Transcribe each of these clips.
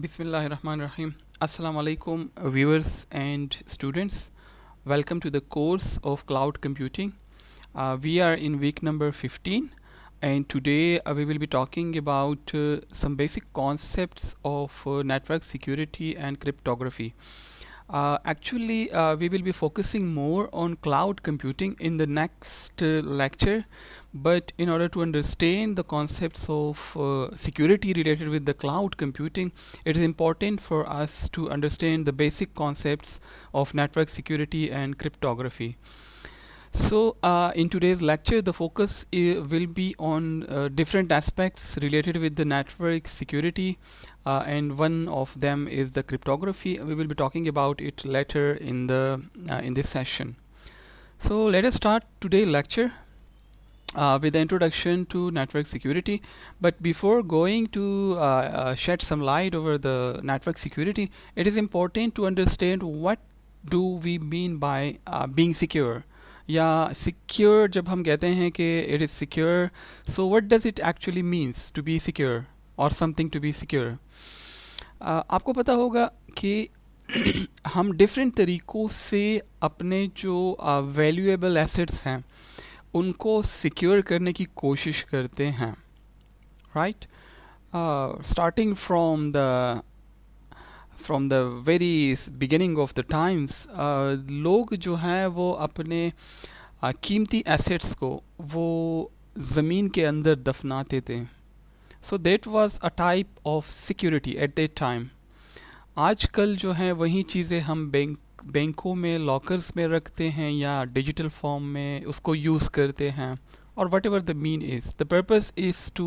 Bismillahirrahmanirrahim. Assalamu alaikum, viewers and students. Welcome to the course of cloud computing. We are in week number 15, and today we will be talking about some basic concepts of network security and cryptography. We will be focusing more on cloud computing in the next lecture. But in order to understand the concepts of security related with the cloud computing, it is important for us to understand the basic concepts of network security and cryptography. So, in today's lecture, the focus will be on different aspects related with the network security, and one of them is the cryptography. We will be talking about it later in this session. So, let us start today's lecture with the introduction to network security. But before going to shed some light over the network security, it is important to understand what do we mean by being secure. या secure जब हम कहते हैं कि it is secure, so what does it actually means to be secure और something to be secure. आपको पता होगा कि हम डिफरेंट तरीक़ों से अपने जो वैल्यूएबल एसेट्स हैं उनको सिक्योर करने की कोशिश करते हैं, right. Starting from the very beginning of the times, लोग जो हैं वो अपने कीमती एसेट्स को वो ज़मीन के अंदर दफनाते थे. So that was a type of security at that time. आजकल जो है वही चीज़ें हम बैंकों में लॉकर्स में रखते हैं या डिजिटल फॉर्म में उसको यूज़ करते हैं, or whatever the mean is. The purpose is to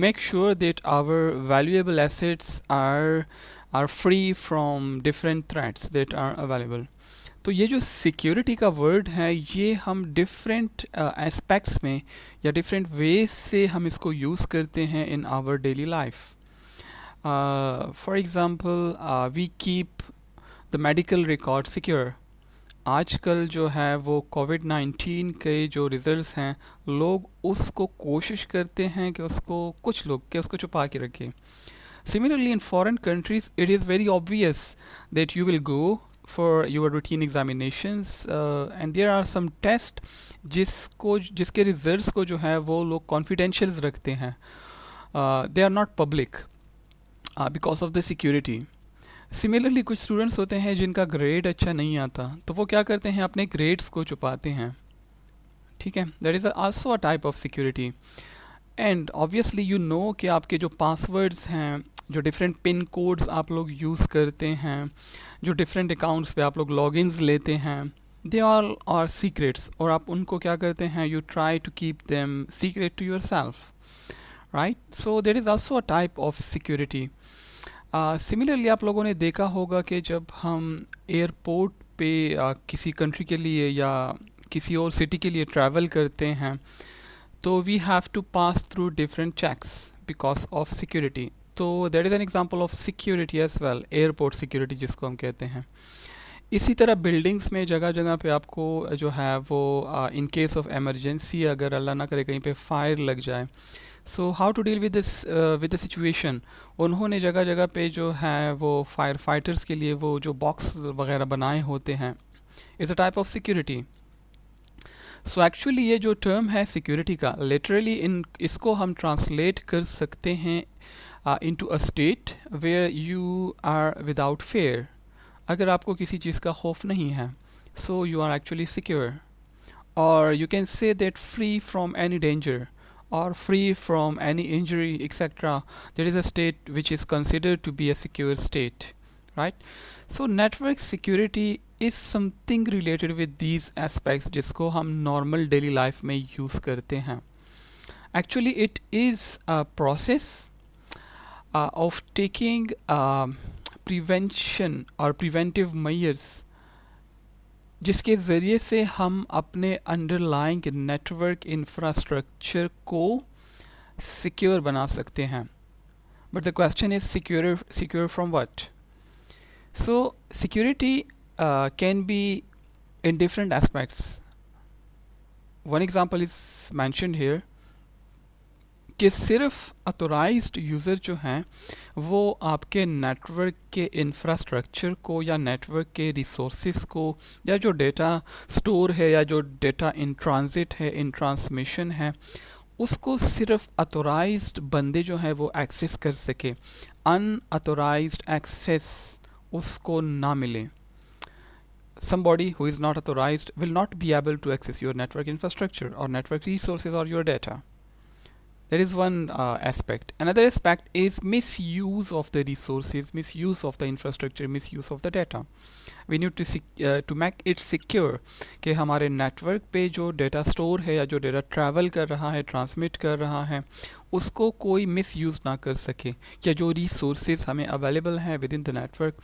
make sure that our valuable assets are free from different threats that are available. तो ये जो सिक्योरिटी का वर्ड है ये हम डिफरेंट एस्पेक्ट्स में या डिफरेंट वेज से हम इसको यूज़ करते हैं in our daily life. For example, we keep the medical record secure. आजकल जो है वो कोविड-19 के जो रिज़ल्ट्स हैं लोग उसको कोशिश करते हैं कि कुछ लोग कि उसको छुपा के रखें. Similarly, in foreign countries, it is very obvious that you will go for your routine examinations, and there are some tests जिसके रिजल्ट्स को जो है वो लोग कॉन्फिडेंशियल रखते हैं. They are not public because of the security. Similarly कुछ students होते हैं जिनका ग्रेड अच्छा नहीं आता, तो वो क्या करते हैं अपने ग्रेड्स को छुपाते हैं. ठीक है, that is also a type of security. And obviously you know कि आपके जो पासवर्ड्स हैं, जो डिफरेंट पिन कोड्स आप लोग यूज़ करते हैं, जो डिफरेंट अकाउंट्स पे आप लोग लॉगिन्स लेते हैं, दे ऑल आर सीक्रेट्स. और आप उनको क्या करते हैं, you try to keep them secret to yourself, right. So that is also a type of security. Similarly आप लोगों ने देखा होगा कि जब हम एयरपोर्ट पे किसी कंट्री के लिए या किसी और सिटी के लिए ट्रैवल करते हैं तो we have to pass through different checks because of security. तो that is an example of security as well, airport security जिसको हम कहते हैं. इसी तरह बिल्डिंग्स में जगह जगह पे आपको जो है वो इन केस ऑफ एमरजेंसी अगर अल्लाह ना करे कहीं पे फायर लग जाए, so how to deal with the situation. उन्होंने जगह जगह पे जो है वो फायर फाइटर्स के लिए वो जो बॉक्स वगैरह बनाए होते हैं, is a type of security. So actually ये जो टर्म है सिक्योरिटी का, लिटरली इसको हम ट्रांसलेट कर सकते हैं into a state where you are without fear. अगर आपको किसी चीज़ का खौफ नहीं है, so you are actually secure. और you can say that free from any danger or free from any injury, etc. There is a state which is considered to be a secure state, right? So network security is something related with these aspects जिसको हम normal daily life में use करते हैं. Actually it is a process of taking prevention or preventive measures जिसके ज़रिए से हम अपने अंडरलाइंग नेटवर्क इंफ्रास्ट्रक्चर को सिक्योर बना सकते हैं. But the question is secure from what. So security can be in different aspects. One example is mentioned here कि सिर्फ अथोराइज्ड यूज़र जो हैं वो आपके नेटवर्क के इंफ्रास्ट्रक्चर को या नेटवर्क के रिसोर्सेज को या जो डेटा स्टोर है या जो डेटा इन ट्रांजिट है, इन ट्रांसमिशन है, उसको सिर्फ अथोराइज्ड बंदे जो हैं वो एक्सेस कर सके, अनअथोराइज्ड एक्सेस उसको ना मिले. Somebody who is not authorized will not be able to access your network infrastructure or network resources or your data. That is one aspect. Another aspect is misuse of the resources, misuse of the infrastructure, misuse of the data. We need to make it secure कि हमारे network पे जो data store है या जो data travel कर रहा है, ट्रांसमिट कर रहा है, उसको कोई मिसयूज़ ना कर सके, या जो रिसोर्सेज हमें अवेलेबल हैं विद इन द नेटवर्क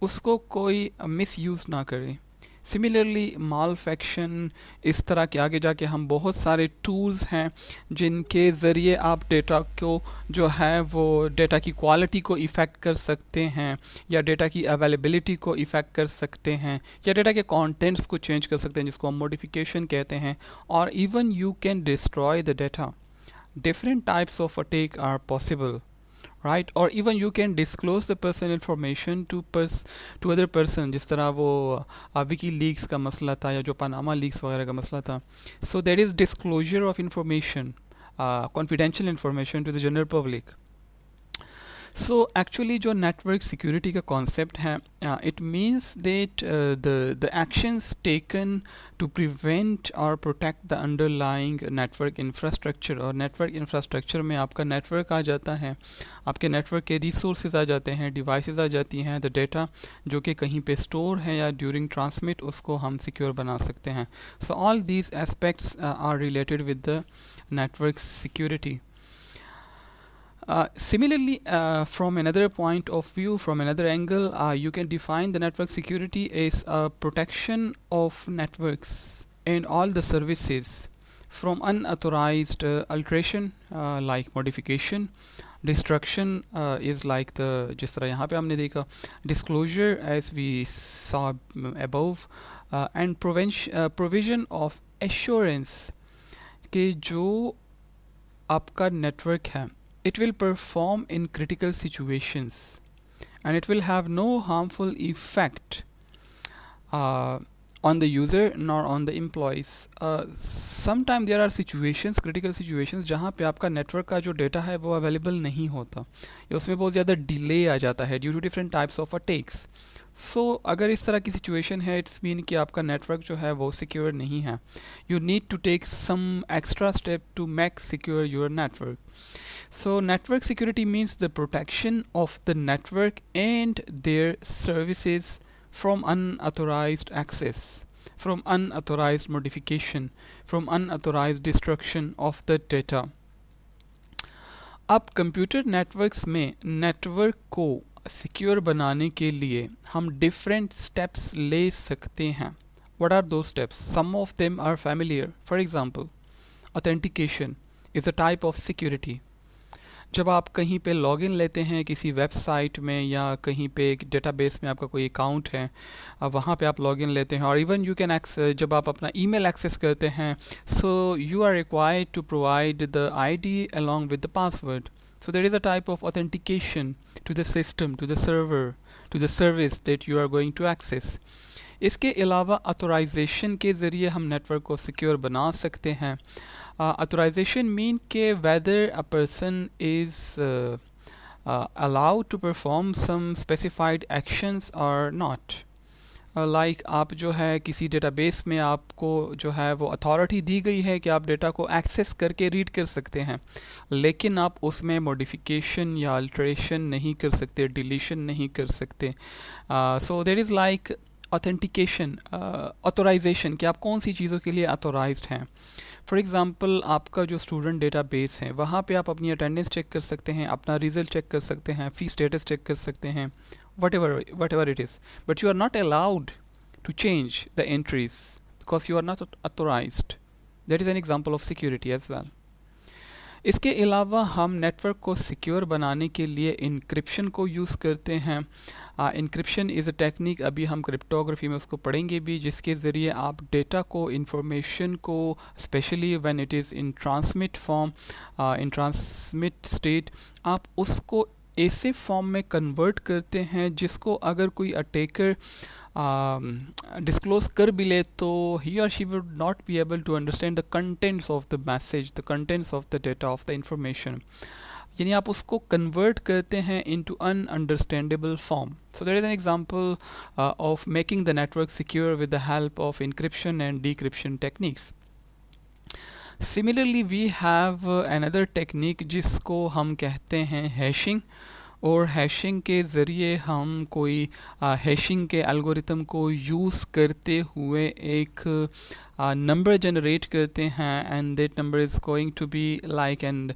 उसको कोई मिसयूज़ ना करे. सिमिलरली मालफेक्शन, इस तरह के आगे जाके हम बहुत सारे टूल्स हैं जिनके ज़रिए आप डेटा को जो है वो डेटा की क्वालिटी को इफ़ेक्ट कर सकते हैं, या डेटा की अवेलेबिलिटी को इफ़ेक्ट कर सकते हैं, या डेटा के कंटेंट्स को चेंज कर सकते हैं जिसको हम मॉडिफिकेशन कहते हैं, और even you can destroy the data. Different types of attack are possible, right? Or even you can disclose the personal information to other person, जिस तरह वो विकी लीक्स का मसला था या जो पनामा लीक्स वगैरह का मसला था. So there is disclosure of information, confidential information to the general public. So actually जो नेटवर्क सिक्योरिटी का कॉन्सेप्ट है, it means that the actions taken to prevent और protect the underlying network infrastructure. और network infrastructure में आपका network आ जाता है, आपके नेटवर्क के रिसोर्सेज आ जाते हैं, डिवाइसेस आ जाती हैं, द डेटा जो कि कहीं पे स्टोर है या ड्यूरिंग ट्रांसमिट उसको हम सिक्योर बना सकते हैं. So all these aspects are related with the network security. Similarly, from another point of view, from another angle, you can define the network security as a protection of networks and all the services from unauthorized alteration, like modification. Destruction is like the जिस तरह यहाँ पे हमने देखा, disclosure as we saw above, and provision of assurance कि जो आपका network है it will perform in critical situations and it will have no harmful effect on the user nor on the employees. Sometimes there are situations, critical situations, जहाँ पे आपका network का जो data है वो अवेलेबल नहीं होता या उसमें बहुत ज़्यादा डिले आ जाता है due to different types of attacks. So अगर इस तरह की सिचुएशन है, इट्स मीन कि आपका नेटवर्क जो है वो सिक्योर नहीं है. You need to take some extra step to make secure your network. So network security means the protection of the network and their services from unauthorized access, from unauthorized modification, from unauthorized destruction of the data. अब computer networks में network को secure बनाने के लिए हम different steps ले सकते हैं. What are those steps? Some of them are familiar. For example, authentication is a type of security. जब आप कहीं पे लॉगिन लेते हैं किसी वेबसाइट में या कहीं पे एक डेटाबेस में आपका कोई अकाउंट है, वहाँ पे आप लॉगिन लेते हैं, और इवन यू कैन एक्सेस, जब आप अपना ईमेल एक्सेस करते हैं, so you are required to provide the ID along with the password. So there is a type of authentication to the system, to the server, to the service that you are going to access. इसके अलावा authorisation के ज़रिए हम network को secure बना सकते हैं. Authorization mean के whether a person is allowed to perform some specified actions or not. Like आप जो है किसी डेटाबेस में आपको जो है वो अथॉरिटी दी गई है कि आप डेटा को एक्सेस करके रीड कर सकते हैं, लेकिन आप उसमें मॉडिफिकेशन या अल्टरेशन नहीं कर सकते, डिलीशन नहीं कर सकते. So there is like authentication, authorization कि आप कौन सी चीज़ों के लिए ऑथोराइज्ड हैं. फॉर एग्ज़ाम्पल, आपका जो स्टूडेंट डेटाबेस है वहाँ पे आप अपनी अटेंडेंस चेक कर सकते हैं, अपना रिजल्ट चेक कर सकते हैं, फ़ी स्टेटस चेक कर सकते हैं, whatever it is, but you are not allowed to change the entries because you are not authorized. That is an example of security as well. इसके अलावा हम नेटवर्क को सिक्योर बनाने के लिए इंक्रिप्शन को यूज़ करते हैं। इंक्रिप्शन इज़ अ टेक्निक, अभी हम क्रिप्टोग्राफी में उसको पढ़ेंगे भी, जिसके ज़रिए आप डेटा को, इंफॉर्मेशन को, specially when it is in transmit form, in transmit state, आप उसको ऐसे फॉर्म में कन्वर्ट करते हैं जिसको अगर कोई अटैकर डिस्क्लोज कर भी ले तो ही और she would not be able to understand the contents of the message, the contents of the data, of the information. यानी आप उसको कन्वर्ट करते हैं into ununderstandable form. So that is an example of making the network secure with the help of encryption and decryption techniques. Similarly, we have another technique जिसको हम कहते हैं hashing, और हैशिंग के ज़रिए हम कोई हैशिंग के एल्गोरिथम को यूज़ करते हुए एक नंबर जनरेट करते हैं, and that number is going to be like, and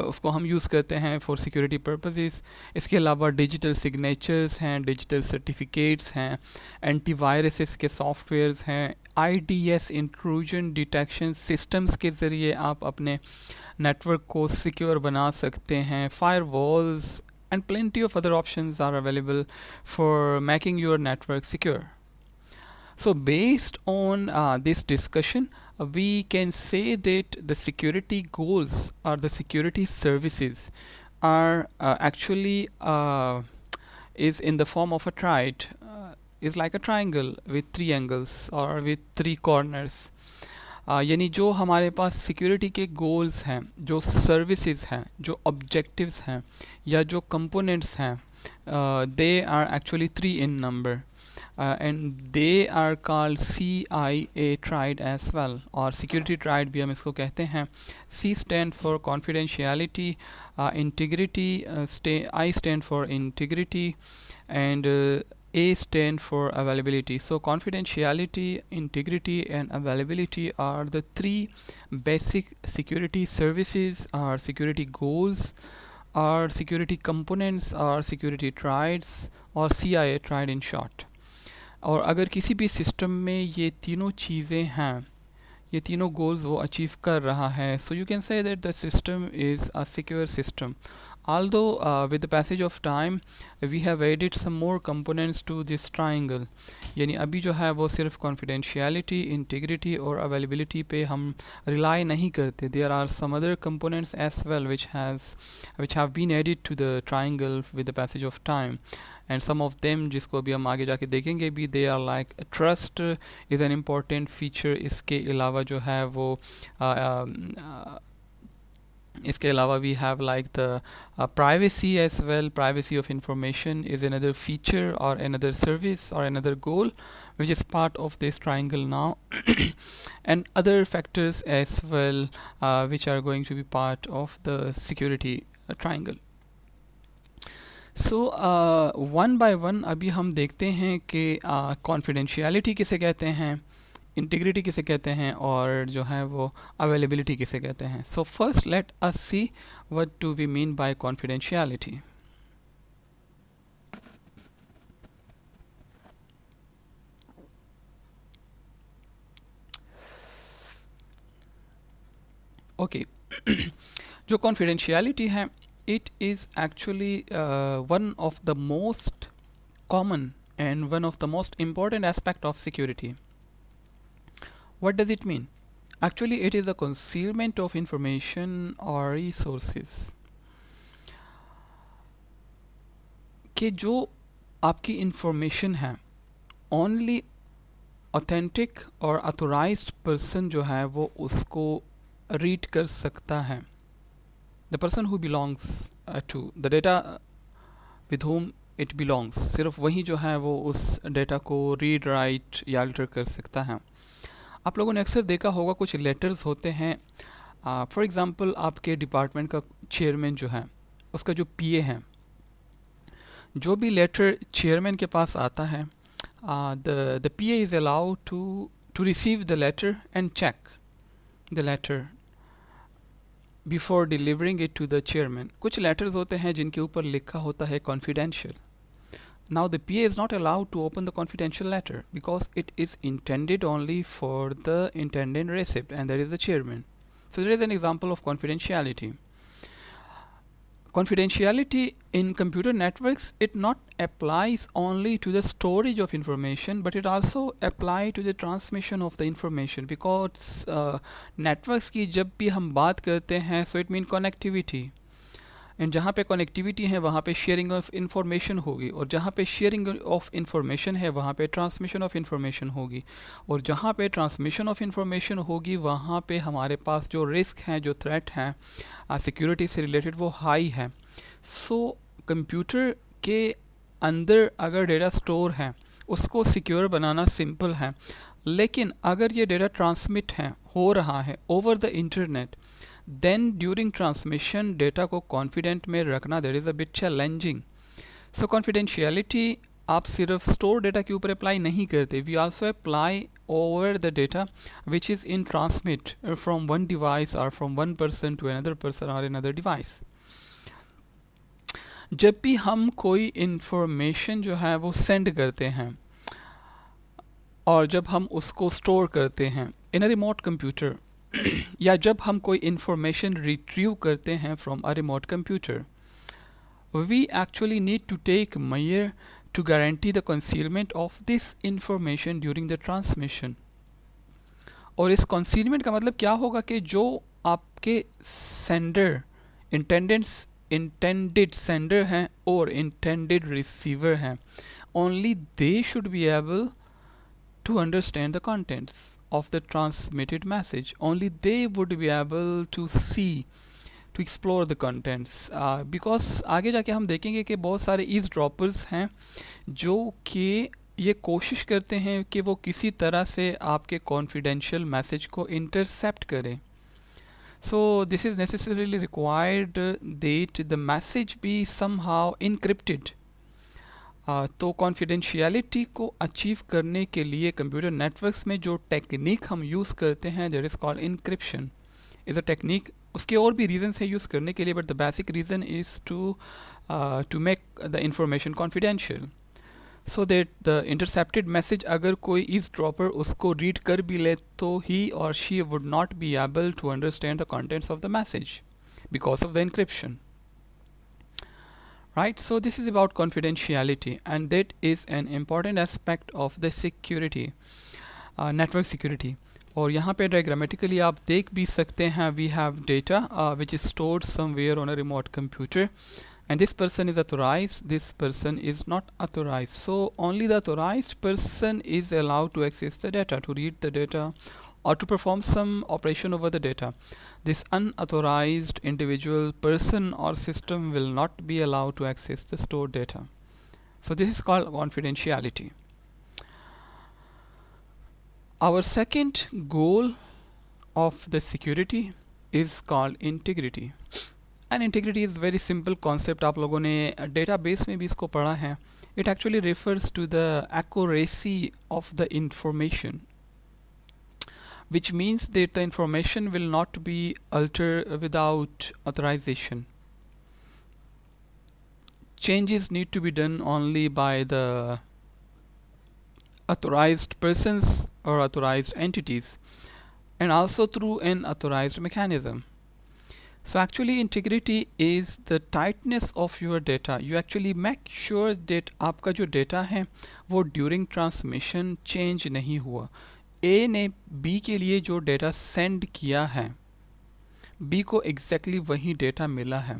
उसको हम यूज़ करते हैं फॉर सिक्योरिटी पर्पसेस। इसके अलावा डिजिटल सिग्नेचर्स हैं, डिजिटल सर्टिफिकेट्स हैं, एंटीवायरसेस के सॉफ्टवेयर्स हैं, IDS इंट्रूजन डिटेक्शन सिस्टम्स के ज़रिए आप अपने नेटवर्क को सिक्योर बना सकते हैं, firewalls, and plenty of other options are available for making your network secure. So based on this discussion, we can say that the security goals or the security services are actually is in the form of a triad, is like a triangle with 3 angles or with 3 corners. यानी जो हमारे पास security के goals हैं, जो services हैं, जो objectives हैं, या जो कंपोनेंट्स हैं, they are actually 3 in number, and they are called CIA triad as well, और security triad भी हम इसको कहते हैं। C stand for confidentiality, integrity, I stand for integrity, and A stand for availability. So confidentiality, integrity, and availability are the 3 basic security services, or security goals, or security components, or security triads, or CIA triad in short. और अगर किसी भी system में ये तीनों चीज़ें हैं, ये तीनों गोल्स वो अचीव कर रहा है, so you can say that the system is a secure system. Although with the passage of time we have added some more components to this triangle, यानी अभी जो है वो सिर्फ confidentiality, integrity और availability पे हम rely नहीं करते. There are some other components as well which have been added to the triangle with the passage of time, and some of them जिसको अभी हम आगे जाके देखेंगे भी, they are like trust is an important feature. इसके अलावा जो है वो इसके अलावा we have like the privacy as well. Privacy of information is another feature or another service or another goal which is part of this triangle now and other factors as well which are going to be part of the security triangle. So one by one अभी हम देखते हैं कि confidentiality किसे कहते हैं, integrity किसे कहते हैं, और जो है वो अवेलेबिलिटी किसे कहते हैं. So first let us see what do we mean by confidentiality. Okay, जो कॉन्फिडेंशियलिटी है, it is actually one of the most common and one of the most important aspect of security. What does it mean? Actually, it is the concealment of information or resources. कि जो आपकी information है, only authentic और authorized person जो है वो उसको read कर सकता है. The person who belongs to the data with whom it belongs, सिर्फ वही जो है वो उस डेटा को रीड, राइट या अल्टर कर सकता है. आप लोगों ने अक्सर देखा होगा कुछ लेटर्स होते हैं. फॉर एग्ज़ाम्पल आपके डिपार्टमेंट का चेयरमैन जो है, उसका जो पीए है, जो भी लेटर चेयरमैन के पास आता है, the PA is allowed to receive the letter and check the letter before delivering it to the chairman. कुछ लेटर्स होते हैं जिनके ऊपर लिखा होता है confidential. Now the PA is not allowed to open the confidential letter because it is intended only for the intended recipient, and that is the chairman. So there is an example of confidentiality. Confidentiality in computer networks, it not applies only to the storage of information, but it also apply to the transmission of the information, because networks की जब भी हम बात करते हैं, so it mean connectivity, and जहाँ पे connectivity है वहाँ पे शेयरिंग ऑफ इंफॉर्मेशन होगी, और जहाँ पे शेयरिंग ऑफ इंफॉर्मेशन है वहाँ पे ट्रांसमिशन ऑफ इंफॉर्मेशन होगी, और जहाँ पे ट्रांसमिशन ऑफ इंफॉर्मेशन होगी वहाँ पे हमारे पास जो रिस्क हैं, जो थ्रेट हैं सिक्योरिटी से रिलेटेड, वो हाई है. सो कंप्यूटर के अंदर अगर डेटा स्टोर है उसको सिक्योर बनाना सिंपल है, लेकिन अगर ये डेटा ट्रांसमिट है हो रहा है over the internet, then during transmission data को कॉन्फिडेंट में रखना that is a bit challenging. So confidentiality आप सिर्फ स्टोर डेटा के ऊपर अप्लाई नहीं करते, we also apply over the data which is in transmit from one device or from one person to another person or another device. जब भी हम कोई इंफॉर्मेशन जो है वो सेंड करते हैं और जब हम उसको स्टोर करते हैं इन अ रिमोट कंप्यूटर, या जब हम कोई इंफॉर्मेशन रिट्रीव करते हैं from a remote computer, we actually need to take measure to guarantee the concealment of this information during the transmission. और इस concealment का मतलब क्या होगा कि जो आपके sender, intended sender हैं और intended receiver हैं, only they should be able to understand the contents of the transmitted message. Only they would be able to see, to explore the contents, because आगे जाके हम देखेंगे कि बहुत सारे eavesdroppers हैं जो कि ये कोशिश करते हैं कि वो किसी तरह से आपके confidential मैसेज को इंटरसेप्ट करें. So this is necessarily required that the message be somehow encrypted. तो कॉन्फिडेंशियलिटी को अचीव करने के लिए कंप्यूटर नेटवर्क्स में जो टेक्निक हम यूज़ करते हैं that is called encryption is a technique. उसके और भी रीजंस है यूज़ करने के लिए, but the basic reason is to make the information confidential, so that the intercepted message अगर कोई ईव्सड्रॉपर उसको रीड कर भी ले तो ही और she would not be able to understand the contents of the message because of the encryption. Right, so this is about confidentiality, and that is an important aspect of the security, network security. और यहाँ पे diagrammatically आप देख भी सकते हैं, we have data which is stored somewhere on a remote computer, and this person is authorized, this person is not authorized. So only the authorized person is allowed to access the data, to read the data, or to perform some operation over the data. This unauthorized individual, person or system will not be allowed to access the stored data. So this is called confidentiality. Our second goal of the security is called integrity. And integrity is very simple concept. आप लोगों ने database में भी इसको पढ़ा है. It actually refers to the accuracy of the information, which means that the information will not be altered without authorization. Changes need to be done only by the authorized persons or authorized entities, and also through an authorized mechanism. So actually integrity is the tightness of your data. You actually make sure that आपका जो data है वो during transmission change नहीं हुआ. ए ने B के लिए जो डेटा सेंड किया है, बी को एग्जैक्टली वही डेटा मिला है.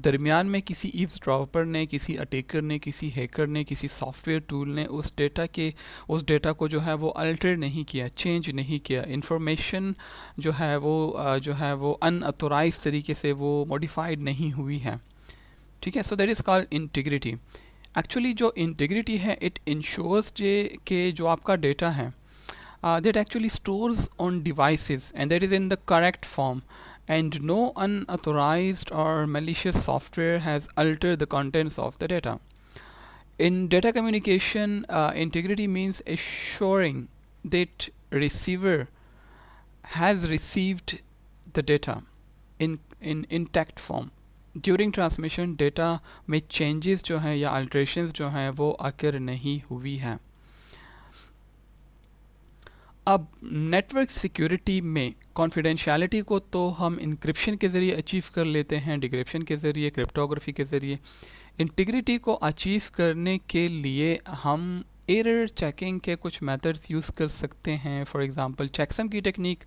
दरमियान में किसी ईव्सड्रॉपर ने, किसी अटैकर ने, किसी हैकर ने, किसी सॉफ्टवेयर टूल ने उस डेटा को जो है वो अल्टर नहीं किया, चेंज नहीं किया. इंफॉर्मेशन जो है वो अनऑथोराइज तरीके से वो मॉडिफाइड नहीं हुई है. ठीक है, so that is called integrity. Actually जो इंटीग्रिटी है इट इंश्योर्स कि जो आपका डेटा है that actually stores on devices and that is in the correct form, and no unauthorized or malicious software has altered the contents of the data. In data communication, integrity means assuring that receiver has received the data in intact form. During transmission data में changes जो हैं या alterations जो हैं वो occur नहीं हुई हैं. अब नेटवर्क सिक्योरिटी में कॉन्फिडेंशियलिटी को तो हम इंक्रिप्शन के ज़रिए अचीव कर लेते हैं, डिक्रिप्शन के ज़रिए, क्रिप्टोग्राफी के ज़रिए। इंटीग्रिटी को अचीव करने के लिए हम एरर चेकिंग के कुछ मेथड्स यूज़ कर सकते हैं, फॉर एग्जांपल चेकसम की टेक्निक,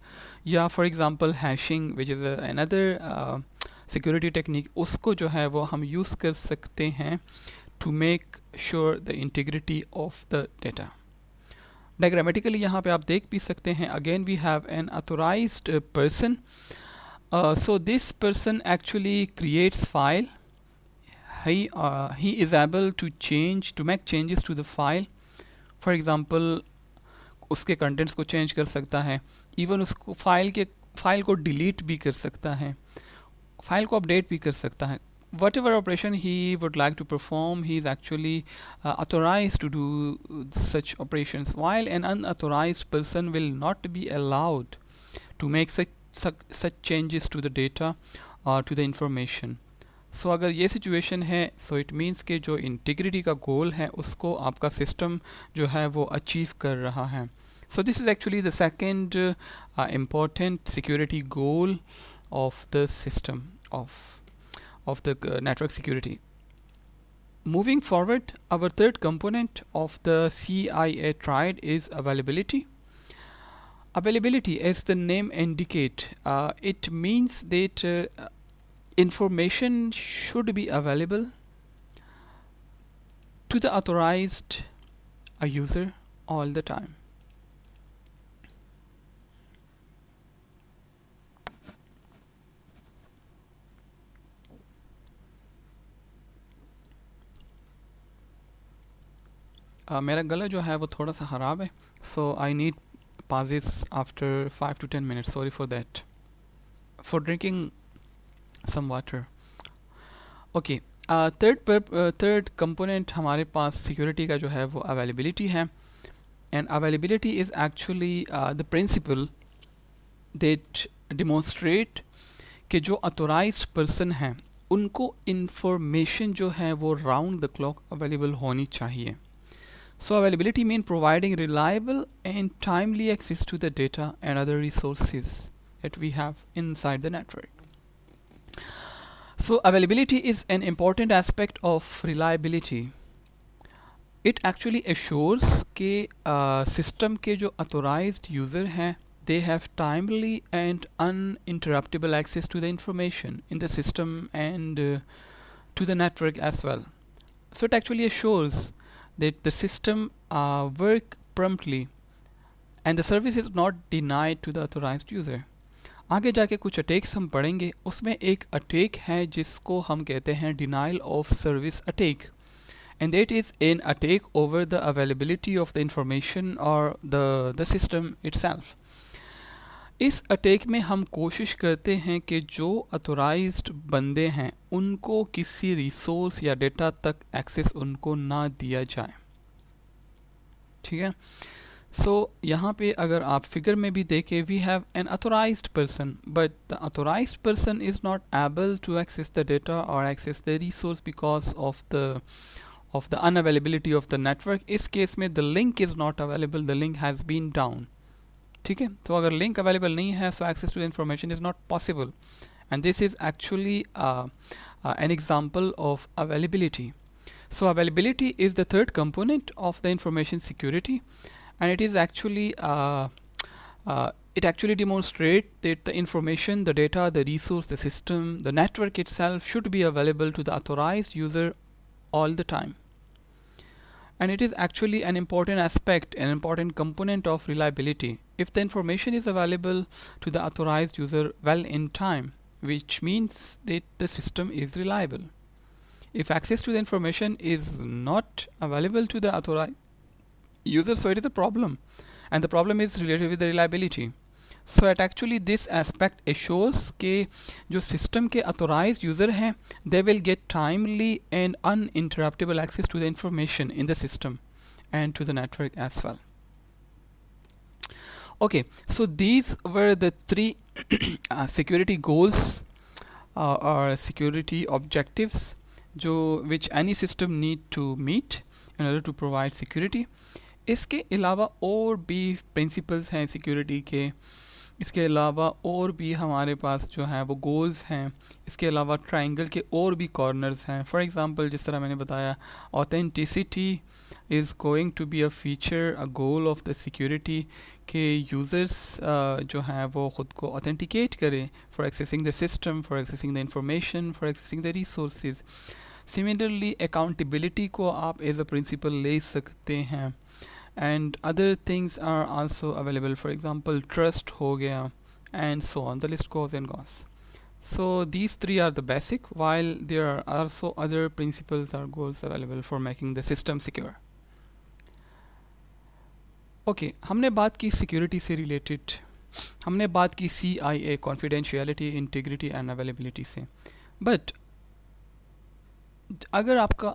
या for example hashing which is another security technique, उसको जो है वो हम यूज़ कर सकते हैं to make sure the integrity of the data. Diagrammatically यहाँ पे आप देख भी सकते हैं, again we have an authorized person, so this person actually creates file. He is able to make changes to the file. For example, उसके contents को change कर सकता है, even उसको फाइल को delete भी कर सकता है, फाइल को अपडेट भी कर सकता है। Whatever operation he would like to perform, he is actually authorized to do such operations, while an unauthorized person will not be allowed to make such changes to the data or to the information. So अगर ये situation है, so it means कि जो integrity का गोल है उसको आपका system जो है वो अचीव कर रहा है। So this is actually the second important security goal of the system of the network security. Moving forward, our third component of the CIA triad is availability. Availability, as the name indicate, it means that information should be available to the authorized user all the time. मेरा गला जो है वो थोड़ा सा ख़राब है, so I need pauses after 5 to 10 minutes. Sorry for that. For drinking some water. Okay. Third component हमारे पास सिक्योरिटी का जो है वो अवेलेबिलिटी है, and availability is actually the principal that demonstrate कि जो अथोराइज्ड पर्सन हैं उनको इंफॉर्मेशन जो है वो राउंड द क्लॉक अवेलेबल होनी चाहिए। So availability means providing reliable and timely access to the data and other resources that we have inside the network. So availability is an important aspect of reliability. It actually assures कि system के जो authorized user हैं they have timely and uninterruptible access to the information in the system and to the network as well. So it actually assures that the system work promptly and the service is not denied to the authorized user. आगे जाके कुछ attacks हम पढ़ेंगे, उसमें एक attack है जिसको हम कहते हैं denial of service attack, and that is an attack over the availability of the information or the system itself. इस अटैक में हम कोशिश करते हैं कि जो अथोराइज्ड बंदे हैं उनको किसी रिसोर्स या डेटा तक एक्सेस उनको ना दिया जाए। ठीक है, सो यहाँ पे अगर आप फिगर में भी देखें, we have an authorized person but the authorized person is not able to access the data और access the resource because of the unavailability of the network. इस केस में the link is not available, the link has been down. ठीक है, तो अगर link available नहीं है so access to the information is not possible, and this is actually an example of availability. So availability is the third component of the information security, and it is actually it actually demonstrates that the information, the data, the resource, the system, the network itself should be available to the authorized user all the time. And it is actually an important aspect, an important component of reliability. If the information is available to the authorized user well in time, which means that the system is reliable. If access to the information is not available to the authorized user, so it is a problem, and the problem is related with the reliability. So at actually this aspect assures कि जो system के authorized user हैं they will get timely and uninterruptible access to the information in the system and to the network as well. Okay, so these were the three security goals or security objectives which any system need to meet in order to provide security. इसके अलावा और भी principles हैं security के, इसके अलावा और भी हमारे पास जो है वो गोल्स हैं, इसके अलावा ट्रायंगल के और भी कॉर्नर्स हैं। फॉर एग्जांपल जिस तरह मैंने बताया, authenticity is going to be a feature, a goal of the security, के यूज़र्स जो हैं वो ख़ुद को ऑथेंटिकेट करें for accessing the system, for accessing the information, for accessing the resources. Similarly accountability को आप एज अ प्रिंसिपल ले सकते हैं, and other things are also available, for example trust हो गया, and so on, the list goes and goes. So these three are the basic, while there are also other principles or goals available for making the system secure. Okay, हमने बात की security से related, हमने बात की CIA confidentiality, integrity and availability से, बट अगर आपका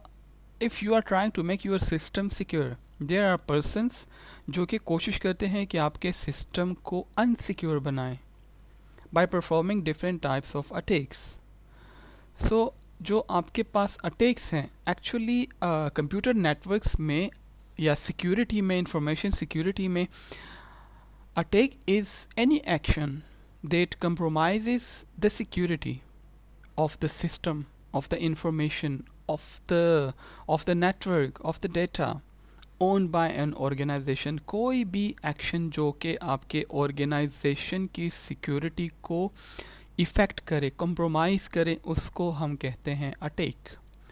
if you are trying to make your system secure, there are persons जो कि कोशिश करते हैं कि आपके सिस्टम को अनसिक्योर बनाएं by performing different types of attacks. So जो आपके पास अटैक्स हैं एक्चुअली कंप्यूटर नेटवर्क्स में या सिक्योरिटी में, इंफॉर्मेशन सिक्योरिटी में, attack is any action that compromises the security of the system, of the information, of the network, of the data owned by an organization। कोई भी action जो कि आपके organisation की सिक्योरिटी को इफ़ेक्ट करे, कंप्रोमाइज़ करे, उसको हम कहते हैं अटैक।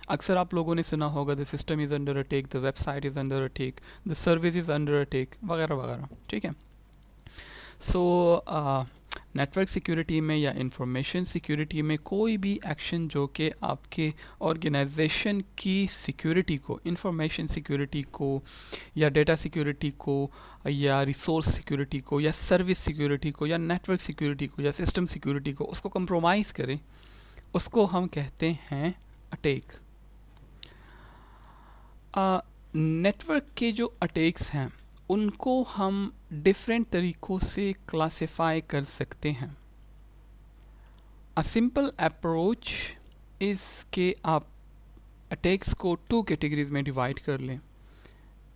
अक्सर आप लोगों ने सुना होगा the system is under attack, the website is under attack, the service is under attack, वगैरह वगैरह, ठीक है। सो नेटवर्क सिक्योरिटी में या इंफॉर्मेशन सिक्योरिटी में कोई भी एक्शन जो कि आपके ऑर्गेनाइजेशन की सिक्योरिटी को, इंफॉर्मेशन सिक्योरिटी को या डेटा सिक्योरिटी को या रिसोर्स सिक्योरिटी को या सर्विस सिक्योरिटी को या नेटवर्क सिक्योरिटी को या सिस्टम सिक्योरिटी को, उसको कंप्रोमाइज़ करे, उसको हम कहते हैं अटैक। नेटवर्क के जो अटैक्स हैं उनको हम डिफरेंट तरीक़ों से क्लासिफाई कर सकते हैं। अ सिंपल अप्रोच इज़ के आप अटैक्स को 2 कैटेगरीज में डिवाइड कर लें।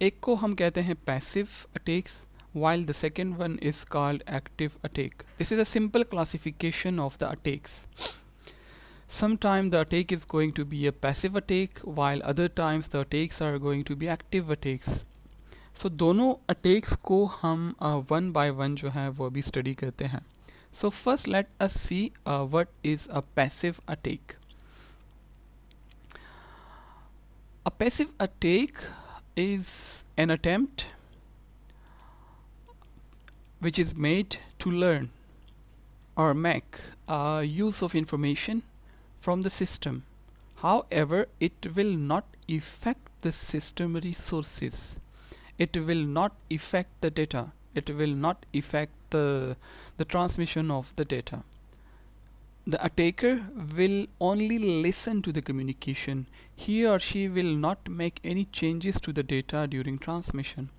एक को हम कहते हैं passive attacks, while the second one is called active attack. This is a simple classification of the attacks. Sometimes the attack is going to be a passive attack, while other times the attacks are going to be active attacks. So दोनों attacks को हम one by one जो है वो अभी study करते हैं। So first let us see what is a passive attack. A passive attack is an attempt which is made to learn or make use of information from the system. However, it will not affect the system resources. It will not affect the data. It will not affect the transmission of the data. The attacker will only listen to the communication. He or she will not make any changes to the data during transmission.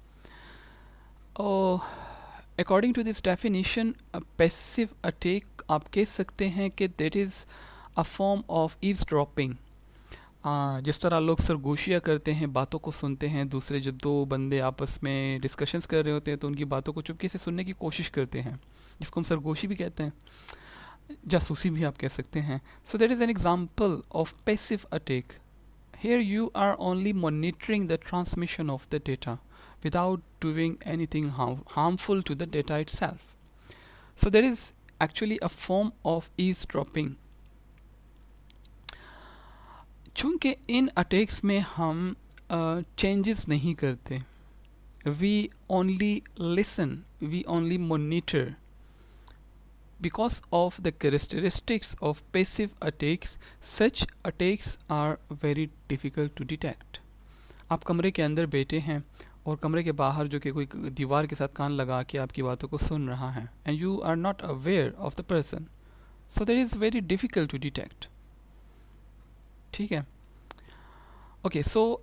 According to this definition, a passive attack आप कह सकते हैं कि that is a form of eavesdropping. जिस तरह लोग सरगोशियाँ करते हैं, बातों को सुनते हैं, दूसरे जब 2 बंदे आपस में डिस्कशंस कर रहे होते हैं तो उनकी बातों को चुपके से सुनने की कोशिश करते हैं, जिसको हम सरगोशी भी कहते हैं, जासूसी भी आप कह सकते हैं। So that is an example of passive attack. Here you are only monitoring the transmission of the data without doing anything harmful to the data itself. So there is actually a form of eavesdropping. चूँकि इन attacks में हम changes नहीं करते, we only listen, we only monitor. Because of the characteristics of passive attacks, such attacks are very difficult to detect. आप कमरे के अंदर बैठे हैं और कमरे के बाहर जो कि कोई दीवार के साथ कान लगा के आपकी बातों को सुन रहा है, and you are not aware of the person, so that is very difficult to detect. ठीक है, okay. So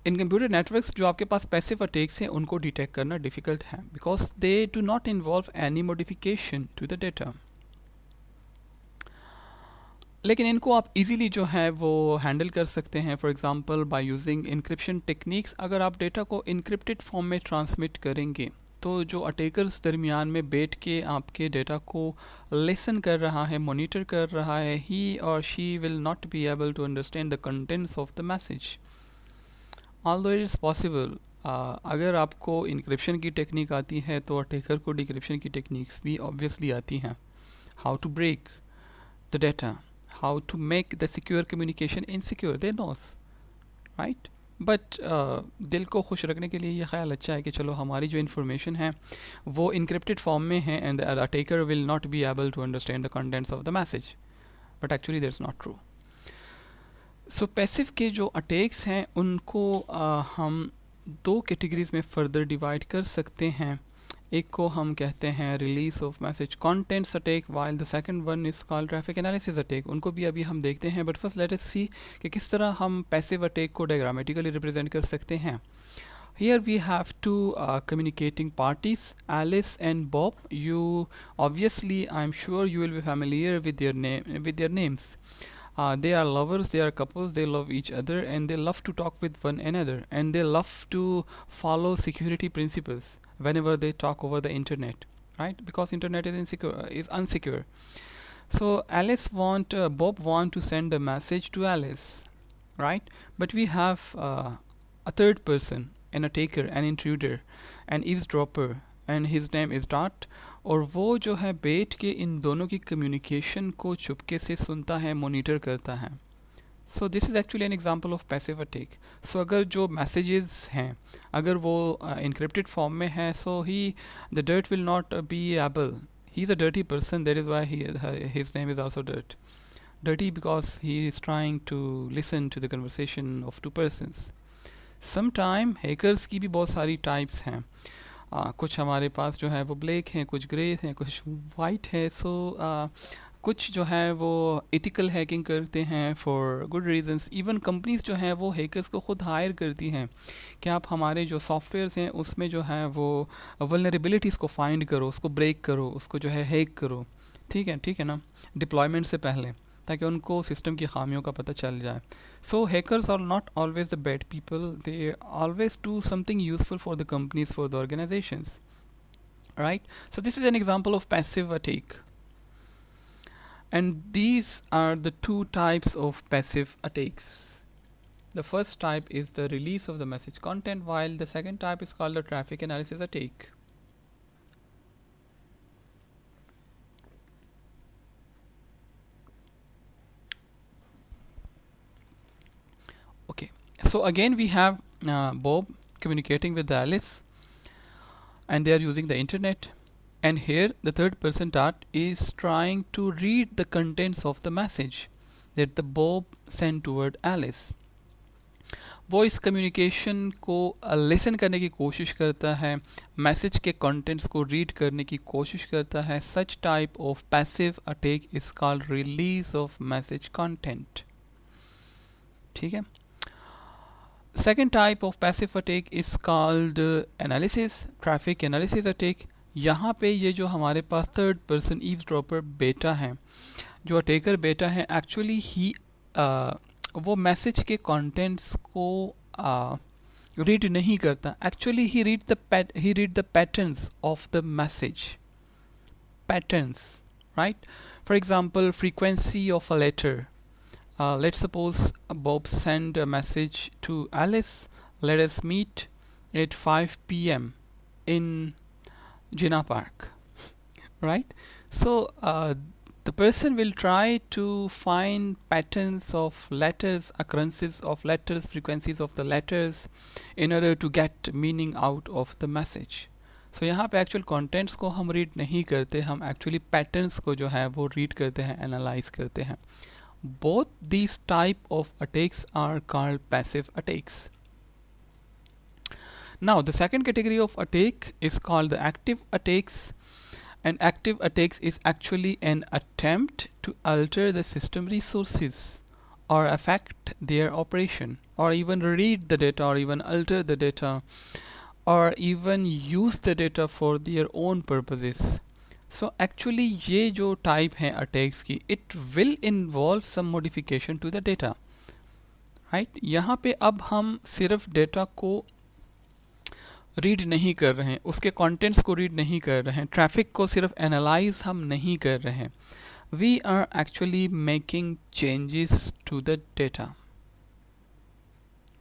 in computer networks जो आपके पास पैसिव अटैक्स हैं उनको डिटेक्ट करना डिफ़िकल्ट है, because they do not involve any modification to the data. लेकिन इनको आप इजीली जो है वो हैंडल कर सकते हैं, for example by using encryption techniques. अगर आप डेटा को इनक्रिप्टेड फॉर्म में ट्रांसमिट करेंगे तो जो अटैकर्स दरमियान में बैठ के आपके डेटा को लिसन कर रहा है, मॉनिटर कर रहा है, ही और she will not be able to understand the contents of the message, although it is possible. अगर आपको इनक्रिप्शन की टेक्निक आती है तो अटैकर को डिक्रिप्शन की टेक्निक्स भी ऑब्वियसली आती हैं। How to break the data, how to make the secure communication insecure, they knows, right? But दिल को खुश रखने के लिए ये ख्याल अच्छा है कि चलो हमारी जो इन्फॉर्मेशन है वो इनक्रिप्टेड फॉर्म में है and the attacker will not be able to understand the contents of the message, but actually that's not true. So passive के जो अटैक्स हैं उनको हम दो कैटेगरीज में फर्दर डिवाइड कर सकते हैं। एक को हम कहते हैं release of message contents attack, while the second one is called traffic analysis attack. उनको भी अभी हम देखते हैं, बट फर्स्ट लेट अस सी कि किस तरह हम पैसिव अटैक को डायग्रामेटिकली रिप्रेजेंट कर सकते हैं। Here we have two communicating parties, Alice and Bob. You obviously, I'm sure you will be familiar with their names. They are lovers, they are couples, they love each other, and they love to talk with one another, and they love to follow security principles whenever they talk over the internet, right? Because internet is unsecure. So Bob want to send a message to Alice, right? But we have a third person, an attacker, an intruder, an eavesdropper, and his name is Dot. और वो जो है बैठ के इन दोनों की communication को चुपके से सुनता है, मोनिटर करता है। So this is actually an example of passive attack. So अगर जो मैसेजेस हैं अगर वो इनक्रिप्टेड फॉर्म में है, so he the Dirt will not be able, he is a dirty person, that is why his name is also Dirt, dirty because he is trying to listen to the conversation of two persons. Sometime hackers की भी बहुत सारी types हैं। कुछ हमारे पास जो है वो ब्लैक हैं, कुछ ग्रे हैं, कुछ वाइट है। सो कुछ जो है वो इथिकल हैकिंग करते हैं for good reasons. Even companies जो हैं वो हैकर्स को खुद हायर करती हैं कि आप हमारे जो सॉफ्टवेयर्स हैं उसमें जो है वो वल्नरेबिलिटीज़ को फाइंड करो, उसको ब्रेक करो, उसको जो है हैक करो, ठीक है ना, डिप्लॉयमेंट से पहले, ताकि उनको सिस्टम की खामियों का पता चल जाए। So hackers are not always the bad people, they always do something useful for the companies, for the organizations, right? So this is an example of passive attack, and these are the two types of passive attacks. The first type is the release of the message content, while the second type is called the traffic analysis attack. Okay, so again we have Bob communicating with Alice, and they are using the internet, and here the third person Dot is trying to read the contents of the message that the Bob sent toward Alice. वो इस communication को listen करने की कोशिश करता है, message के contents को रीड करने की कोशिश करता है। Such type of passive attack is called release of message content, ठीक है। Second type of passive attack is called analysis, traffic analysis attack. यहाँ पे ये जो हमारे पास थर्ड पर्सन ईव्सड्रॉपर बेटा है, जो अटैकर बेटा है, एक्चुअली ही वो मैसेज के कंटेंट्स को रीड नहीं करता। Actually he read the patterns of the message, patterns, right? For example frequency of a letter. Let's suppose Bob send a message to Alice, let us meet at 5 p.m. in Jinnah Park, right? So the person will try to find patterns of letters, occurrences of letters, frequencies of the letters in order to get meaning out of the message. So यहाँ पे actual contents को हम read नहीं करते, हम actually patterns को जो है वो read करते हैं, analyze करते हैं. Both these type of attacks are called passive attacks. Now the second category of attack is called the active attacks, and active attacks is actually an attempt to alter the system resources or affect their operation, or even read the data, or even alter the data, or even use the data for their own purposes. So actually ये जो type है attacks की, it will involve some modification to the data, right. यहाँ पे अब हम सिर्फ data को रीड नहीं कर रहे हैं, उसके कंटेंट्स को रीड नहीं कर रहे हैं, ट्रैफिक को सिर्फ एनालाइज हम नहीं कर रहे हैं, we are actually making changes to the data,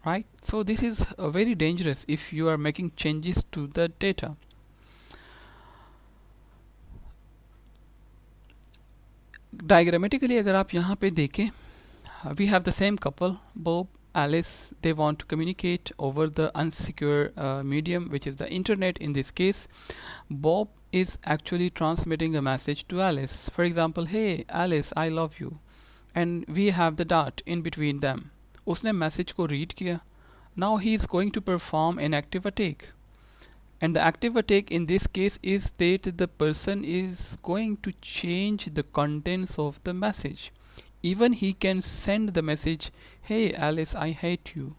right? So this is very dangerous if you are making changes to the data. Diagrammatically अगर आप यहाँ पे देखें, we have the same couple, Bob, Alice. They want to communicate over the unsecure medium, which is the internet. In this case, Bob is actually transmitting a message to Alice. For example, hey Alice, I love you, and we have the dot in between them. उसने message को read किया. Now he is going to perform an active attack. And the active attack in this case is that the person is going to change the contents of the message. Even he can send the message, hey Alice, I hate you.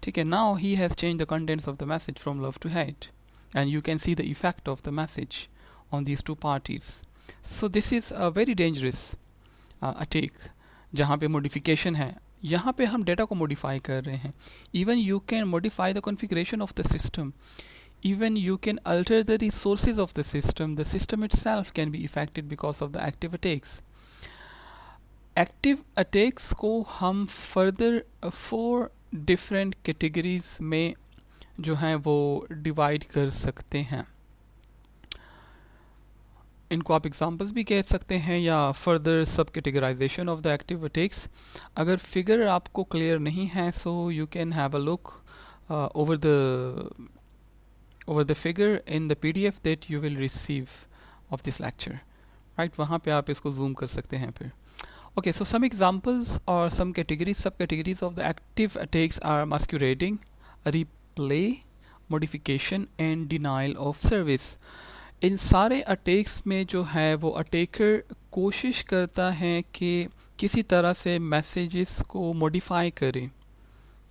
ठीक है, now he has changed the contents of the message from love to hate. And you can see the effect of the message on these two parties. So this is a very dangerous attack, जहाँ पे modification है. यहाँ पे हम data को modify कर रहे हैं. Even you can modify the configuration of the system, even you can alter the resources of the system itself can be affected because of the active attacks. Active attacks को हम further 4 different categories में जो हैं वो divide कर सकते हैं. इनको आप एग्जांपल्स भी कह सकते हैं या further sub categorization of the active attacks. अगर फिगर आपको क्लियर नहीं है, so you can have a look over the figure in the PDF that you will receive of this lecture, right? वहाँ पे आप इसको zoom कर सकते हैं फिर. Okay, so some examples or some categories, subcategories of the active attacks are masquerading, replay, modification and denial of service. इन सारे attacks में जो है वो अटैकर कोशिश करता है कि किसी तरह से मैसेजेस को मॉडिफाई करे,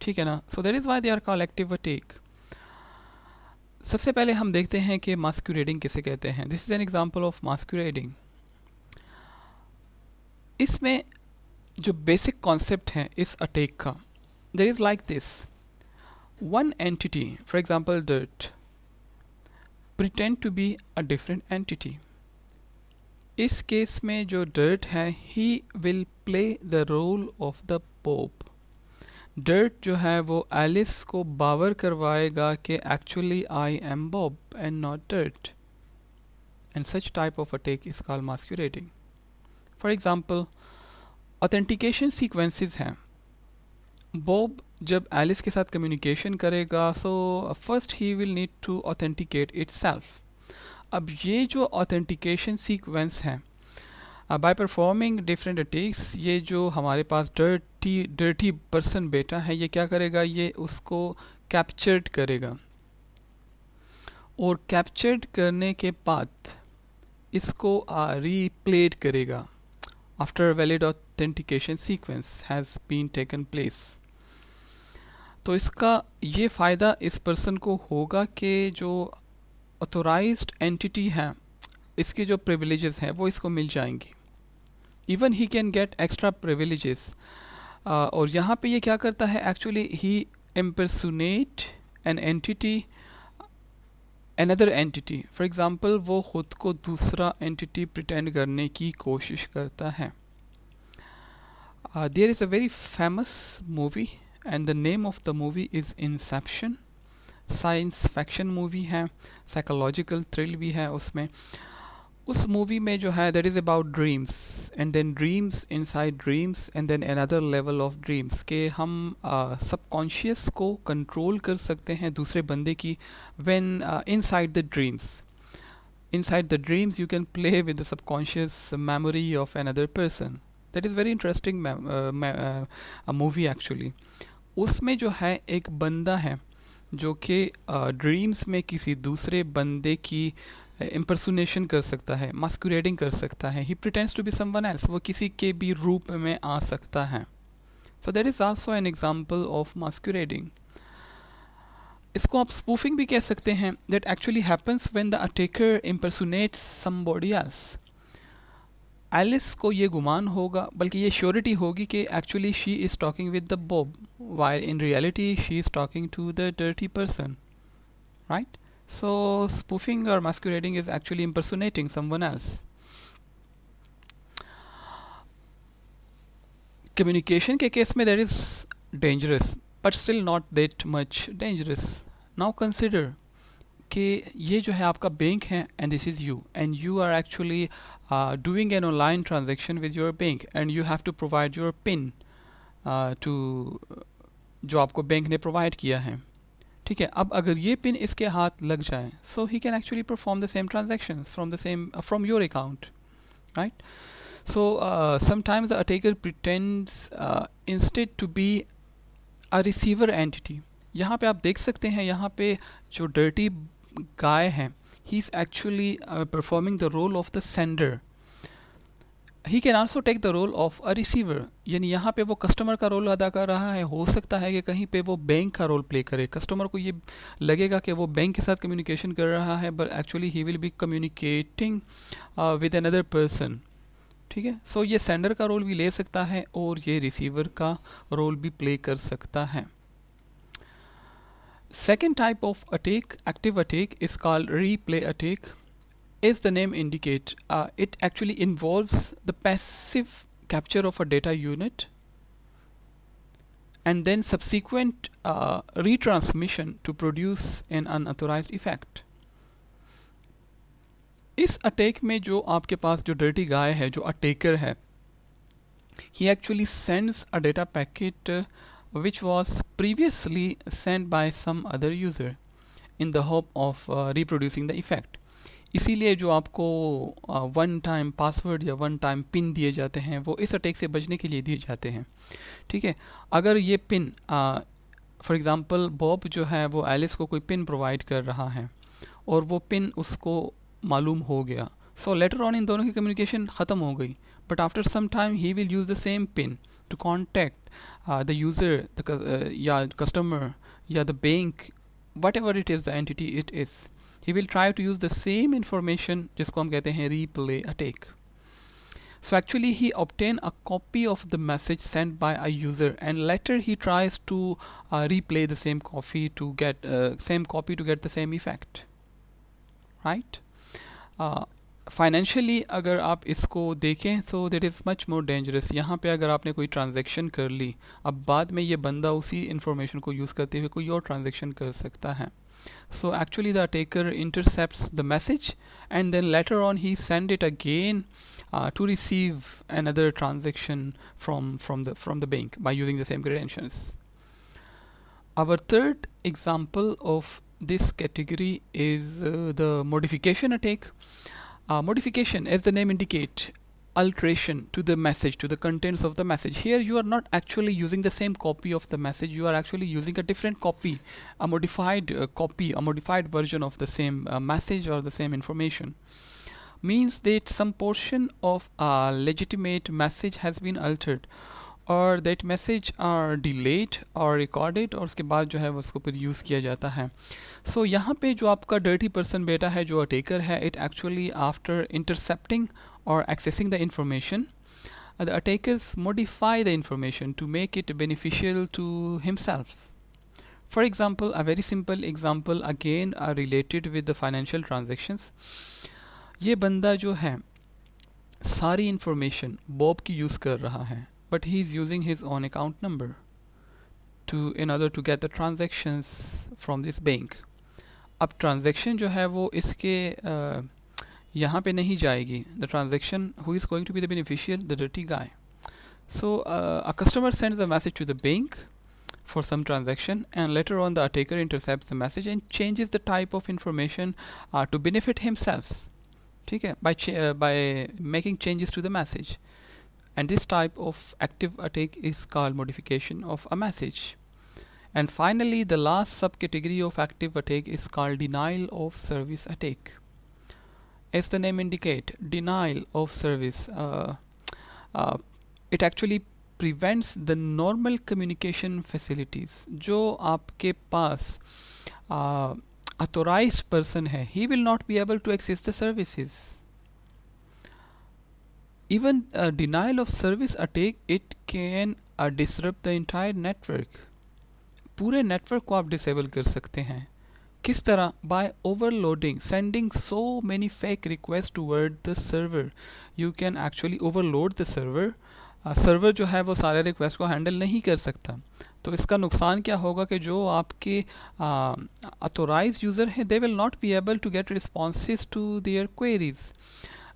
ठीक है ना. So that is why they are called active attack. सबसे पहले हम देखते हैं कि मास्कुरेडिंग किसे कहते हैं. This is an example of masquerading. इसमें जो बेसिक कॉन्सेप्ट है इस अटैक का, there is like this. One entity, for example Dirt, pretend to be a different entity. इस केस में जो डर्ट है, he will play the role of the pope. Dirt जो है वो एलिस को बावर करवाएगा कि actually I am Bob and not Dirt. And such type of attack is called masquerading. For example, authentication sequences हैं. बॉब जब Alice के साथ कम्युनिकेशन करेगा, so first he will need to authenticate itself. अब ये जो ऑथेंटिकेशन सीक्वेंस है, by performing different attacks, ये जो हमारे पास डर्टी पर्सन बेटा है, ये क्या करेगा, ये उसको कैप्चर्ड करेगा और कैप्चर्ड करने के बाद इसको रीप्लेड करेगा after valid authentication sequence has been taken place. तो इसका ये फ़ायदा इस पर्सन को होगा कि जो ऑथोराइज्ड एंटिटी है, इसकी जो प्रिविलेजेस हैं वो इसको मिल जाएंगी. Even he can get extra privileges. और यहाँ पे ये क्या करता है, actually he impersonate an entity, another entity. For example, वो खुद को दूसरा एंटिटी प्रिटेंड करने की कोशिश करता है. There is a very famous movie and the name of the movie is Inception. Science fiction movie है, साइकोलॉजिकल थ्रिल भी है उसमें. उस मूवी में जो है that is about dreams and then dreams inside dreams and then another level of dreams, के हम सबकॉन्शियस को कंट्रोल कर सकते हैं दूसरे बंदे की when inside the dreams. Inside the dreams you can play with the subconscious memory of another person. That is very interesting movie actually. उसमें जो है एक बंदा है जो कि ड्रीम्स में किसी दूसरे बंदे की इम्पर्सोनेशन कर सकता है, मास्कुरेडिंग कर सकता है. He pretends to be someone else, वो किसी के भी रूप में आ सकता है. So that is also an example of masquerading. इसको आप स्पूफिंग भी कह सकते हैं. That actually happens when the attacker impersonates somebody else. Alice को ये गुमान होगा, बल्कि ये श्योरिटी होगी कि actually she is talking with the Bob, while in reality she is talking to the dirty person, right? So spoofing or masquerading is actually impersonating someone else. Communication के case में that is dangerous, but still not that much dangerous. Now consider कि ये जो है आपका bank है and this is you and you are actually doing an online transaction with your bank and you have to provide your PIN to जो आपको bank ने provide किया है. ठीक है, अब अगर ये पिन इसके हाथ लग जाए, so he can actually perform the same transaction from your account, right? So sometimes the attacker pretends instead to be a receiver entity. यहाँ पे आप देख सकते हैं, यहाँ पे जो dirty guy है, he is actually performing the role of the sender. He can also take the role of a receiver. यानी यहाँ पे वो कस्टमर का रोल अदा कर रहा है. हो सकता है कि कहीं पे वो बैंक का रोल प्ले करे. कस्टमर को ये लगेगा कि वो बैंक के साथ कम्युनिकेशन कर रहा है, but actually he will be communicating with another person. ठीक है, सो ये सेंडर का रोल भी ले सकता है और ये रिसीवर का रोल भी प्ले कर सकता है. Second type of attack, active attack, is called replay attack. As the name indicates, it actually involves the passive capture of a data unit and then subsequent retransmission to produce an unauthorized effect. इस attack में जो आपके पास जो dirty गाय है, जो attacker है, he actually sends a data packet which was previously sent by some other user in the hope of reproducing the effect. इसीलिए जो आपको वन टाइम पासवर्ड या वन टाइम पिन दिए जाते हैं, वो इस अटैक से बचने के लिए दिए जाते हैं. ठीक है, अगर ये पिन फॉर एग्ज़ाम्पल बॉब जो है वो एलिस को कोई पिन प्रोवाइड कर रहा है और वो पिन उसको मालूम हो गया, सो लेटर ऑन इन दोनों की कम्युनिकेशन ख़त्म हो गई, but after some time he will use the same PIN to contact the user या कस्टमर या the bank, whatever it is the entity it is. He will try to use the same information, जिसको हम कहते हैं replay attack. So actually he obtain a copy of the message sent by a user and later he tries to replay the same copy to get the same effect, right? Financially अगर आप इसको देखें, so that is much more dangerous. यहाँ पे अगर आपने कोई transaction कर ली, अब बाद में ये बंदा उसी इंफॉर्मेशन को यूज़ करते हुए कोई और ट्रांजेक्शन कर सकता है. So actually the attacker intercepts the message and then later on he send it again to receive another transaction from the bank by using the same credentials. Our third example of this category is the modification attack. Modification, as the name indicates, alteration to the message, to the contents of the message. Here you are not actually using the same copy of the message, you are actually using a different copy, a modified copy, a modified version of the same message or the same information. Means that some portion of a legitimate message has been altered और that message are delayed और recorded और उसके बाद जो है वो उसको फिर यूज़ किया जाता है. सो यहाँ पे जो आपका डर्टी पर्सन बेटा है, जो अटैकर है, इट एक्चुअली आफ्टर इंटरसेप्टिंग और accessing the information, the attackers modify the information to make it beneficial to himself. For example, a very simple example again are related with the financial transactions. ये बंदा जो है सारी information Bob की use कर रहा है, but he is using his own account number in order to get the transactions from this bank. अब ट्रांजेक्शन जो है वो इसके यहाँ पे नहीं जाएगी. The transaction, who is going to be the beneficial? The dirty guy. So a customer sends a message to the bank for some transaction and later on the attacker intercepts the message and changes the type of information to benefit himself. ठीक है, by making changes to the message. And this type of active attack is called modification of a message. And finally, the last subcategory of active attack is called denial of service attack. As the name indicates, denial of service, it actually prevents the normal communication facilities. जो आपके पास authorized person है, he will not be able to access the services. Even a denial of service attack, it can disrupt the entire network. पूरे network को आप disable कर सकते हैं. किस तरह? Bye overloading, sending so many fake request toward the server. You can actually overload the server. Server जो है वो सारे रिक्वेस्ट को हैंडल नहीं कर सकता. तो इसका नुकसान क्या होगा कि जो आपके अथोराइज यूज़र हैं, they will not be able to get responses to their queries.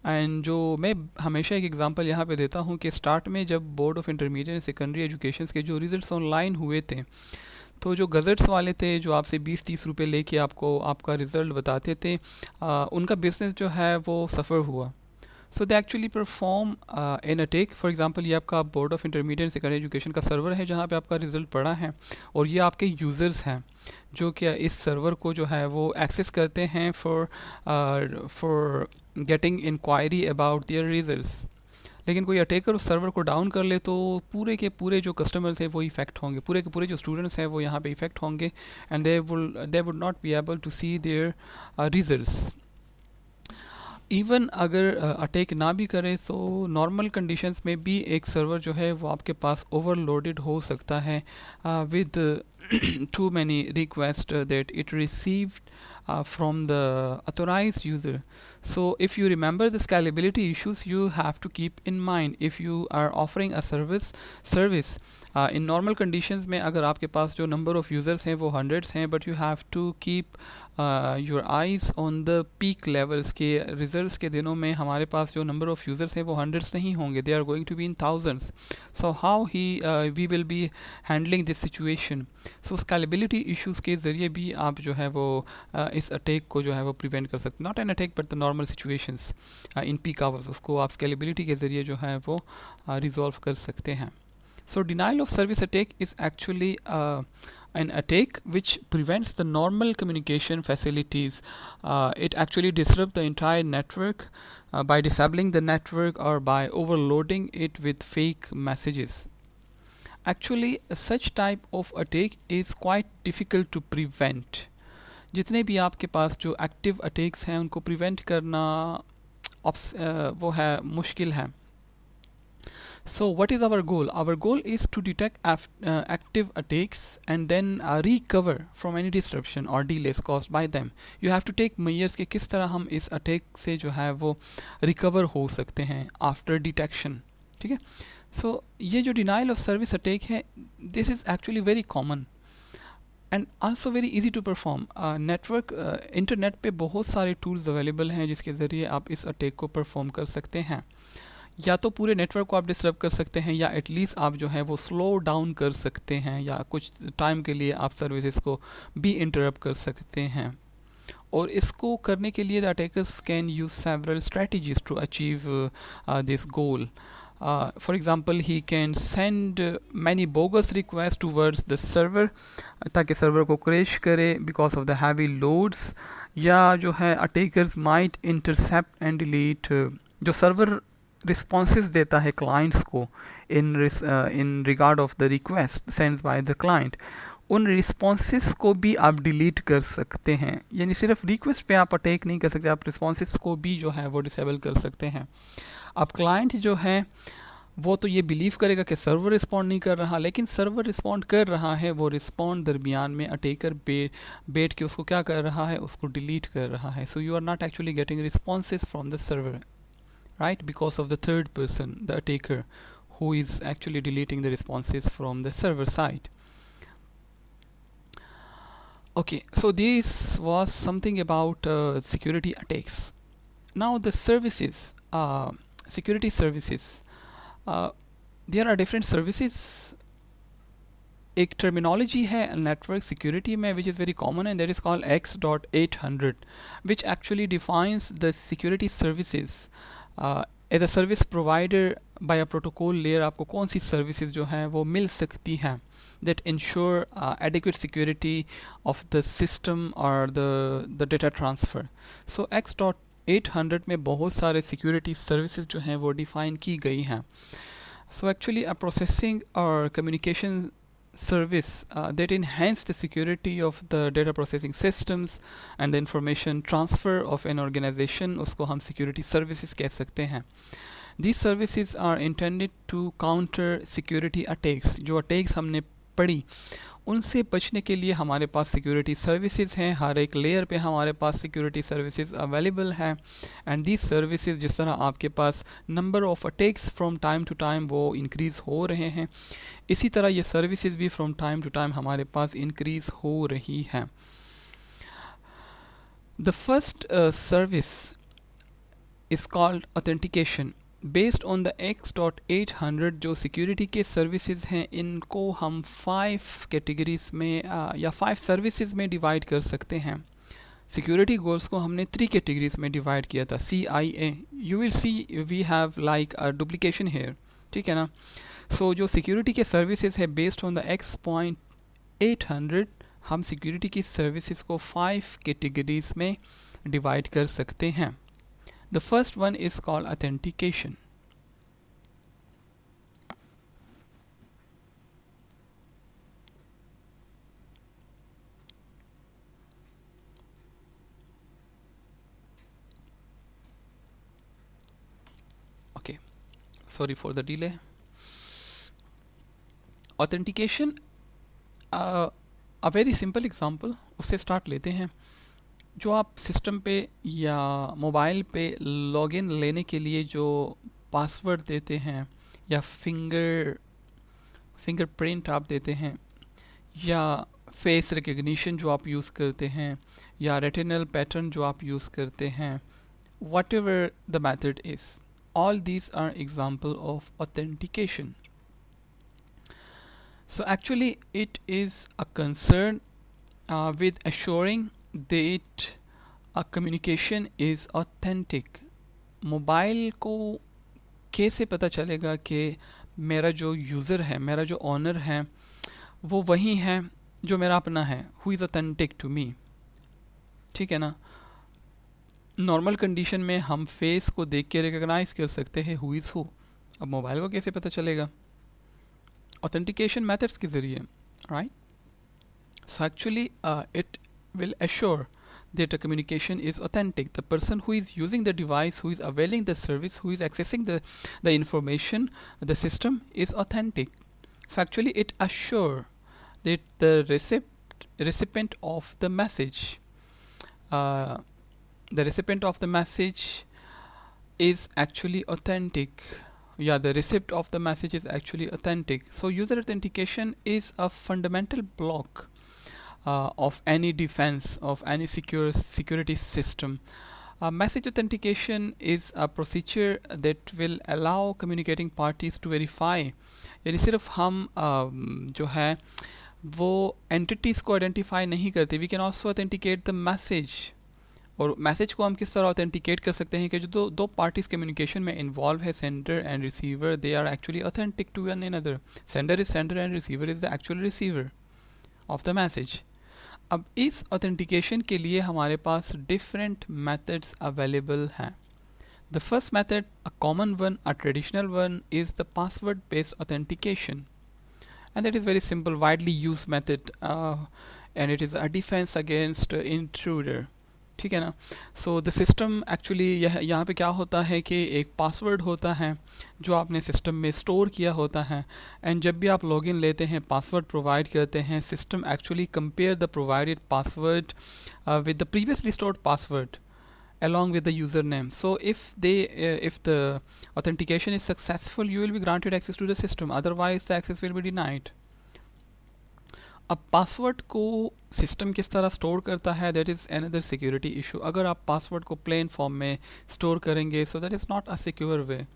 And जो मैं हमेशा एक एग्जांपल यहाँ पे देता हूँ कि स्टार्ट में जब board of intermediate and secondary education के जो रिजल्ट्स ऑनलाइन हुए थे, तो जो गज़ट्स वाले थे जो आपसे 20-30 रुपए लेके आपको आपका रिज़ल्ट बताते थे, उनका बिज़नेस जो है वो सफ़र हुआ. So they actually perform in attack. For example, ये आपका board of intermediate and secondary education का सर्वर है जहाँ पे आपका रिज़ल्ट पड़ा है, और ये आपके यूज़र्स हैं जो कि इस सर्वर को जो है वो एक्सेस करते हैं for getting inquiry about their results. लेकिन कोई अटैकर उस सर्वर को डाउन कर ले तो पूरे के पूरे जो कस्टमर्स हैं वो इफेक्ट होंगे, पूरे के पूरे जो स्टूडेंट्स हैं वो यहाँ पे इफेक्ट होंगे, and they would not be able to see their results. Even अगर अटैक ना भी करे तो नॉर्मल कंडीशंस में भी एक सर्वर जो है वो आपके पास ओवरलोडेड हो सकता है with too many requests that it received from the authorized user. So if you remember the scalability issues, you have to keep in mind if you are offering a service in normal conditions में अगर आपके पास जो number of users हैं वो hundreds हैं, but you have to keep your eyes on the peak levels के results के दिनों में हमारे पास जो number of users हैं वो hundreds नहीं होंगे, they are going to be in thousands. So how we will be handling this situation? So scalability issues के ज़रिए भी आप जो है वो इस अटैक को जो है वो प्रिवेंट कर सकते हैं. Not an attack but the normal situations in peak hours, उसको आप स्केलेबिलिटी के ज़रिए जो है वो रिजॉल्व कर सकते हैं. So denial of service attack is actually an attack which prevents the normal communication facilities. It actually disrupts the entire network by disabling the network or by overloading it with fake messages. Actually, such type of attack is quite difficult to prevent. जितने भी आपके पास जो active attacks हैं उनको prevent करना वो है मुश्किल है. So what is our goal? Our goal is to detect active attacks and then recover from any disruption or delays caused by them. You have to take measures कि किस तरह हम इस अटैक से जो है वो रिकवर हो सकते हैं आफ्टर डिटेक्शन. ठीक है. सो ये जो डिनाइल ऑफ सर्विस अटैक है, this is actually very common and also very easy to perform. Internet पे बहुत सारे टूल्स अवेलेबल हैं जिसके ज़रिए आप इस अटैक को परफॉर्म कर सकते हैं. या तो पूरे नेटवर्क को आप डिस्टर्ब कर सकते हैं, या एटलीस्ट आप जो है वो स्लो डाउन कर सकते हैं, या कुछ टाइम के लिए आप सर्विसेज को भी इंटरप्ट कर सकते हैं. और इसको करने के लिए the attackers can use several strategies to achieve this goal. For example, he can send many bogus requests towards the server ताकि सर्वर को क्रैश करे because of the heavy loads. या जो है attackers might intercept and delete जो server responses देता है clients को in regard of the request sent by the client, उन रिस्पॉन्सेस को भी आप डिलीट कर सकते हैं. यानी सिर्फ रिक्वेस्ट पे आप अटैक नहीं कर सकते, आप रिस्पॉन्सेस को भी जो है वो डिसेबल कर सकते हैं. अब क्लाइंट जो है वो तो ये बिलीव करेगा कि सर्वर रिस्पॉन्ड नहीं कर रहा, लेकिन सर्वर रिस्पॉन्ड कर रहा है. वो रिस्पॉन्ड दरमियान में अटैकर बैठ के उसको क्या कर रहा है, उसको डिलीट कर रहा है. So you are not actually getting responses from the server, right, because of the third person, the attacker, who is actually deleting the responses from the server side. Okay, so this was something about security attacks. Now the services, security services, there are different services. एक terminology है network security में which is very common and that is called X.800, which actually defines the security services as a service provider by a protocol layer. आपको कौन सी services जो हैं वो मिल सकती हैं that ensure adequate security of the system or the data transfer. So X.800 में बहुत सारे सिक्योरिटी सर्विसेज जो हैं वो डिफ़ाइन की गई हैं. So actually a processing or communication service that enhance the security of the data processing systems and the information transfer of an organization, उसको हम security services कह सकते हैं. These services are intended to counter security attacks. जो attacks हमने पढ़ी उनसे बचने के लिए हमारे पास सिक्योरिटी सर्विसेज हैं. हर एक लेयर पे हमारे पास सिक्योरिटी सर्विसेज अवेलेबल है. एंड दीज सर्विसेज जिस तरह आपके पास number of attacks from time to time वो इंक्रीज़ हो रहे हैं, इसी तरह ये सर्विसेज भी फ्रॉम टाइम टू टाइम हमारे पास इंक्रीज़ हो रही हैं. The first service is called authentication. Based on the X.800 जो सिक्योरिटी के सर्विसेज हैं इनको हम 5 कैटेगरीज में या 5 सर्विसेज में डिवाइड कर सकते हैं. सिक्योरिटी गोल्स को हमने 3 कैटेगरीज में डिवाइड किया था. CIA, you will see we have like a duplication here, ठीक है ना. सो जो सिक्योरिटी के सर्विसेज है बेस्ड ऑन द X.800 हम सिक्योरिटी की सर्विसेज को 5 कैटेगरीज में डिवाइड कर सकते हैं. The first one is called authentication. Okay, sorry for the delay. Authentication, a very simple example, उससे start लेते हैं. जो आप सिस्टम पे या मोबाइल पे लॉगिन लेने के लिए जो पासवर्ड देते हैं या फिंगरप्रिंट आप देते हैं या फेस रिकग्निशन जो आप यूज़ करते हैं या रेटिनल पैटर्न जो आप यूज़ करते हैं, whatever the method is, all these are example of authentication. So actually it is a concern with assuring that a communication is authentic. Mobile को कैसे पता चलेगा कि मेरा जो यूज़र है, मेरा जो ऑनर है वो वही है जो मेरा अपना है, who is authentic to me, ठीक है ना. नॉर्मल कंडीशन में हम फेस को देख के रिकग्नाइज कर सकते हैं हु इज़ हु. अब मोबाइल को कैसे पता चलेगा? ऑथेंटिकेशन मेथड्स के ज़रिए, right. So actually it will assure that a communication is authentic. The person who is using the device, who is availing the service, who is accessing the information, the system is authentic. So actually it assure that the recipient of the message, is actually authentic. Yeah, the receipt of the message is actually authentic. So user authentication is a fundamental block of any defense, of any security system. Message authentication is a procedure that will allow communicating parties to verify. यानी सिर्फ हम जो है वो entities को identify नहीं करते. We can also authenticate the message. और मैसेज को हम किस तरह ऑथेंटिकेट कर सकते हैं कि जो दो पार्टीज कम्युनिकेशन में इन्वॉल्व है, sender and receiver, they are actually authentic to one another. Sender is sender and receiver is the actual receiver of the message. अब इस ऑथेंटिकेशन के लिए हमारे पास डिफरेंट मेथड्स अवेलेबल हैं. The first method, a common one, a traditional one, is the password based authentication, and that is very simple, widely used method, and it is a defense against intruder. ठीक है ना. So the system actually यहाँ पे क्या होता है कि एक पासवर्ड होता है जो आपने सिस्टम में स्टोर किया होता है, एंड जब भी आप लॉगिन लेते हैं, पासवर्ड प्रोवाइड करते हैं, system actually compare the provided password with the previously stored password along with the username. So if the authentication is successful, you will be granted access to the system, otherwise the access will be denied. अब password को system किस तरह store करता है, that is another security issue. अगर आप password को plain form में स्टोर करेंगे, so that is not a secure way.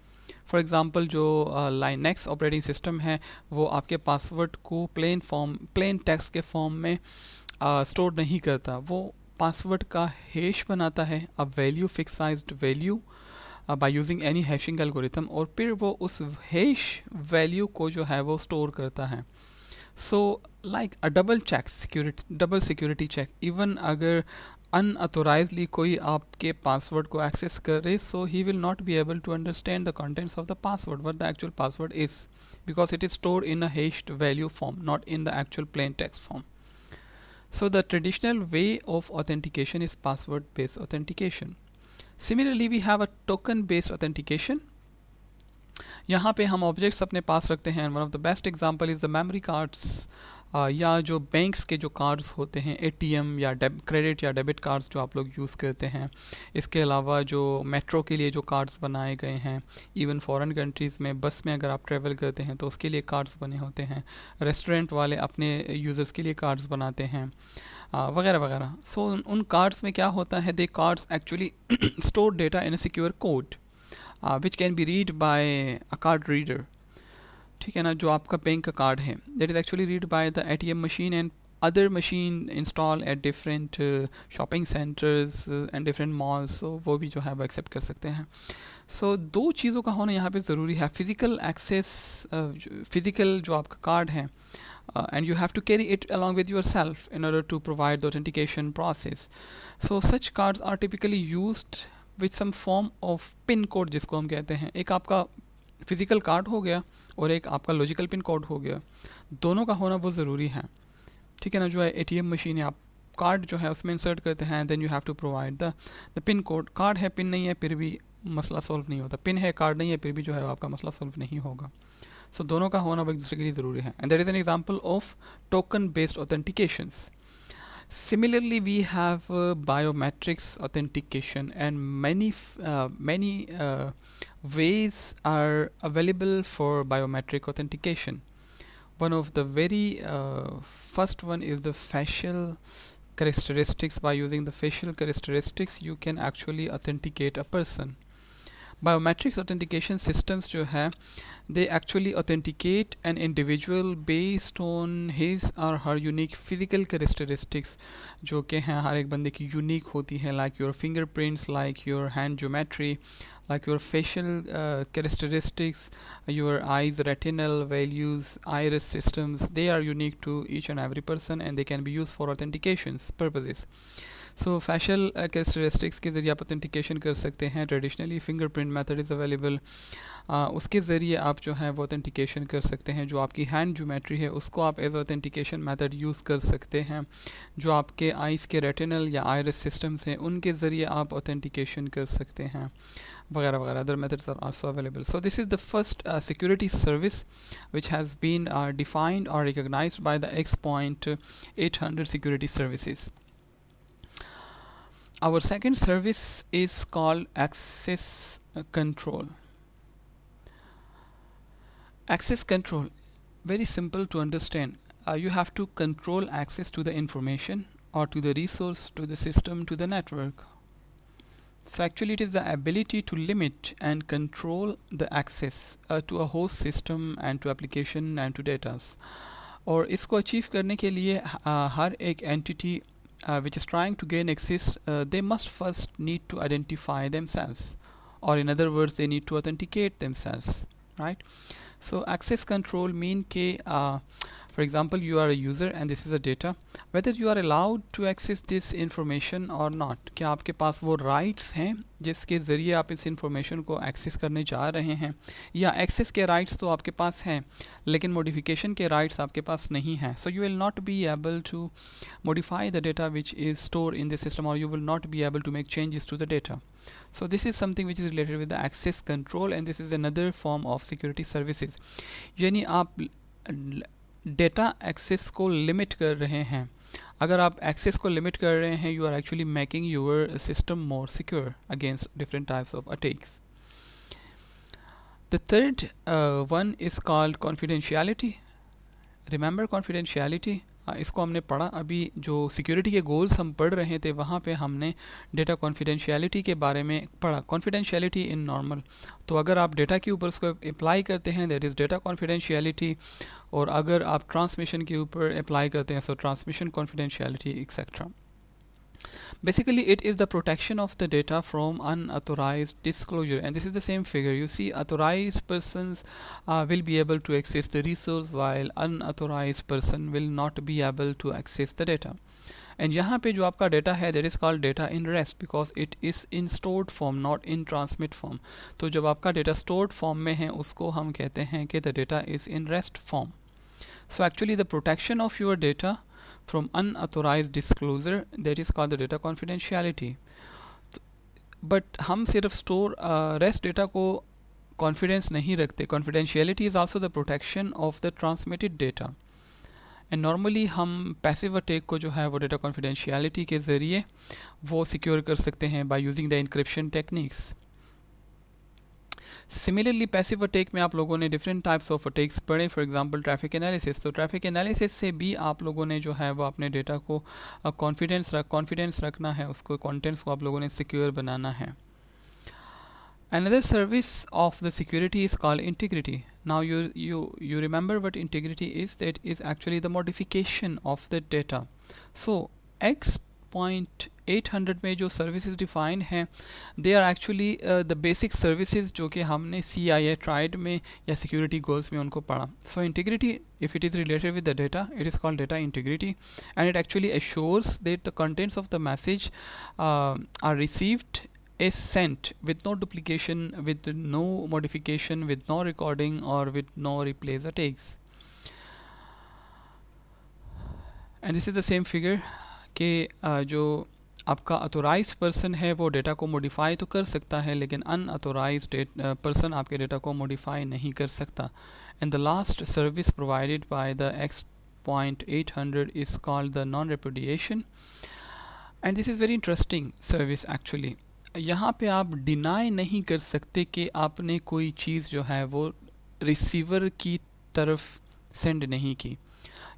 For example जो लाइनेक्स ऑपरेटिंग सिस्टम है वो आपके पासवर्ड को प्लेन टेक्स्ट के फॉर्म में स्टोर नहीं करता. वो पासवर्ड का हैश बनाता है, a value, fixed sized value, by using any hashing algorithm, और फिर वो उस हैश वैल्यू को जो है वो स्टोर करता है. So like a double security check. Even अगर अनऑथोराइजली कोई आपके पासवर्ड को एक्सेस करे, so he will not be able to understand the contents of the password, what the actual password is, because it is stored in a hashed value form, not in the actual plain text form. So the traditional way of authentication is password based authentication. Similarly, we have a token based authentication. यहाँ पे हम objects अपने पास रखते हैं. One of the best example is the memory cards, या जो banks के जो कार्ड्स होते हैं, एटीएम या क्रेडिट या डेबिट कार्ड्स जो आप लोग यूज़ करते हैं. इसके अलावा जो मेट्रो के लिए जो कार्ड्स बनाए गए हैं, इवन फॉरेन कंट्रीज़ में बस में अगर आप ट्रैवल करते हैं तो उसके लिए कार्ड्स बने होते हैं. रेस्टोरेंट वाले अपने यूज़र्स के लिए कार्ड्स बनाते हैं, वगैरह वगैरह. सो उन कार्ड्स में क्या होता है, the cards actually store data in a secure code which can be read by a card reader. ठीक है ना, जो आपका बैंक का कार्ड है, that is actually read by the ATM machine and other machine installed at different shopping centers and different malls, so वो भी जो है वो एक्सेप्ट कर सकते हैं. so दो चीज़ों का होना यहाँ पे ज़रूरी है. फिज़िकल एक्सेस, फिज़िकल जो आपका कार्ड है, and you have to carry it along with yourself in order to provide the authentication process. So such cards are typically used with some form of pin code जिसको हम कहते हैं. एक आपका physical card हो गया और एक आपका लॉजिकल पिन कोड हो गया. दोनों का होना बहुत ज़रूरी है. ठीक है ना, जो है एटीएम मशीन है, आप कार्ड जो है उसमें इंसर्ट करते हैं, then you have to provide the pin code. Card है, पिन नहीं है, फिर भी मसला सॉल्व नहीं होता. पिन है, कार्ड नहीं है, फिर भी जो है आपका मसला सॉल्व नहीं होगा. सो दोनों का होना एक दूसरे के लिए ज़रूरी है. And that is an example of token based authentications. Similarly, we have biometrics authentication, and many ways are available for biometric authentication. One of the very first one is the facial characteristics. By using the facial characteristics, you can actually authenticate a person. Biometrics authentication systems जो है, they actually authenticate an individual based on his or her unique physical characteristics, जो कि हैं हर एक बंदे की unique होती है, like your fingerprints, like your hand geometry, like your facial characteristics, your eyes retinal values, iris systems. They are unique to each and every person and they can be used for authentications purposes. So facial characteristics के ज़रिए आप authentication कर सकते हैं. Traditionally fingerprint method is available. उसके ज़रिए आप जो है वो ऑथेंटिकेशन कर सकते हैं. जो आपकी हैंड ज्योमेट्री है उसको आप एज ऑथेंटिकेशन मेथड यूज़ कर सकते हैं. जो आपके आइज़ के रेटिनल या आयरिस सिस्टम्स हैं उनके ज़रिए आप ऑथेंटिकेशन कर सकते हैं, वगैरह वगैरह. Other methods are also available. So this is the first security service which has been defined or recognized by the X.800 security services. Our second service is called access control. Access control, very simple to understand. You have to control access to the information or to the resource, to the system, to the network. So actually it is the ability to limit and control the access to a host system and to application and to data. और इसको achieve करने के लिए हर एक entity which is trying to gain access, they must first need to identify themselves, or in other words they need to authenticate themselves, right? So access control mean ke for example you are a user and this is a data, whether you are allowed to access this information or not. क्या आपके पास वो rights हैं जिसके ज़रिए आप इस information को access करने जा रहे हैं, या access के rights तो आपके पास हैं लेकिन modification के rights आपके पास नहीं हैं. So you will not be able to modify the data which is stored in the system, or you will not be able to make changes to the data. So this is something which is related with the access control, and this is another form of security services. यानी आप data access को limit कर रहे हैं. अगर आप access को limit कर रहे हैं, you are actually making your system more secure against different types of attacks. The third one is called confidentiality. Remember confidentiality, इसको हमने पढ़ा अभी. जो सिक्योरिटी के गोल्स हम पढ़ रहे थे वहाँ पे हमने डेटा कॉन्फिडेंशियलिटी के बारे में पढ़ा. कॉन्फिडेंशियलिटी इन नॉर्मल, तो अगर आप डेटा के ऊपर उसको अप्लाई करते हैं दैट इज़ डेटा कॉन्फिडेंशियलिटी, और अगर आप ट्रांसमिशन के ऊपर अप्लाई करते हैं सो transmission confidentiality etcetera. Basically it is the protection of the data from unauthorized disclosure, and this is the same figure. You see authorized persons will be able to access the resource while unauthorized person will not be able to access the data. And यहाँ पे जो आपका data है that is called data in rest because it is in stored form not in transmit form. तो जब आपका data stored form में है उसको हम कहते हैं कि the data is in rest form. So actually the protection of your data from unauthorised disclosure that is called the data confidentiality. But हम सिर्फ स्टोर रेस्ट डेटा को कॉन्फिडेंस नहीं रखते। Confidentiality is also the protection of the transmitted data. And normally हम passive attack को जो है वो डेटा कॉन्फिडेंशियलिटी के ज़रिए वो सिक्योर कर सकते हैं by using the encryption techniques. Similarly passive attack में आप लोगों ने डिफरेंट टाइप्स ऑफ अटैक्स पढ़े, फॉर एग्जांपल ट्रैफिक एनालिसिस। तो ट्रैफिक एनालिसिस से भी आप लोगों ने जो है वो अपने डेटा को कॉन्फिडेंस रखना है, उसको कंटेंट्स को आप लोगों ने सिक्योर बनाना है। Another service of the security is called integrity. Now you remember what integrity is. That is actually the modification of the data. So X.800 में जो services defined हैं they are actually the basic services जो कि हमने CIA tried में या security goals में उनको पढ़ा. So integrity, if it is related with the data, it is called data integrity, and it actually assures that the contents of the message are received is sent with no duplication, with no modification, with no recording or with no replace attacks. And this is the same figure कि जो आपका authorize person है वो data को modify तो कर सकता है लेकिन अनअथोराइज पर्सन आपके डेटा को मॉडिफाई नहीं कर सकता। And the last service provided by the X.800 is called the non-repudiation, and this is very interesting service actually. यहाँ पे आप डिनाई नहीं कर सकते कि आपने कोई चीज़ जो है वो रिसीवर की तरफ सेंड नहीं की,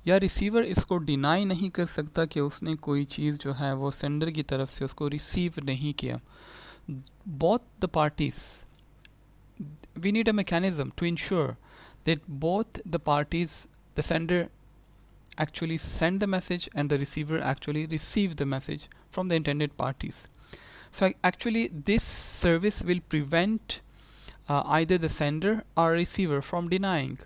या रिसीवर इसको डिनाई नहीं कर सकता कि उसने कोई चीज़ जो है वो सेंडर की तरफ से उसको रिसीव नहीं किया। Both the parties, we need a mechanism to ensure that both the parties, the sender actually send the message and the receiver actually receive the message from the intended parties. So actually this service will prevent either the sender or receiver from denying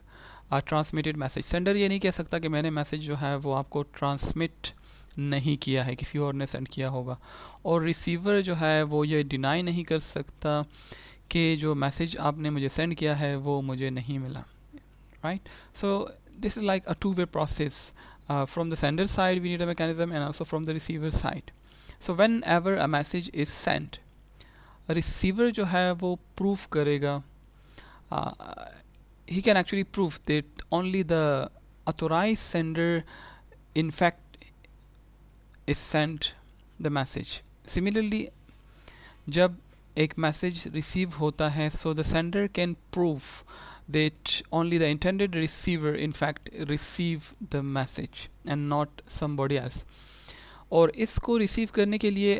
a transmitted message. Sender ये नहीं कह सकता कि मैंने message जो है वो आपको ट्रांसमिट नहीं किया है, किसी और ने सेंड किया होगा, और रिसीवर जो है वो ये डिनाई नहीं कर सकता कि जो मैसेज आपने मुझे सेंड किया है वो मुझे नहीं मिला, right? So this is like a two-way process. From the sender side we need a mechanism and also from the receiver side. So whenever a message is sent, receiver जो है वो prove करेगा, he can actually prove that only the authorized sender in fact is sent the message. Similarly जब एक message receive होता है, so the sender can prove that only the intended receiver in fact receive the message and not somebody else. और इसको receive करने के लिए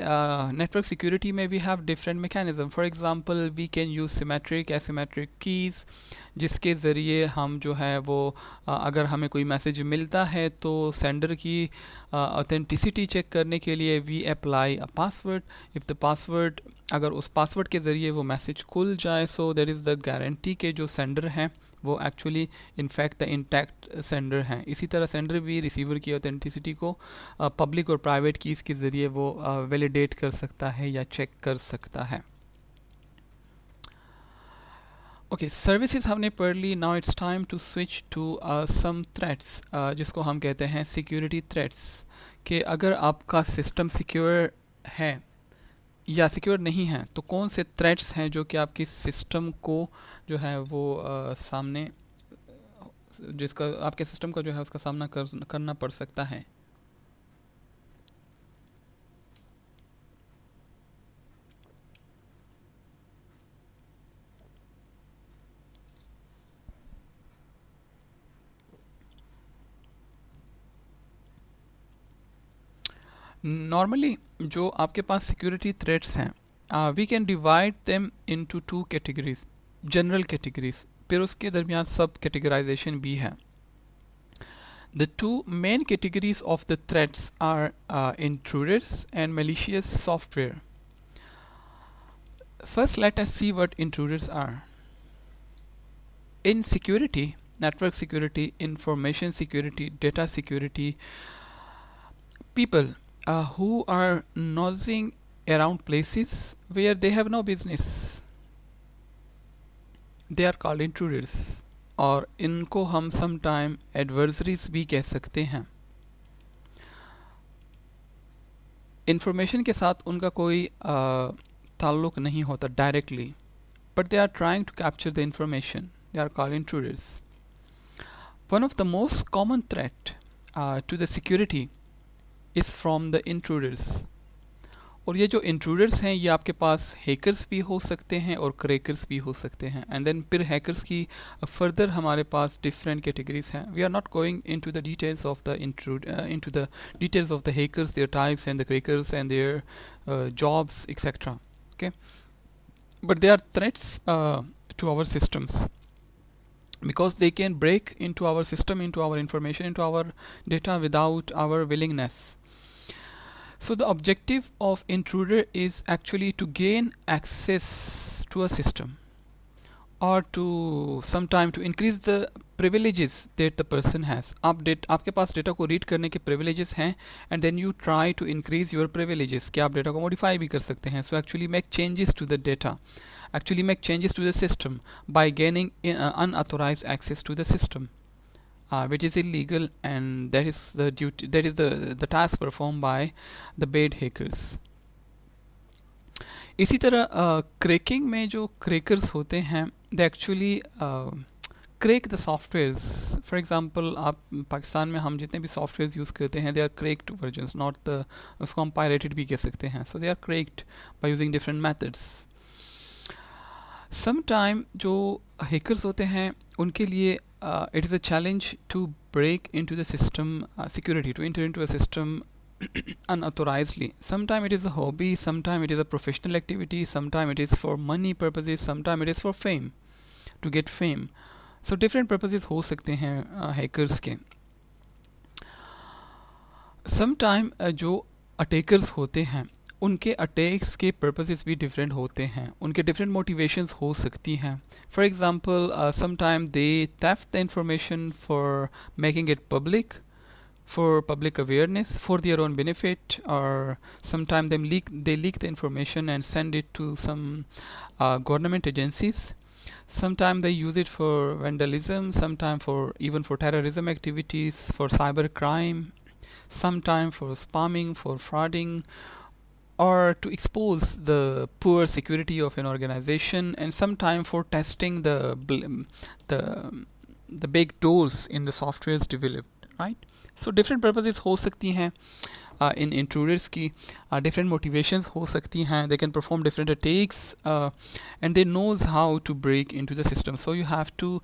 network security में we have different mechanism. For example we can use symmetric asymmetric keys, जिसके ज़रिए हम जो है वो अगर हमें कोई मैसेज मिलता है तो सेंडर की ऑथेंटिसिटी चेक करने के लिए we apply a password. If the password, अगर उस पासवर्ड के ज़रिए वो मैसेज खुल जाए, so that is the guarantee के जो सेंडर हैं वो actually in fact the intact sender हैं। इसी तरह सेंडर भी रिसीवर की ऑथेंटिसिटी को पब्लिक और प्राइवेट कीज़ के ज़रिए वो वैलिडेट कर सकता है या चेक कर सकता है। ओके, सर्विसेज हमने पढ़ ली। Now it's time to switch to some threats, जिसको हम कहते हैं सिक्योरिटी थ्रेट्स, कि अगर आपका सिस्टम सिक्योर है या सिक्योर नहीं है तो कौन से थ्रेट्स हैं जो कि आपकी सिस्टम को जो है वो सामने, जिसका आपके सिस्टम का जो है उसका सामना करना पड़ सकता है। नॉर्मली जो आपके पास सिक्योरिटी थ्रेट्स हैं, we can divide them into two categories, general categories, फिर उसके दरमियान सब कैटेगराइजेशन भी है। The two main categories of the threats are intruders and malicious software. First, let us see what intruders are. In security, network security, information security, data security, people who are nosing around places where they have no business. They are called intruders, और इनको हम sometime adversaries भी कह सकते हैं. Information के साथ उनका कोई ताल्लुक नहीं होता directly, but they are trying to capture the information. They are called intruders. One of the most common threat to the security is from the intruders. और ये जो इंट्रूडर्स हैं ये आपके पास हैकर्स भी हो सकते हैं और क्रैकर्स भी हो सकते हैं. एंड देन फिर हैकर्स की फर्दर हमारे पास डिफरेंट कैटेगरीज हैं. We are not going into the details of the into the details of the hackers, their types and the crackers and their jobs etcetera. Okay, but they are threats to our systems because they can break into our system, into our information, into our data without our willingness. So the objective of intruder is actually to gain access to a system, or to sometime to increase the privileges that the person has. आपके पास data को read करने के privileges हैं, and then you try to increase your privileges कि आप data को modify भी कर सकते हैं. So actually make changes to the data, actually make changes to the system by gaining unauthorized access to the system, which is illegal, and that is the duty, that is the task performed by the bad hackers. इसी तरह cracking में जो crackers होते हैं they actually crack the softwares. For example आप पाकिस्तान में हम जितने भी सॉफ्टवेयर्स यूज़ करते हैं they are cracked versions, not the, उसको हम पायरेटेड भी कह सकते हैं. So they are cracked by using different methods. Some time जो हैकर्स होते हैं उनके लिए it is a challenge to break into the system security, to enter into a system unauthorizedly. Sometimes it is a hobby, sometimes it is a professional activity, sometimes it is for money purposes, sometimes it is for fame, to get fame. So different purposes हो सकते हैं hackers के. Sometimes जो attackers होते हैं उनके attacks के purposes भी डिफरेंट होते हैं, उनके डिफरेंट मोटिवेशंस हो सकती हैं. For example sometime they theft the information for making it public, for public awareness, for their own benefit, or sometimes they leak the information and send it to some government agencies. Sometimes they use it for vandalism, sometimes for even for terrorism activities, for cyber crime, sometimes for spamming, for frauding, or to expose the poor security of an organization, and sometimes for testing the big doors in the softwares developed, right? So different purposes हो सकती हैं in intruders की, different motivations हो सकती हैं. They can perform different attacks, and they knows how to break into the system. So you have to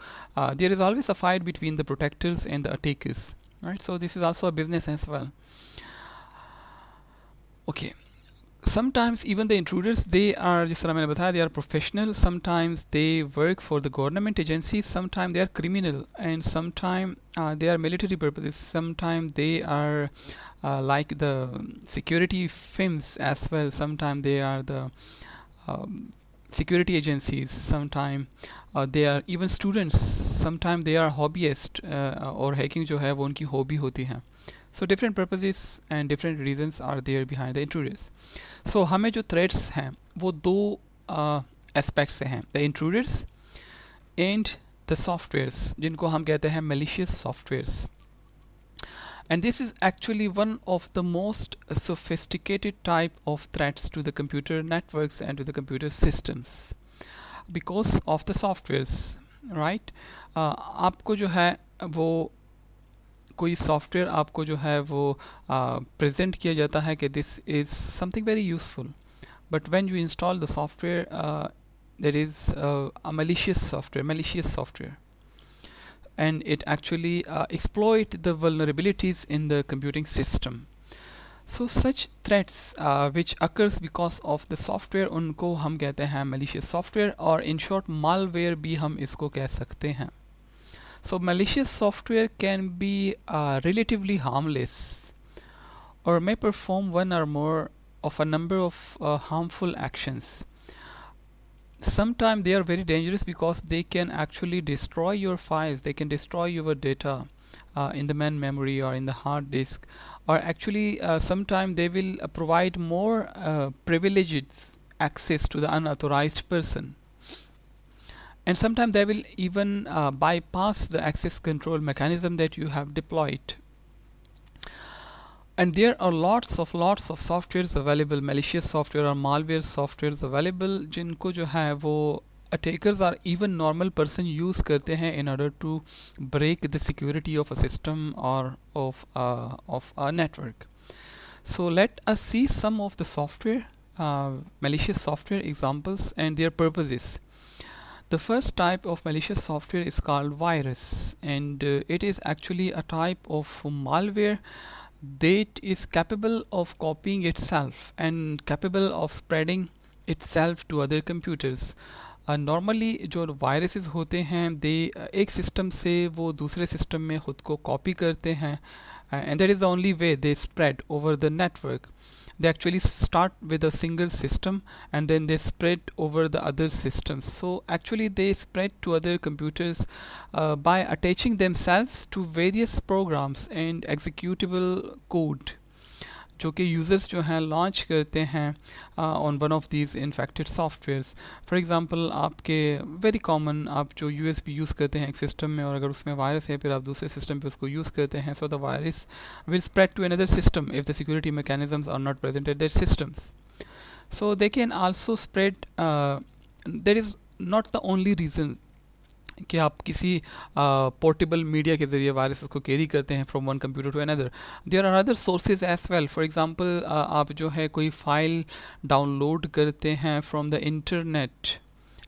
there is always a fight between the protectors and the attackers, right? So this is also a business as well. Okay, sometimes even the intruders, they are, जिस तरह मैंने बताया, they are professional. Sometimes they work for the government agencies, sometimes they are criminal, and sometimes they are military purposes, sometimes they are like the security firms as well, sometimes they are the security agencies, sometimes they are even students, sometimes they are hobbyists, और hacking जो है वो उनकी hobby होती है. So different purposes and different reasons are there behind the intruders. So हमें जो threats हैं वो दो aspects से हैं, the intruders and the softwares, जिनको हम कहते हैं malicious softwares. And this is actually one of the most sophisticated type of threats to the computer networks and to the computer systems because of the softwares, right? आपको जो है वो कोई software आपको जो है वो प्रेजेंट किया जाता है कि this is something very useful, but when you install the software that is a malicious software, and it actually exploit the vulnerabilities in the computing system. So such threats which occurs because of the software, उनको हम कहते हैं malicious software, और in short malware भी हम इसको कह सकते हैं. So malicious software can be relatively harmless or may perform one or more of a number of harmful actions. Sometimes they are very dangerous because they can actually destroy your files, they can destroy your data, in the main memory or in the hard disk, or actually sometimes they will provide more privileged access to the unauthorized person, and sometimes they will even bypass the access control mechanism that you have deployed. And there are lots of softwares available, malicious software और malware softwares available, जिनको जो है वो attackers or even normal person use करते हैं in order to break the security of a system or of a network. So let us see some of the software, malicious software examples and their purposes. The first type of malicious software is called virus, and it is actually a type of malware that is capable of copying itself and capable of spreading itself to other computers. Normally जो viruses होते हैं दे एक system से वो दूसरे system में ख़ुद को कॉपी करते हैं, and that is the only way they spread over the network. They actually start with a single system and then they spread over the other systems. So actually they spread to other computers by attaching themselves to various programs and executable code जो कि users जो हैं launch करते हैं on one of these infected softwares. For example आपके very common आप जो USB use करते हैं एक सिस्टम में, और अगर उसमें वायरस है फिर आप दूसरे सिस्टम पे उसको यूज़ करते हैं, so the virus will spread to another system if the security mechanisms are not present at that systems. So they can also spread. That is not the only reason कि आप किसी portable media के ज़रिए virus को carry करते हैं from one computer to another. There are other sources as well. For example आप जो है कोई फाइल डाउनलोड करते हैं from the internet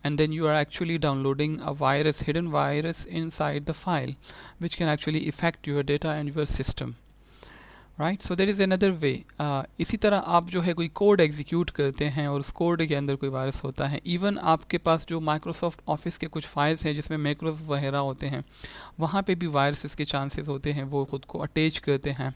and then you are actually downloading a virus, hidden virus inside the file which can actually affect your data and your system. Right, so there is another way. इसी तरह आप जो है कोई code execute करते हैं और उस कोड के अंदर कोई वायरस होता है. इवन आपके पास जो माइक्रोसॉफ्ट ऑफिस के कुछ फाइल्स हैं जिसमें मैक्रोस वगैरह होते हैं, वहाँ पे भी वायरसेस के चांसेस होते हैं, वो खुद को अटैच करते हैं.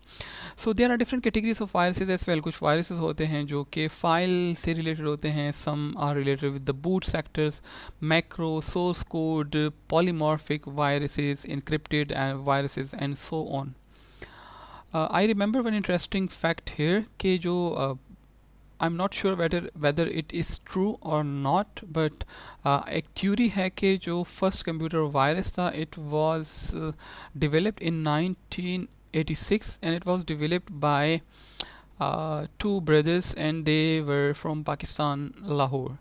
So there are different categories of viruses as well. कुछ वायरसेस होते हैं जो कि फाइल से रिलेटेड होते हैं, some are related with the boot sectors, macro, source code, polymorphic viruses, encrypted viruses and so on. I remember one interesting fact here कि जो I'm not sure whether it is true or not, but एक theory है कि जो first computer virus था it was developed in 1986 and it was developed by two brothers and they were from Pakistan, Lahore.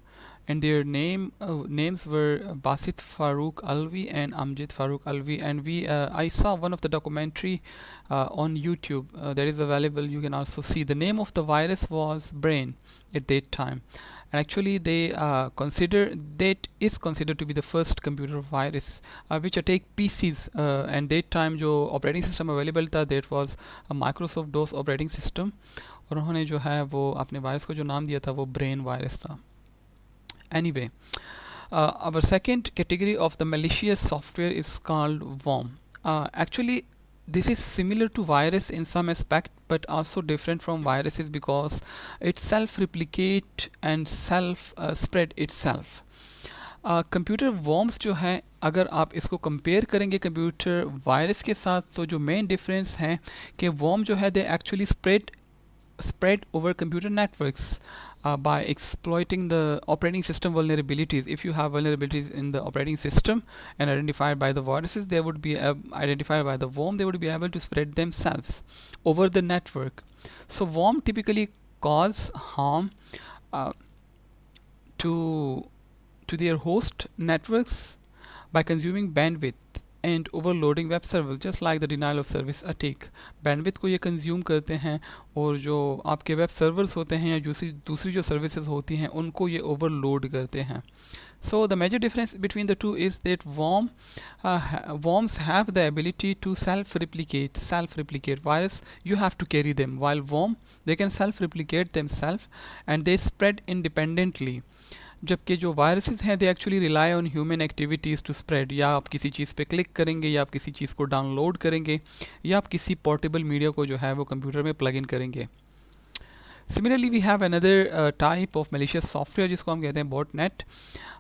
And their names were Basit Farooq Alvi and Amjad Farooq Alvi. And I saw one of the documentary on YouTube that is available. You can also see the name of the virus was Brain at that time. And actually they is considered to be the first computer virus which attack PCs. And that time जो operating system available था that was a Microsoft DOS operating system. और उन्होंने जो है वो अपने virus को जो नाम दिया था वो Brain virus था. Anyway, our second category of the malicious software is called worm. Actually, this is similar to virus in some aspect, but also different from viruses because it self-replicate and self-spread itself. Computer worms जो है अगर आप इसको compare करेंगे computer virus के साथ, तो जो मेन डिफरेंस है कि वॉर्म जो है they actually spread over computer networks by exploiting the operating system vulnerabilities. If you have vulnerabilities in the operating system and identified by the viruses, they would be identified by the worm, they would be able to spread themselves over the network. So worm typically cause harm to their host networks by consuming bandwidth and overloading web servers, just like the denial of service attack. bandwidth को ये consume करते हैं और जो आपके web servers होते हैं या दूसरी जो सर्विसेज होती हैं उनको ये ओवरलोड करते हैं. So the major difference between the two is that worms have the ability to self-replicate. Virus, you have to carry them, while worm, they can self-replicate themselves and they spread independently. जबकि जो viruses हैं they actually rely on human activities to spread. या आप किसी चीज़ पे click करेंगे या आप किसी चीज़ को डाउनलोड करेंगे या आप किसी पोर्टेबल मीडिया को जो है वो कंप्यूटर में प्लग इन करेंगे. Similarly we have another type of malicious software जिसको हम कहते हैं botnet.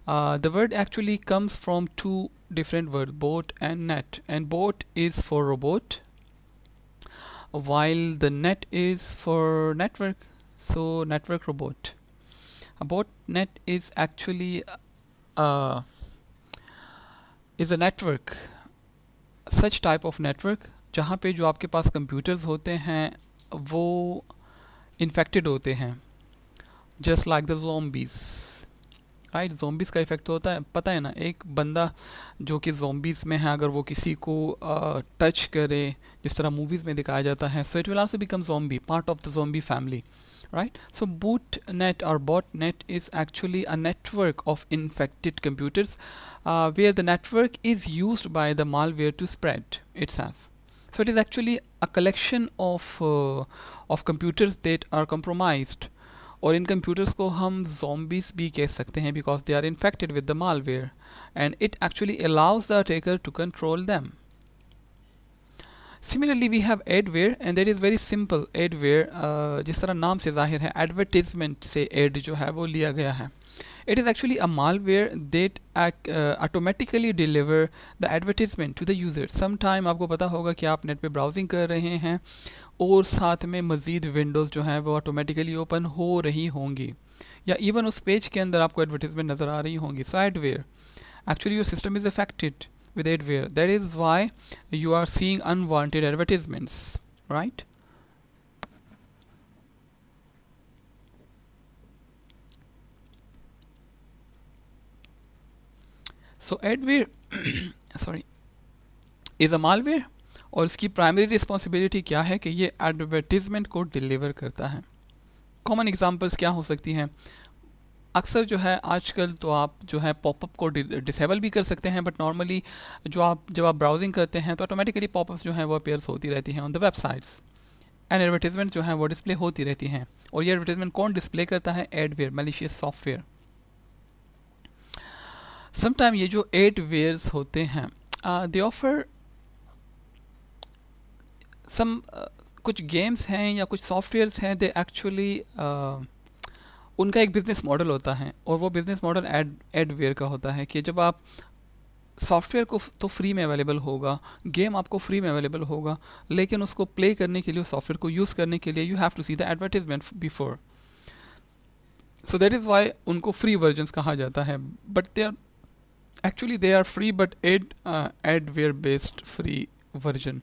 The word actually comes from two different words, boat and net. And boat is for robot, while the net is for network. So network robot. A bot net uh, is a network, such type of network जहाँ पे जो आपके पास computers होते हैं वो infected होते हैं, just like the zombies, right. zombies का इफेक्ट होता है, पता है ना. एक बंदा जो कि zombies में है, अगर वो किसी को टच करे, जिस तरह मूवीज़ में दिखाया जाता है, so it will also become zombie, part of the zombie family, right? So bootnet or botnet is actually a network of infected computers where the network is used by the malware to spread itself. So it is actually a collection of computers that are compromised. और इन computers को हम zombies भी कह सकते हैं because they are infected with the malware, and it actually allows the attacker to control them. Similarly, we have adware, and that is very simple. Adware जिस तरह नाम से जाहिर है, advertisement से ad जो है वो लिया गया है. It is actually a malware that automatically deliver the advertisement to the user. Sometime आपको पता होगा कि आप नेट पे ब्राउजिंग कर रहे हैं और साथ में मज़ीद विंडोज़ जो हैं वो ऑटोमेटिकली ओपन हो रही होंगी, या इवन उस पेज के अंदर आपको एडवर्टीजमेंट नज़र आ रही होंगी. सो adware, actually your system is affected with adware. That is why you are seeing unwanted advertisements, right? So adware sorry is a malware, और इसकी प्राइमरी रिस्पॉन्सिबिलिटी क्या है कि ये एडवर्टीजमेंट को डिलीवर करता है. कॉमन एग्जांपल्स क्या हो सकती हैं? अक्सर जो है आजकल तो आप जो है पॉपअप को डिसेबल भी कर सकते हैं, बट नॉर्मली जब आप ब्राउजिंग करते हैं तो ऑटोमेटिकली पॉपअप्स जो हैं वो अपीयर्स होती रहती हैं on the websites, and advertisement जो है वो डिस्प्ले होती रहती हैं. और ये एडवर्टीजमेंट कौन डिस्प्ले करता है? Adware, malicious software. समटाइम ये जो एडवेयर्स होते हैं दे ऑफर सम कुछ गेम्स हैं या कुछ सॉफ्टवेयर्स हैं, दे एक्चुअली उनका एक बिज़नेस मॉडल होता है, और वो बिज़नेस मॉडल एडवेयर का होता है कि जब आप सॉफ्टवेयर को तो फ्री में अवेलेबल होगा, गेम आपको फ्री में अवेलेबल होगा, लेकिन उसको प्ले करने के लिए, सॉफ्टवेयर को यूज़ करने के लिए you have to see the advertisement before. So that is why उनको फ्री वर्जन्स कहा जाता है, but they are free, but adware based free version.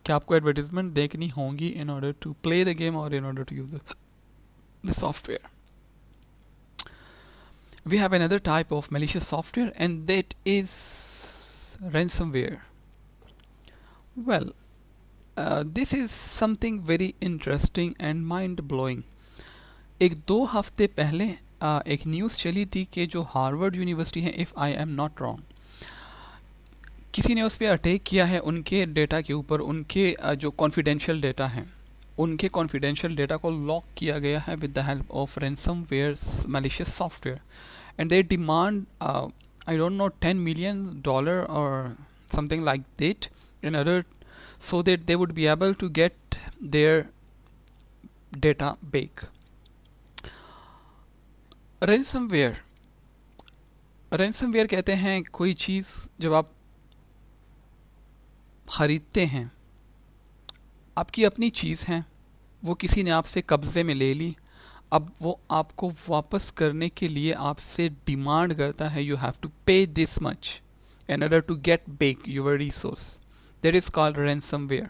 कि आपको एडवर्टीजमेंट देखनी होंगी in order to play the game और in order to use the software. We have another type of malicious software, and that is ransomware. Well, this is something very interesting and mind-blowing. एक 2 हफ्ते पहले एक news चली थी कि जो Harvard university है, if I am not wrong, किसी ने उस पर अटैक किया है उनके डेटा के ऊपर. उनके जो कॉन्फिडेंशियल डेटा हैं, उनके कॉन्फिडेंशियल डेटा को लॉक किया गया है with the help of ransomware malicious software, and they demand I don't know $10 million or something like that in order so that they would be able to get their data back. ransomware कहते हैं कोई चीज़ जब आप ख़रीदते हैं, आपकी अपनी चीज़ है, वो किसी ने आपसे कब्ज़े में ले ली, अब वो आपको वापस करने के लिए आपसे डिमांड करता है, you have to pay this much in order to get back your resource. That is called ransomware.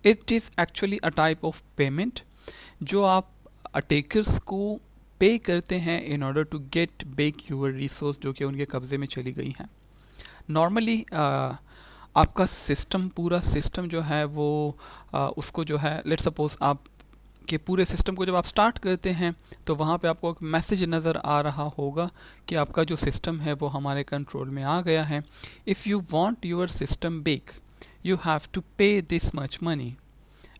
It is actually a type of payment जो आप अटैकर्स को पे करते हैं in order to get back your resource जो कि उनके कब्ज़े में चली गई हैं. नॉर्मली आपका सिस्टम, पूरा सिस्टम जो है वो उसको जो है, लेट्स सपोज आप कि पूरे सिस्टम को जब आप स्टार्ट करते हैं तो वहाँ पे आपको एक मैसेज नज़र आ रहा होगा कि आपका जो सिस्टम है वो हमारे कंट्रोल में आ गया है. If you want your system back you have to pay this much money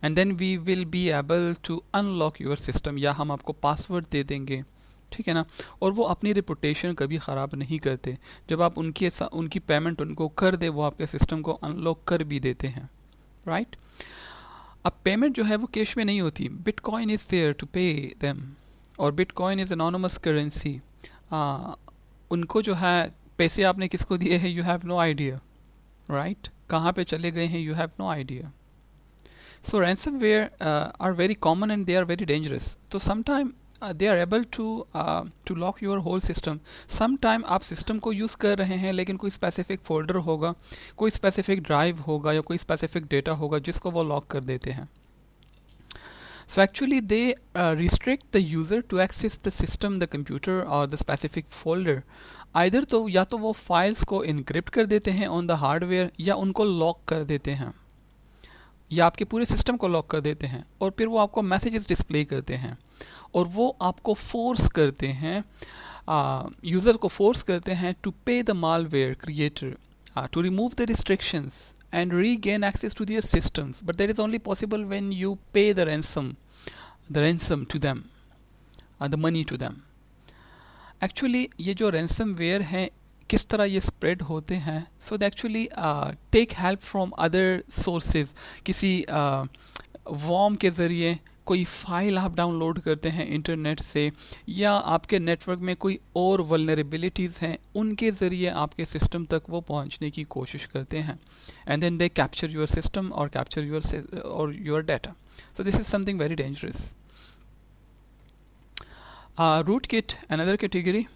and then we will be able to unlock your system, या हम आपको पासवर्ड दे देंगे, ठीक है ना. और वो अपनी रिपुटेशन कभी ख़राब नहीं करते. जब आप उनकी पेमेंट उनको कर दे, वो आपके सिस्टम को अनलॉक कर भी देते हैं, राइट. अब पेमेंट जो है वो कैश में नहीं होती. Bitcoin is there to pay them, और बिटकॉइन इज़ एनोनिमस करेंसी. उनको जो है पैसे आपने किसको दिए हैं, you have no idea, right, कहाँ पे चले गए हैं, you have no idea. So ransomware are very common and they are very dangerous. So sometime they are able to lock your whole system. Sometime आप सिस्टम को use कर रहे हैं लेकिन कोई स्पेसिफिक फोल्डर होगा, कोई स्पेसिफिक ड्राइव होगा या कोई स्पेसिफिक डेटा होगा जिसको वो लॉक कर देते हैं. So actually they restrict the user to access the system, the computer or the specific folder. Either तो या तो वो फाइल्स को इनक्रिप्ट कर देते हैं ऑन द हार्डवेयर या उनको लॉक कर देते हैं या आपके पूरे सिस्टम को लॉक कर देते हैं और फिर वो आपको मैसेजेस डिस्प्ले करते हैं और वो आपको फोर्स करते हैं, यूज़र को फोर्स करते हैं to pay the malware creator to remove the restrictions and regain access to their systems, but that is only possible when you pay the ransom to them, the money to them. Actually ये जो ransomware है किस तरह ये spread होते हैं, so they actually take help from other sources. किसी worm के ज़रिए कोई फाइल आप डाउनलोड करते हैं इंटरनेट से या आपके नेटवर्क में कोई और वल्नरेबिलिटीज़ हैं, उनके ज़रिए आपके सिस्टम तक वो पहुंचने की कोशिश करते हैं and then they capture your system और capture your data. So this is something very dangerous. Rootkit, another category.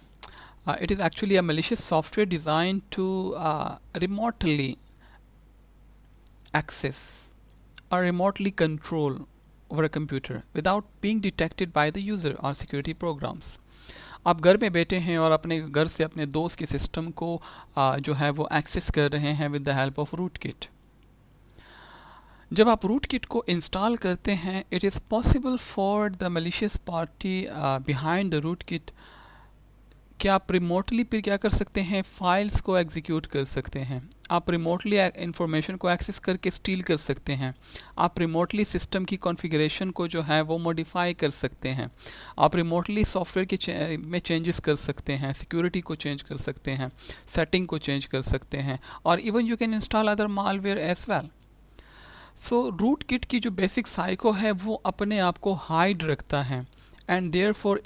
It is actually a malicious software designed to remotely access or remotely control over a computer without being detected by the user or security programs. आप घर में बैठे हैं और अपने घर से अपने दोस्त के सिस्टम को जो है वो एक्सेस कर रहे हैं with the help of rootkit. जब आप रूटकिट को इंस्टॉल करते हैं, it is possible for the malicious party behind the rootkit कि आप रिमोटली फिर क्या कर सकते हैं, फाइल्स को एग्जीक्यूट कर सकते हैं, आप रिमोटली इंफॉर्मेशन को एक्सेस करके स्टील कर सकते हैं, आप रिमोटली सिस्टम की कॉन्फ़िगरेशन को जो है वो मॉडिफाई कर सकते हैं, आप रिमोटली सॉफ्टवेयर के में चेंजेस कर सकते हैं, सिक्योरिटी को चेंज कर सकते हैं, सेटिंग को चेंज कर सकते हैं और even you can install other malware as well. So rootkit की जो बेसिक साइको है वो अपने आप को हाइड रखता है एंड देयरफॉर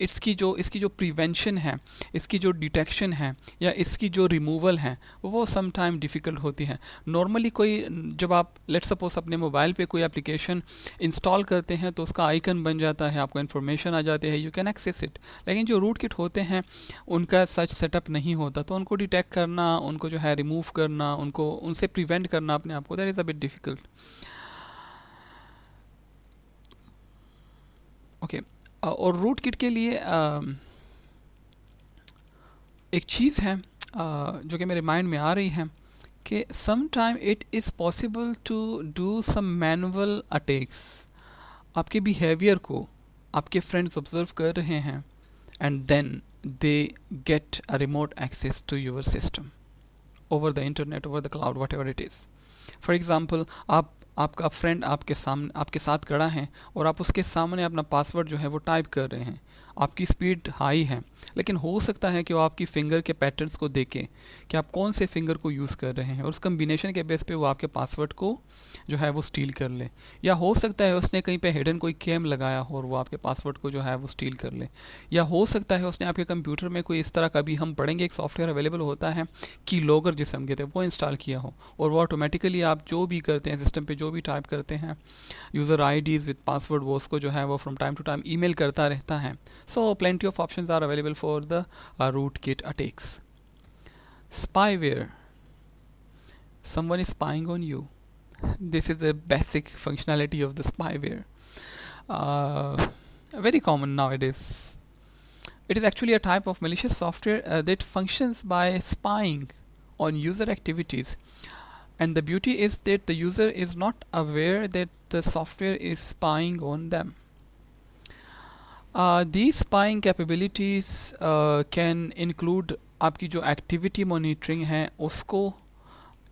इसकी जो प्रिवेंशन है, इसकी जो डिटेक्शन है या इसकी जो रिमूवल है वो सम टाइम डिफ़िकल्ट होती है. नॉर्मली कोई जब आप लेट सपोज अपने मोबाइल पे कोई एप्लीकेशन इंस्टॉल करते हैं तो उसका आइकन बन जाता है, आपको इन्फॉर्मेशन आ जाती है, यू कैन एक्सेस इट. लेकिन जो रूटकिट होते हैं उनका सच सेटअप नहीं होता, तो उनको डिटेक्ट करना, उनको जो है रिमूव करना, उनको उनसे प्रिवेंट करना अपने आप को, that is a bit difficult. Okay. और रूटकिट के लिए एक चीज़ है जो कि मेरे माइंड में आ रही है कि some time it is possible to do some manual attacks. आपके बिहेवियर को आपके फ्रेंड्स ऑब्जर्व कर रहे हैं and then they get a remote access to your system over the internet, over the cloud, whatever it is. For example आपका friend आपके साथ खड़ा है और आप उसके सामने अपना पासवर्ड जो है वो टाइप कर रहे हैं, आपकी स्पीड हाई है, लेकिन हो सकता है कि वो आपकी फिंगर के पैटर्न्स को देखे कि आप कौन से फिंगर को यूज़ कर रहे हैं और उस कम्बिनेशन के बेस पे वो आपके पासवर्ड को जो है वो स्टील कर ले. या हो सकता है उसने कहीं पे हिडन कोई कैम लगाया हो और वो आपके पासवर्ड को जो है वो स्टील कर ले. या हो सकता है उसने आपके कंप्यूटर में कोई इस तरह का भी, हम पढ़ेंगे, एक सॉफ्टवेयर अवेलेबल होता है की लॉगर जिसे हम कहते हैं, वो इंस्टॉल किया हो और वो ऑटोमेटिकली आप जो भी करते हैं सिस्टम पर, जो भी टाइप करते हैं, यूज़र आईडीज़ विद पासवर्ड, वो उसको जो है वो from time to time email करता रहता है. सो plenty of options are available for the rootkit attacks. Spyware. Someone is spying on you. This is the basic functionality of the spyware. Very common nowadays. It is actually a type of malicious software that functions by spying on user activities. And the beauty is that the user is not aware that the software is spying on them. These spying capabilities can include आपकी जो activity monitoring है उसको,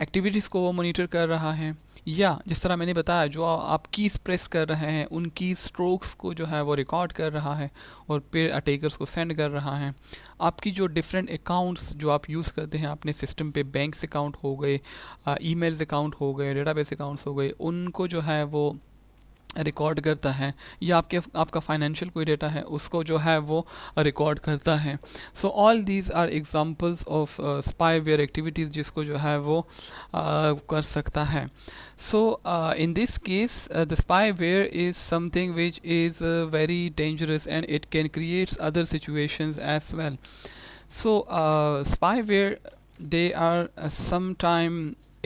activities को वो monitor कर रहा है, या जिस तरह मैंने बताया जो आप कीज़ प्रेस कर रहे हैं उन की स्ट्रोक्स को जो है वो रिकॉर्ड कर रहा है और फिर अटैकर्स को सेंड कर रहा है. आपकी जो डिफरेंट अकाउंट्स जो आप यूज़ करते हैं अपने सिस्टम पे, बैंक्स अकाउंट हो गए, ईमेल्स अकाउंट हो गए, डेटाबेस अकाउंट्स हो गए, उनको जो है वो रिकॉर्ड करता है, या आपका फाइनेंशियल कोई डेटा है उसको जो है वो रिकॉर्ड करता है. So all these are examples of spyware activities जिसको जो है वो कर सकता है. So in this case the spyware is something which is very dangerous and it can creates other situations as well. So, spyware, they are sometime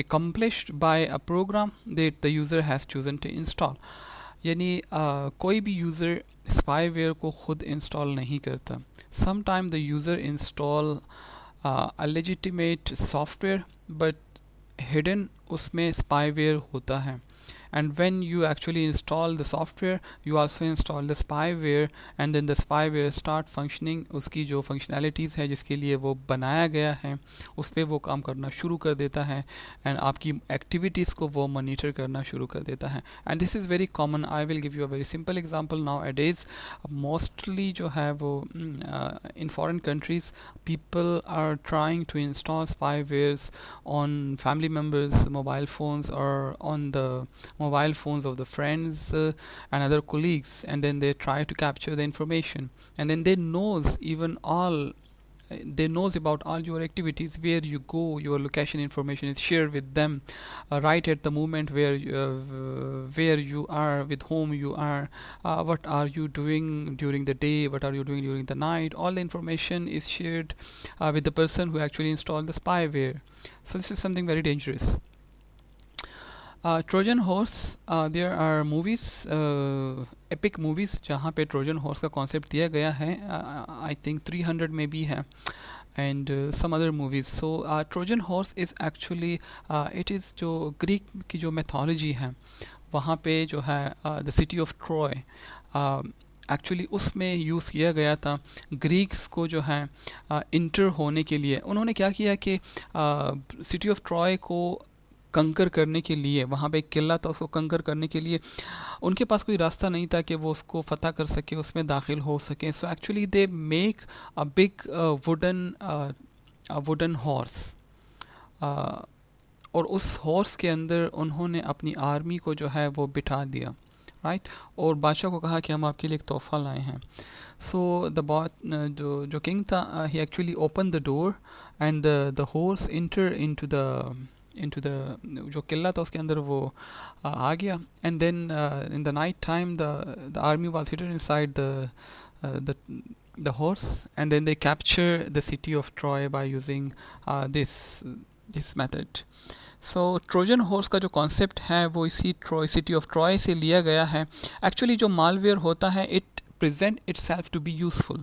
accomplished by a program that the user has chosen to install. यानी कोई भी user spyware को खुद install नहीं करता. Sometime the user install a legitimate software but hidden उसमें spyware होता है. And when you actually install the software, you also install the spyware, and then the spyware start functioning. उसकी जो functionalities है जिसके लिए वो बनाया गया है उस पर वो काम करना शुरू कर देता है, and आपकी activities को वो monitor करना शुरू कर देता है. And this is very common. I will give you a very simple example. Nowadays mostly जो है वो in foreign countries people are trying to install spywares on family members' mobile phones or on the mobile phones of the friends and other colleagues, and then they try to capture the information, and then they knows about all your activities, where you go, your location information is shared with them right at the moment where you are, with whom you are, what are you doing during the day, what are you doing during the night. All the information is shared with the person who actually installed the spyware. So this is something very dangerous. Trojan horse, there are movies, epic movies जहाँ पे Trojan horse का concept दिया गया है. I think 300 में भी है, and some other movies. So Trojan horse is actually it is जो ग्रीक की जो मैथोलॉजी है वहाँ पे जो है the city of Troy actually उसमें यूज़ किया गया था. ग्रीक्स को जो है इंटर होने के लिए उन्होंने क्या किया कि सिटी ऑफ ट्रॉय को कंकर करने के लिए, वहाँ पे एक किला था, उसको कंकर करने के लिए उनके पास कोई रास्ता नहीं था कि वो उसको फतह कर सके, उसमें दाखिल हो सके. So actually they make a big wooden horse, और उस हॉर्स के अंदर उन्होंने अपनी आर्मी को जो है वो बिठा दिया, राइट. और बादशाह को कहा कि हम आपके लिए एक तोहफ़ा लाए हैं. सो जो किंग था, he actually open the door and the horse enter into the जो किला था उसके अंदर वो आ गया. And then in the night time the army was hidden inside the horse, and then they capture the city of Troy by using this method. So Trojan horse का जो concept है वो इसी सिटी ऑफ ट्रॉय से लिया गया है. Actually जो मालवेयर होता है it present itself to be useful,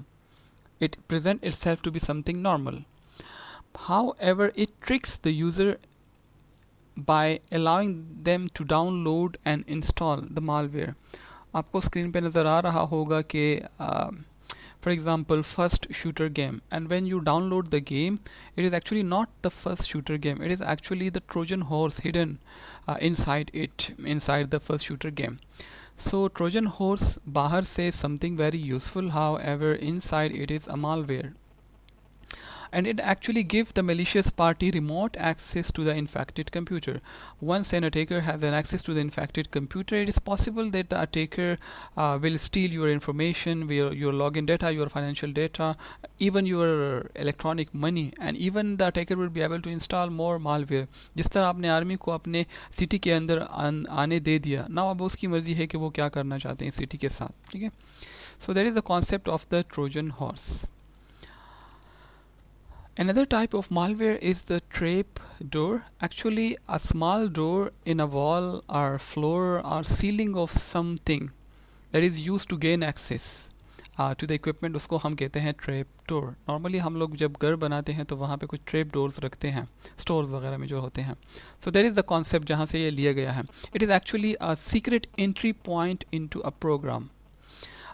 it present itself to be something normal. However, it tricks the user by allowing them to download and install the malware. आपको screen पे नज़र आ रहा होगा कि for example first shooter game, and when you download the game it is actually not the first shooter game, it is actually the Trojan horse hidden inside the first shooter game. So Trojan horse बाहर से something very useful, however inside it is a malware, and it actually gives the malicious party remote access to the infected computer. Once an attacker has an access to the infected computer, it is possible that the attacker will steal your information, your login data, your financial data, even your electronic money, and even the attacker will be able to install more malware. जिस तरह आपने army को अपने city के अंदर आने दे दिया, now अब उसकी मर्जी है कि वो क्या करना चाहते हैं सिटी के साथ, ठीक है. So that is the concept of the Trojan horse. Another type of malware is the trap door. Actually, a small door in a wall or floor or ceiling of something that is used to gain access to the equipment, उसको हम कहते हैं trap door. Normally हम लोग जब घर बनाते हैं तो वहाँ पे कुछ trap doors रखते हैं, stores वगैरह में जो होते हैं. So that is the concept जहाँ से ये लिया गया है. It is actually a secret entry point into a program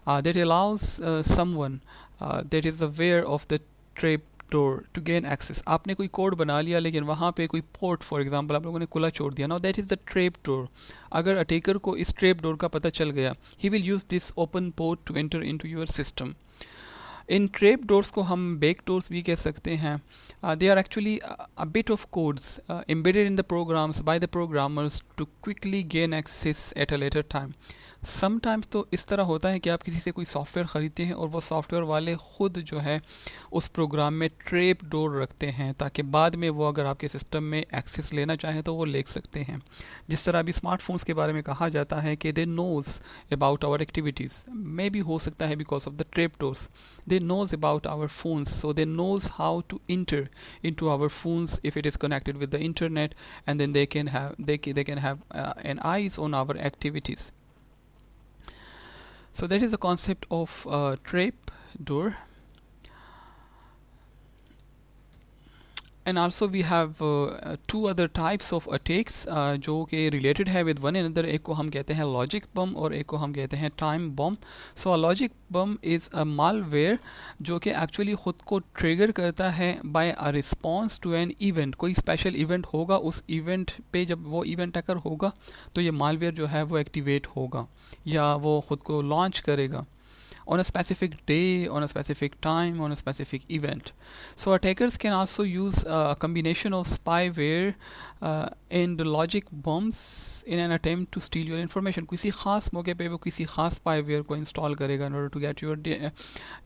that allows someone that is aware of the trap door to gain access. आपने कोई कोड बना लिया लेकिन वहाँ पे कोई पोर्ट फॉर एग्जांपल आप लोगों ने खुला छोड़ दिया. Now that is the trap door. अगर अटैकर को इस ट्रैप डोर का पता चल गया, he will use this open port to enter into your system. इन ट्रैप डोर्स को हम बैक डोर्स भी कह सकते हैं. They are actually a bit of codes embedded in the programs by the programmers to quickly gain access at a later time. Sometimes तो इस तरह होता है कि आप किसी से कोई सॉफ्टवेयर ख़रीदते हैं और वो सॉफ्टवेयर वाले ख़ुद जो है उस प्रोग्राम में ट्रैप डोर रखते हैं ताकि बाद में वो अगर आपके सिस्टम में एक्सेस लेना चाहें तो वो ले सकते हैं. जिस तरह अभी स्मार्टफोन्स के बारे में कहा जाता है कि they knows about our activities, मे भी हो सकता है because of the trap doors. They knows about our phones, so they knows how to enter into our phones if it is connected with the internet, and then they can have an eyes on our activities. So that is the concept of trap door. And also we have two other types of attacks जो कि related है with one another. एक को हम कहते हैं logic bomb और एक को हम कहते हैं time bomb. So a logic bomb is a malware जो कि actually खुद को trigger करता है by a response to an event. कोई special event होगा, उस event पे जब वो event occur होगा तो ये malware जो है वो activate होगा या वो खुद को launch करेगा on a specific day, on a specific time, on a specific event. So attackers can also use a combination of spyware and logic bombs in an attempt to steal your information. किसी खास मौके पे वो किसी खास spyware को install करेगा in order to get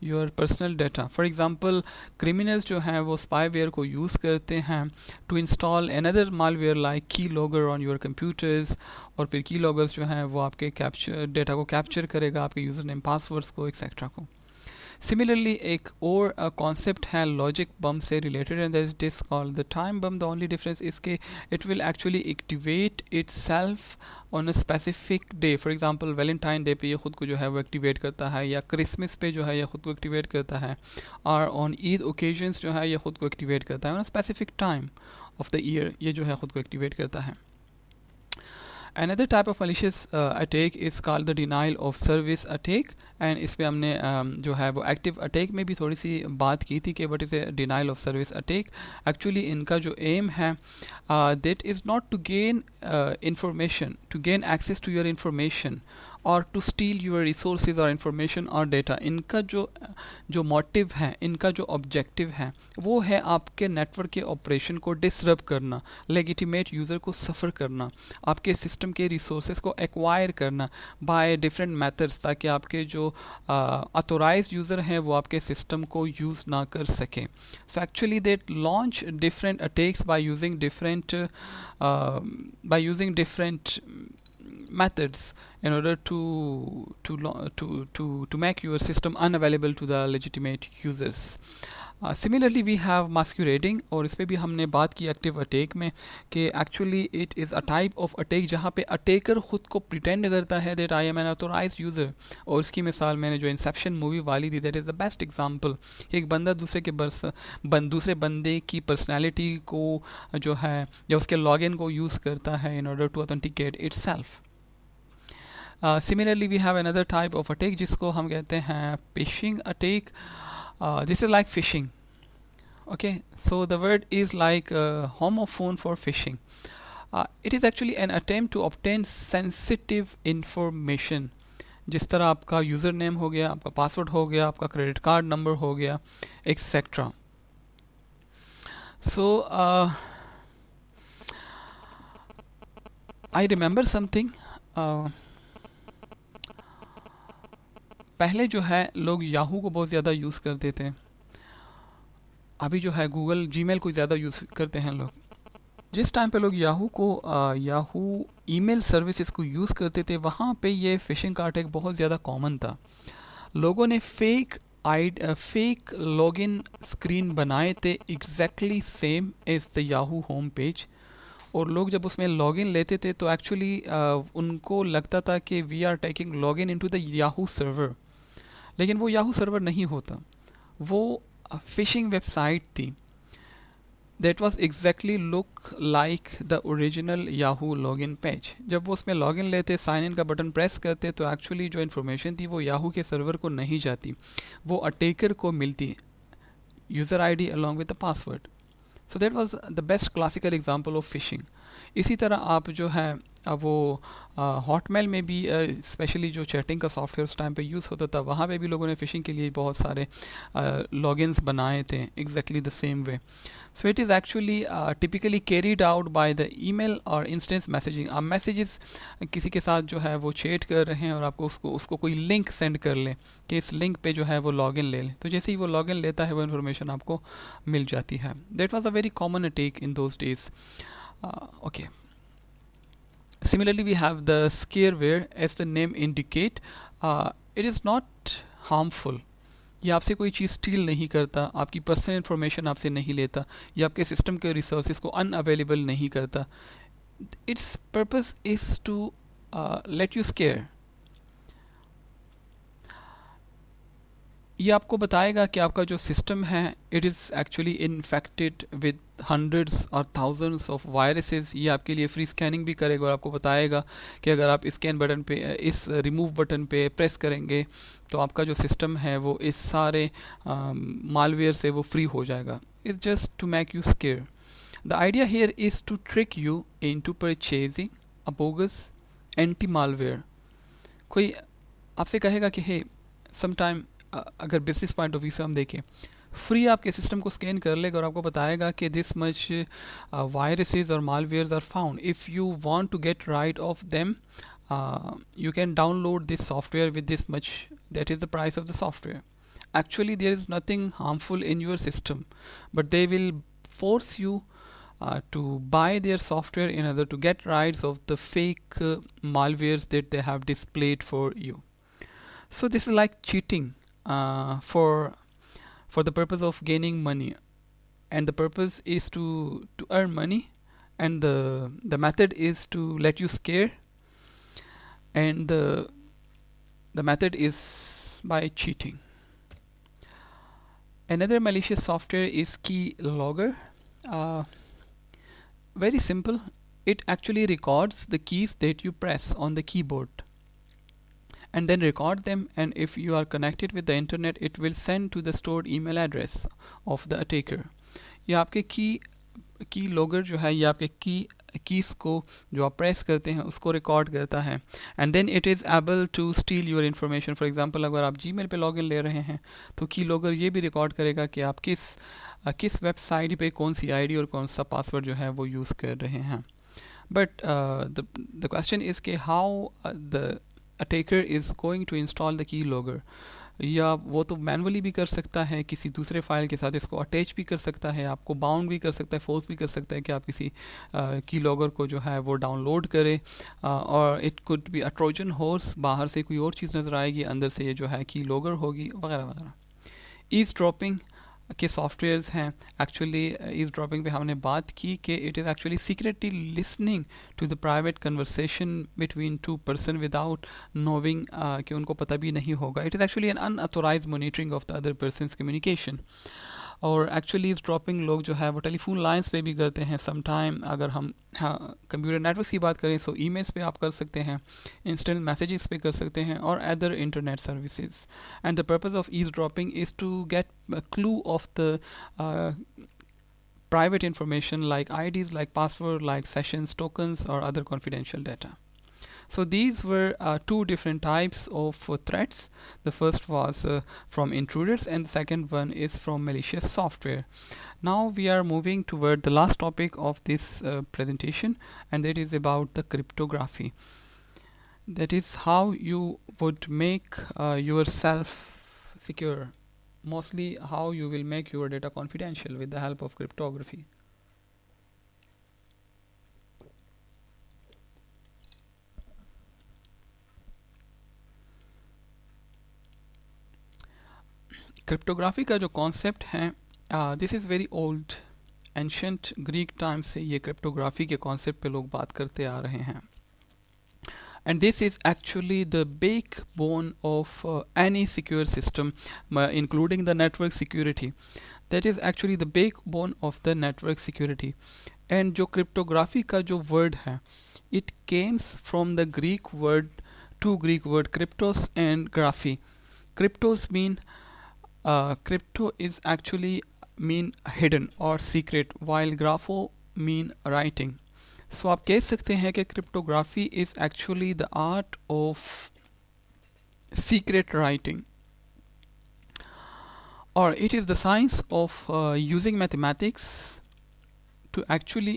your personal data. For example, criminals जो हैं वो spyware को use करते हैं to install another malware like keylogger on your computers, और फिर कीलॉगर्स जो हैं वो आपके डेटा को कैप्चर करेगा, आपके यूज़र नेम पासवर्ड्स को एक्सेट्रा को. सिमिलरली एक और कॉन्सेप्ट है लॉजिक बम से related and that is called the time bomb. The only difference is के it will actually activate itself on a specific day. For example Valentine day पे ये खुद को जो है वो एक्टिवेट करता है, या क्रिसमस पे जो है ये खुद को एक्टिवेट करता है, और ऑन ईद ओकेजन्स जो है ये खुद को एक्टिवेट करता है on a specific time of the year. ये जो है खुद को एक्टिवेट करता है. Another type of malicious attack is called the denial of service attack, and इस पे हमने जो है वो एक्टिव अटैक में भी थोड़ी सी बात की थी कि what is a denial of service attack. Actually इनका जो एम है that is not to gain information, to gain access to your information और टू स्टील योर रिसोर्सेज और इंफॉर्मेशन और डेटा. इनका जो मोटिव है, इनका जो ऑब्जेक्टिव है वो है आपके नेटवर्क के ऑपरेशन को डिसरप्ट करना, लेजिटिमेट यूज़र को सफ़र करना, आपके सिस्टम के रिसोर्सेज को एक्वायर करना बाय डिफरेंट मेथड्स, ताकि आपके जो ऑथोराइज्ड यूज़र हैं वो आपके सिस्टम को यूज़ ना कर सकें. So actually that launch different attacks by using different methods in order to make your system unavailable to the legitimate users. Similarly we have masquerading, और इस पे भी हमने बात की एक्टिव अटैक में कि actually it is a type of attack जहाँ पे अटैकर ख़ुद को प्रिटेंड करता है that I am an authorised user. और इसकी मिसाल मैंने जो इंसेप्शन मूवी वाली दी, that is the best example. एक बंदा दूसरे बंदे की पर्सनैलिटी को जो है या उसके लॉगिन को यूज़ करता है in order to authenticate itself. Similarly we have another type of attack जिसको हम कहते हैं phishing attack. This is like phishing. Okay, so the word is like homophone for phishing. It is actually an attempt to obtain sensitive information. जिस तरह आपका user name हो गया, आपका पासवर्ड हो गया, आपका क्रेडिट कार्ड नंबर हो गया, etcetera. So I remember something. पहले जो है लोग याहू को बहुत ज़्यादा यूज़ करते थे, अभी जो है गूगल जीमेल को ज़्यादा यूज़ करते हैं लोग. जिस टाइम पे लोग याहू ईमेल सर्विसेज को यूज़ करते थे वहाँ पे ये फ़िशिंग का अटैक बहुत ज़्यादा कॉमन था. लोगों ने फेक लॉगिन स्क्रीन बनाए थे exactly same as the Yahoo home page, और लोग जब उसमें लॉगिन लेते थे तो एक्चुअली उनको लगता था कि we are taking login into the Yahoo server, लेकिन वो याहू सर्वर नहीं होता, वो फिशिंग वेबसाइट थी. That was exactly look like the original Yahoo login page. जब वो उसमें लॉगिन लेते, साइन इन का बटन प्रेस करते, तो एक्चुअली जो इन्फॉर्मेशन थी वो याहू के सर्वर को नहीं जाती, वो अटैकर को मिलती, user ID along with the password. So that was the best classical example of fishing. इसी तरह आप जो है वो हॉटमेल में भी स्पेशली जो चैटिंग का सॉफ्टवेयर उस टाइम पे यूज़ होता था, वहाँ पे भी लोगों ने फ़िशिंग के लिए बहुत सारे लॉगिन्स बनाए थे exactly the same way. So it is actually typically carried out by the email और इंस्टेंस मैसेजिंग. आप मैसेजेस किसी के साथ जो है वो चैट कर रहे हैं और आपको उसको कोई लिंक सेंड कर लें कि इस लिंक पे जो है वो लॉगिन ले लें, तो जैसे ही वो लॉगिन लेता है वो इन्फॉर्मेशन आपको मिल जाती है. That was a very common attack in those days. Okay. Similarly, we have the scareware. As the name indicate, it is not harmful. ये आपसे कोई चीज़ स्टील नहीं करता, आपकी पर्सनल इन्फॉर्मेशन आपसे नहीं लेता, ये आपके सिस्टम के रिसोर्सेज को अनअवेलेबल नहीं करता. Its purpose is to let you scare. ये आपको बताएगा कि आपका जो सिस्टम है it is actually infected with hundreds और थाउजेंड्स ऑफ वायरसेस. ये आपके लिए फ्री स्कैनिंग भी करेगा और आपको बताएगा कि अगर आप स्कैन बटन पे, इस रिमूव बटन पे प्रेस करेंगे तो आपका जो सिस्टम है वो इस सारे मालवेयर से वो फ्री हो जाएगा. It's just to make you scare. The idea here is to trick you into purchasing a bogus anti malware. कोई आपसे कहेगा कि हे समटाइम, अगर बिजनेस पॉइंट ऑफ व्यू से हम देखें, फ्री आपके सिस्टम को स्कैन कर लेगा और आपको बताएगा कि दिस मच वायरसेस और malwares are found. If you want to get rid of them you can download this software with this much, that is the price of the software. Actually there is nothing harmful in your system, but they will force you to buy their software in order to get rights of the fake malwares that they have displayed for you. So this is like cheating for the purpose of gaining money, and the purpose is to earn money, and the method is to let you scare, and the method is by cheating. Another malicious software is Keylogger. Very simple. It actually records the keys that you press on the keyboard and then record them, and if you are connected with the internet it will send to the stored email address of the attacker. ये आपके की logger जो है ये आपके keys को जो आप प्रेस करते हैं उसको रिकॉर्ड करता है, and then it is able to steal your information. For example अगर आप जीमेल पे लॉगिन ले रहे हैं तो की लॉगर ये भी रिकॉर्ड करेगा कि आप किस वेबसाइट पे कौन सी आईडी और कौन सा पासवर्ड जो है वो यूज़ कर रहे हैं. बट द क्वेश्चन इज़ कि how the attacker is going to install the key logger. या वो तो मैनुअली भी कर सकता है, किसी दूसरे फाइल के साथ इसको अटैच भी कर सकता है, आपको बाउंड भी कर सकता है, फोर्स भी कर सकता है कि आप किसी की लॉगर को जो है वो डाउनलोड करें. और it could be a Trojan horse, बाहर से कोई और चीज़ नज़र आएगी, अंदर से ये जो है की लॉगर होगी वगैरह वगैरह. ईज ड्रॉपिंग के सॉफ्टवेयर्स हैं. एक्चुअली ईज ड्रॉपिंग पे हमने बात की कि it is actually secretly listening to the private conversation between two person without knowing, कि उनको पता भी नहीं होगा. It is actually an unauthorize monitoring of the other persons communication. और एक्चुअली ईज ड्रॉपिंग लोग जो है वो टेलीफोन लाइंस पे भी करते हैं. सम टाइम अगर हम कंप्यूटर नेटवर्क्स की बात करें सो ईमेल्स पे आप कर सकते हैं, इंस्टेंट मैसेजेस पे कर सकते हैं, और other internet services. And the purpose of eavesdropping is to get clue of the private information like IDs, like password, like sessions, tokens, or other confidential data. So these were two different types of threats. The first was from intruders, and the second one is from malicious software. Now we are moving toward the last topic of this presentation, and that is about the cryptography. That is how you would make yourself secure. Mostly how you will make your data confidential with the help of cryptography. Cryptography का जो concept है, this is very old. Ancient Greek time से ये cryptography के concept पे लोग बात करते आ रहे हैं. And this is actually the backbone of any secure system, including the network security. That is actually the backbone of the network security. And जो cryptography का जो word है, it comes from the Greek word, two Greek word, cryptos and graphy. Cryptos mean crypto is actually mean hidden or secret, while grapho mean writing. सो आप कह सकते हैं कि cryptography is actually the art of secret writing, or it is the science of using mathematics to actually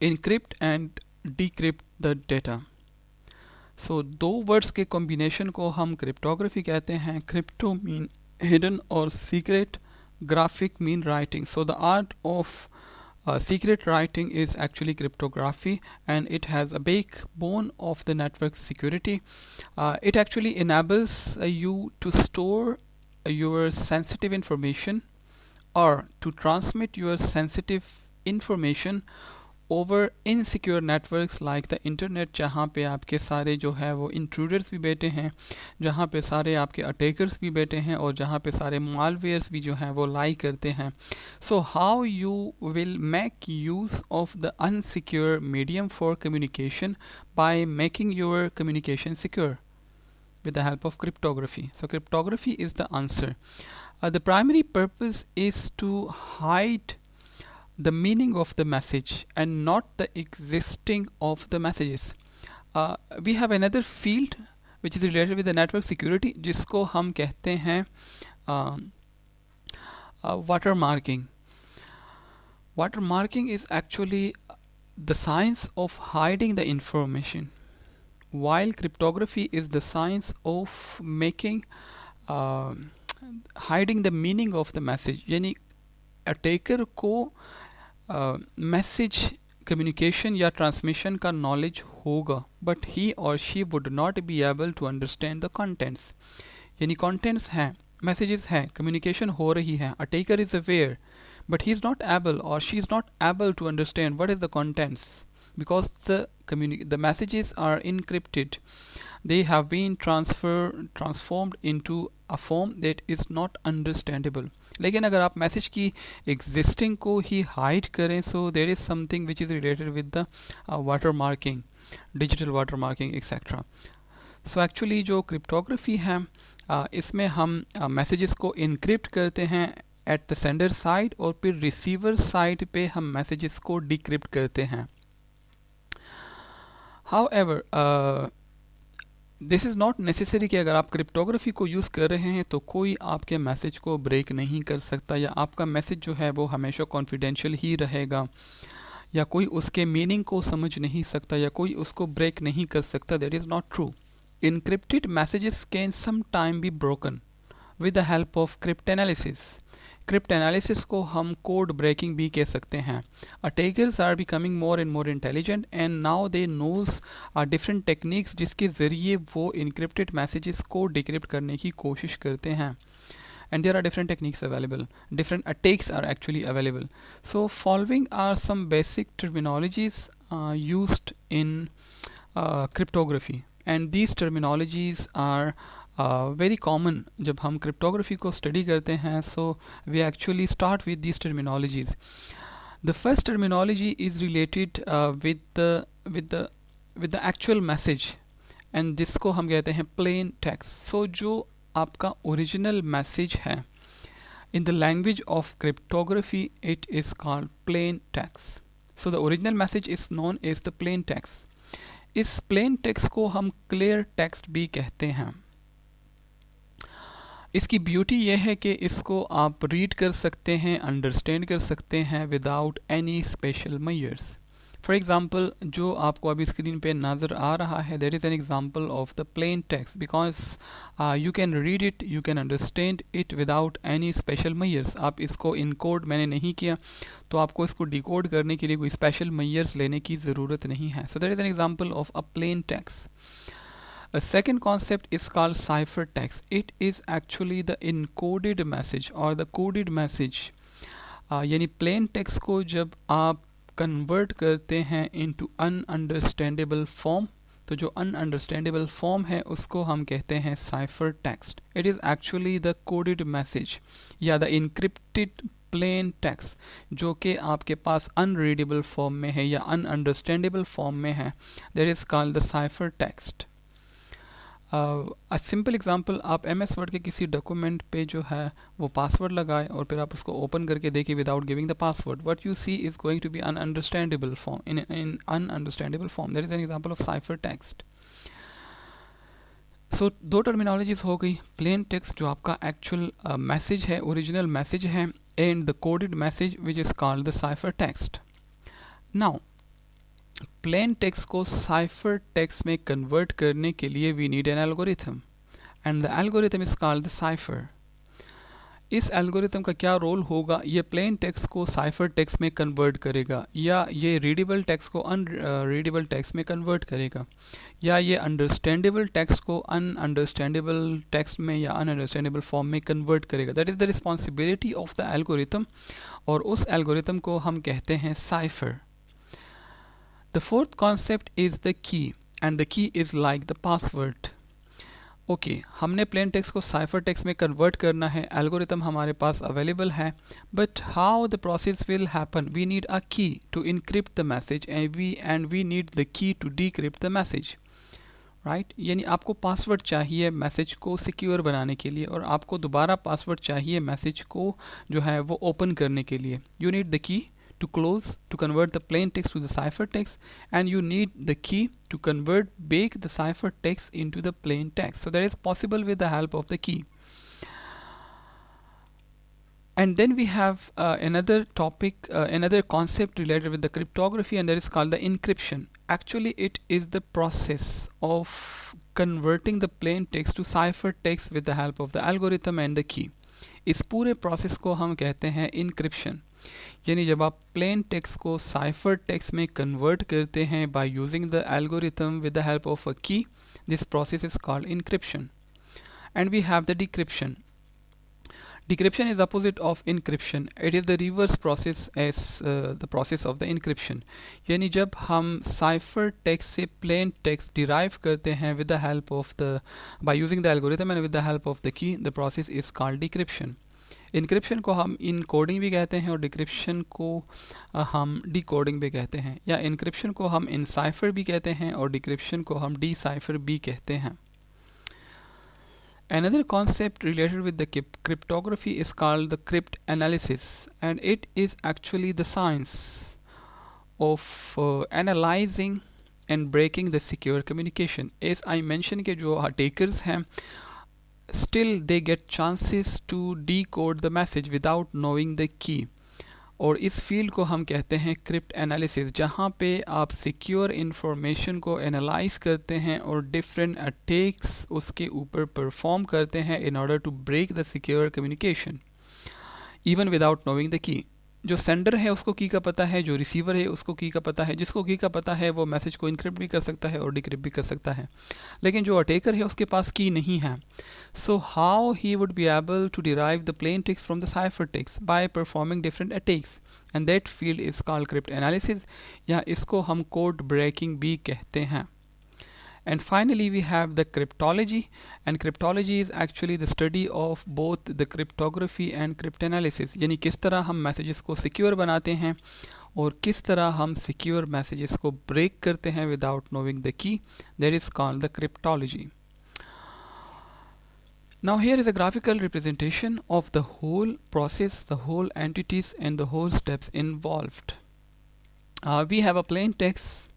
encrypt and decrypt the data. So दो words के combination को हम cryptography कहते हैं. क्रिप्टो मीन हिडन और secret, graphic mean writing. So the art of secret writing is actually cryptography, and it has a backbone of the network security. It actually enables you to store your sensitive information or to transmit your sensitive information over insecure networks like the internet, जहाँ पे आपके सारे जो है वो intruders भी बैठे हैं, जहाँ पे सारे आपके attackers भी बैठे हैं और जहाँ पे सारे malwares भी जो हैं वो lie करते हैं. So how you will make use of the unsecure medium for communication by making your communication secure with the help of cryptography. So cryptography is the answer. The primary purpose is to hide the meaning of the message and not the existing of the messages. We have another field which is related with the network security, जिसको हम कहते हैं watermarking. Watermarking is actually the science of hiding the information, while cryptography is the science of making hiding the meaning of the message. यानी attacker को message communication या transmission का knowledge होगा, but he और she would not be able to understand the contents. यानी contents हैं, messages हैं, communication हो रही है, attacker is aware but he is not able or she is not able to understand what is the contents, because the messages are encrypted. They have been transformed into a form that is not understandable. लेकिन अगर आप message की existing को ही hide करें, so there is something which is related with the water marking, digital water marking etcetera. So actually जो cryptography है इसमें हम मैसेजेस को इनक्रिप्ट करते हैं एट द सेंडर साइड और फिर रिसीवर साइड पे हम मैसेजेस को डिक्रिप्ट करते हैं. However this is not necessary कि अगर आप क्रिप्टोग्राफी को यूज़ कर रहे हैं तो कोई आपके मैसेज को ब्रेक नहीं कर सकता, या आपका मैसेज जो है वो हमेशा कॉन्फिडेंशियल ही रहेगा, या कोई उसके मीनिंग को समझ नहीं सकता, या कोई उसको ब्रेक नहीं कर सकता. That is not true. Encrypted messages can sometime be broken with the help of cryptanalysis. Cryptanalysis को हम code breaking भी कह सकते हैं. Attackers are becoming more and more intelligent and now they knows different techniques जिसके ज़रिए वो encrypted messages को decrypt करने की कोशिश करते हैं. And there are different techniques available. Different attacks are actually available. So following are some basic terminologies used in cryptography. And these terminologies are very common. जब हम cryptography को study करते हैं, so we actually start with these terminologies. The first terminology is related with the actual message, and जिसको हम कहते हैं plain text. So जो आपका original message है, in the language of cryptography it is called plain text. So the original message is known as the plain text. इस plain text को हम क्लियर टेक्स्ट भी कहते हैं. इसकी ब्यूटी यह है कि इसको आप रीड कर सकते हैं, अंडरस्टैंड कर सकते हैं without any special measures. For example जो आपको अभी स्क्रीन पे नज़र आ रहा है, that is an example of the plain text, because you can read it, you can understand it without any special measures. आप इसको इनकोड मैंने नहीं किया, तो आपको इसको डिकोड करने के लिए कोई स्पेशल मेजर्स लेने की ज़रूरत नहीं है. So that is an example of a plain text. A second concept is called ciphertext. It is actually the encoded message or the coded message. यानी प्लेन टेक्स्ट को जब आप कन्वर्ट करते हैं इनटू अनअंडरस्टैंडेबल फॉर्म, तो जो अनअंडरस्टैंडेबल form है उसको हम कहते हैं cipher text. It is actually the coded message या द इनक्रिप्टेड प्लेन टेक्स्ट जो कि आपके पास अनरीडेबल फॉर्म में है या अनअंडरस्टैंडेबल फॉर्म में है. That is called the cipher text. Simple example, आप एम एस वर्ड के किसी डॉक्यूमेंट पे जो है वो पासवर्ड लगाए और फिर आप उसको ओपन करके देखिए without giving the password, what you see is going to be ununderstandable form, in ununderstandable form. That is an example of cipher text. So दो टर्मिनोलॉजीज हो गई, प्लेन टेक्स्ट जो आपका एक्चुअल मैसेज है, ओरिजिनल मैसेज है, and the coded message which is called the cipher text. Now plain text को cipher text में convert करने के लिए we need an algorithm, and the algorithm is called the cipher. इस algorithm का क्या रोल होगा, ये प्लेन टेक्स्ट को साइफर टेक्स्ट में कन्वर्ट करेगा, या ये रीडेबल टेक्स्ट को अनरीडेबल टेक्स्ट में कन्वर्ट करेगा, या ये अंडरस्टैंडेबल टेक्स्ट को अनअंडरस्टैंडेबल टेक्स्ट में या अनअंडरस्टैंडेबल फॉर्म में कन्वर्ट करेगा। That is the responsibility of the algorithm, और उस एल्गोरिथम को हम कहते हैं cipher. The fourth concept is the key, and the key is like the password. Okay, हमने प्लेन टेक्स्ट को साइफर टेक्स्ट में कन्वर्ट करना है, एल्गोरिथम हमारे पास अवेलेबल है, but how the process will happen, we need a key to encrypt the message and we need the key to decrypt the message, right. यानी आपको password चाहिए मैसेज को सिक्योर बनाने के लिए, और आपको दोबारा पासवर्ड चाहिए मैसेज को जो है वो ओपन करने के लिए। यू नीड द की to close, to convert the plain text to the cipher text, and you need the key to bake the cipher text into the plain text. So that is possible with the help of the key. And then we have another topic, another concept related with the cryptography, and that is called the encryption. Actually, it is the process of converting the plain text to cipher text with the help of the algorithm and the key. इस पूरे process को हम कहते हैं encryption. यानी जब आप plain text को साइफर टेक्स्ट में कन्वर्ट करते हैं by using the algorithm with the help of a key, this process is called encryption. And we have the decryption. Decryption is opposite of encryption. It is the reverse process as the process of the encryption. यानी जब हम cipher text से plain text derive करते हैं with the help of the by using the algorithm and with the help of the key, the process is called decryption. Encryption को हम encoding भी कहते हैं और डिक्रिप्शन को हम डिकोडिंग भी कहते हैं, या इनक्रिप्शन को हम इनसाइफर भी कहते हैं और डिक्रिप्शन को हम डिसाइफर भी कहते हैं। Another concept related with the cryptography is called the cryptanalysis, and it is actually the science of analyzing and breaking the secure communication. As I mentioned कि जो attackers हैं still they get chances to decode the message without knowing the key, और इस field को हम कहते हैं crypt analysis, जहाँ पे आप सिक्योर इंफॉर्मेशन को एनालाइज करते हैं और डिफरेंट अटैक्स उसके ऊपर परफॉर्म करते हैं in order to break the secure communication even without knowing the key. जो सेंडर है उसको की का पता है, जो रिसीवर है उसको की का पता है, जिसको की का पता है वो मैसेज को इनक्रिप्ट भी कर सकता है और डिक्रिप्ट भी कर सकता है, लेकिन जो अटैकर है उसके पास की नहीं है। So how he would be able to derive the plain text from the cipher text by performing different attacks, and that field is called cryptanalysis, या इसको हम कोड ब्रेकिंग भी कहते हैं। And finally we have the cryptology, and cryptology is actually the study of both the cryptography and cryptanalysis, यानी किस तरह हम मैसेजेस को सिक्योर बनाते हैं और किस तरह हम सिक्योर मैसेजेस को ब्रेक करते हैं विदाउट नोइंग द की, that is called the cryptology. Now here is a graphical representation of the whole process, the whole entities and the whole steps involved. We have a plain text.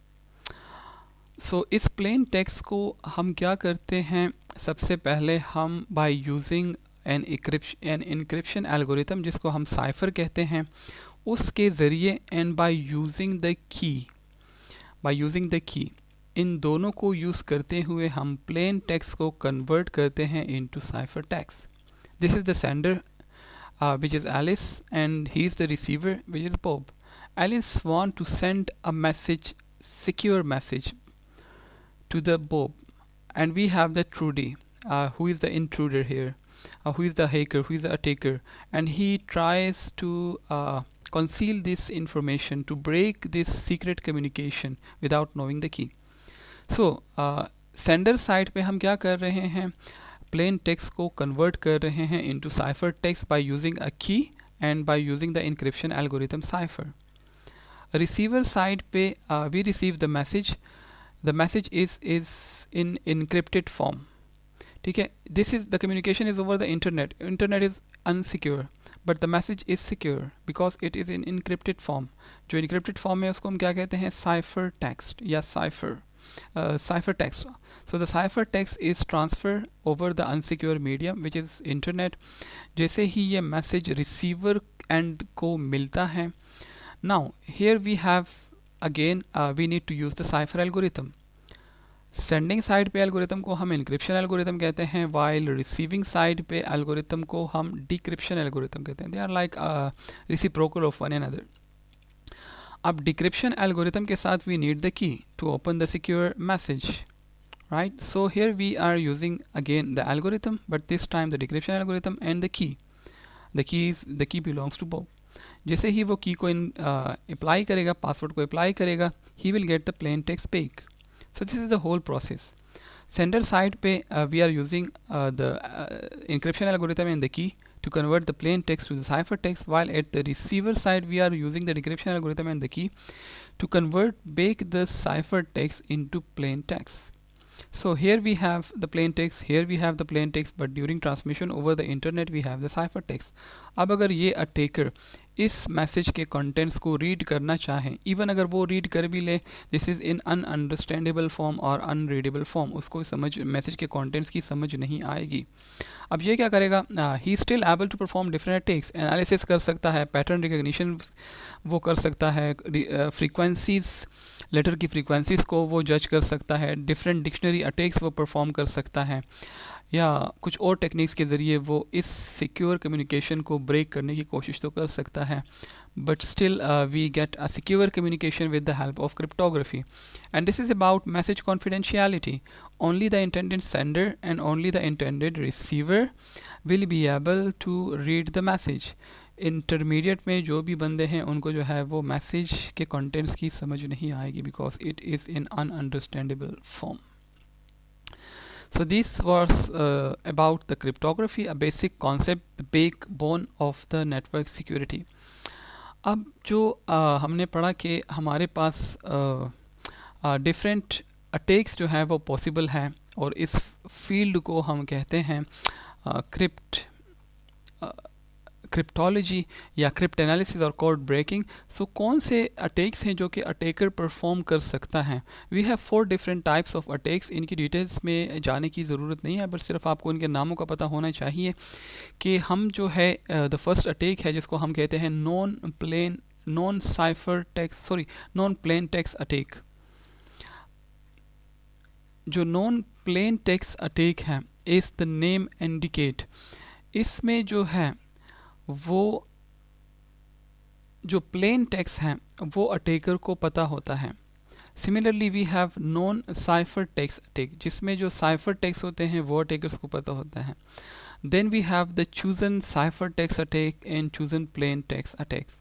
इस plain text को हम क्या करते हैं, सबसे पहले हम by using an encryption algorithm जिसको हम साइफर कहते हैं, उसके ज़रिए and bye using the key, इन दोनों को यूज़ करते हुए हम प्लेन टेक्स्ट को कन्वर्ट करते हैं into cipher text. This is the sender which is Alice and he is the receiver which is Bob. Alice want to send a message, secure message to the Bob, and we have the Trudy, who is the intruder here, who is the hacker, who is the attacker, and he tries to conceal this information to break this secret communication without knowing the key. So sender side पे हम क्या कर रहे हैं, plain text को convert कर रहे हैं into cipher text by using a key and by using the encryption algorithm cipher. Receiver side पे we receive the message. The message is in encrypted form. ठीक है, this is the communication is over the internet. Internet is unsecure but the message is secure because it is in encrypted form. जो encrypted form है उसको हम क्या कहते हैं, cipher text या cipher text. So the cipher text is transferred over the unsecure medium which is internet. जैसे ही ये मैसेज रिसीवर एंड को मिलता है, now here we have again we need to use the cipher algorithm. Sending side पे algorithm को हम encryption algorithm कहते हैं, वाइल रिसीविंग साइड पे एल्गोरिथम को हम डिक्रिप्शन एल्गोरिथम कहते हैं. They are like reciprocal of one another. अब डिक्रिप्शन एल्गोरिथम के साथ we need the key to open the secure message, right? So here we are using again the algorithm, but this time the decryption algorithm and the key. The key belongs to Bob. जैसे ही वो की को apply करेगा, password को apply करेगा, he will get the plain text back. So this is the whole process. Sender side पे we are using the encryption algorithm and the key to convert the plain text to the cipher text, while at the receiver side we are using the decryption algorithm and the key to convert back the cipher text into plain text. So here we have the plain text, here we have the plain text, but during transmission over the internet we have the cipher text. अब अगर ये attacker इस message के contents को read करना चाहें, even अगर वो रीड कर भी ले, this is in ununderstandable form और अनरीडेबल फॉर्म, उसको समझ मैसेज के कंटेंट्स की समझ नहीं आएगी. अब ये क्या करेगा, he still able to perform different attacks. Analysis कर सकता है, पैटर्न रिकग्निशन वो कर सकता है, फ्रीक्वेंसीज लेटर की फ्रीक्वेंसीज को वो जज कर सकता है, डिफरेंट डिक्शनरी अटैक्स वो परफॉर्म कर सकता है, या कुछ और टेक्निक्स के ज़रिए वो इस सिक्योर कम्युनिकेशन को ब्रेक करने की कोशिश तो कर सकता है. But still we get a secure communication with the help of cryptography. And this is about message confidentiality. Only the intended sender and only the intended receiver will be able to read the message. Intermediate में जो भी बंदे हैं उनको जो है वो message के कंटेंट्स की समझ नहीं आएगी because it is in ununderstandable form. So this was about the cryptography, a basic concept, the backbone of the network security. अब जो हमने पढ़ा कि हमारे पास डिफरेंट अटैक्स जो है वो पॉसिबल है, और इस फील्ड को हम कहते हैं क्रिप्टोलॉजी या क्रिप्ट एनालिसिस और कोड ब्रेकिंग. सो कौन से अटैक्स हैं जो कि अटैकर परफॉर्म कर सकता है. We have 4 different types of attacks. इनकी डिटेल्स में जाने की ज़रूरत नहीं है, बट सिर्फ आपको इनके नामों का पता होना चाहिए कि हम जो है द फर्स्ट अटैक है जिसको हम कहते हैं नॉन प्लेन टेक्स्ट अटैक. जो नॉन प्लेन टेक्स्ट अटैक है, इज़ द नेम इंडिकेट, इसमें जो है वो जो प्लेन टेक्स्ट हैं वो अटैकर को पता होता है. Similarly we have known cipher text attack, जिसमें जो साइफर टेक्स्ट होते हैं वो अटैकर्स को पता होता है. Then we have the chosen cipher text attack and chosen plain text attacks.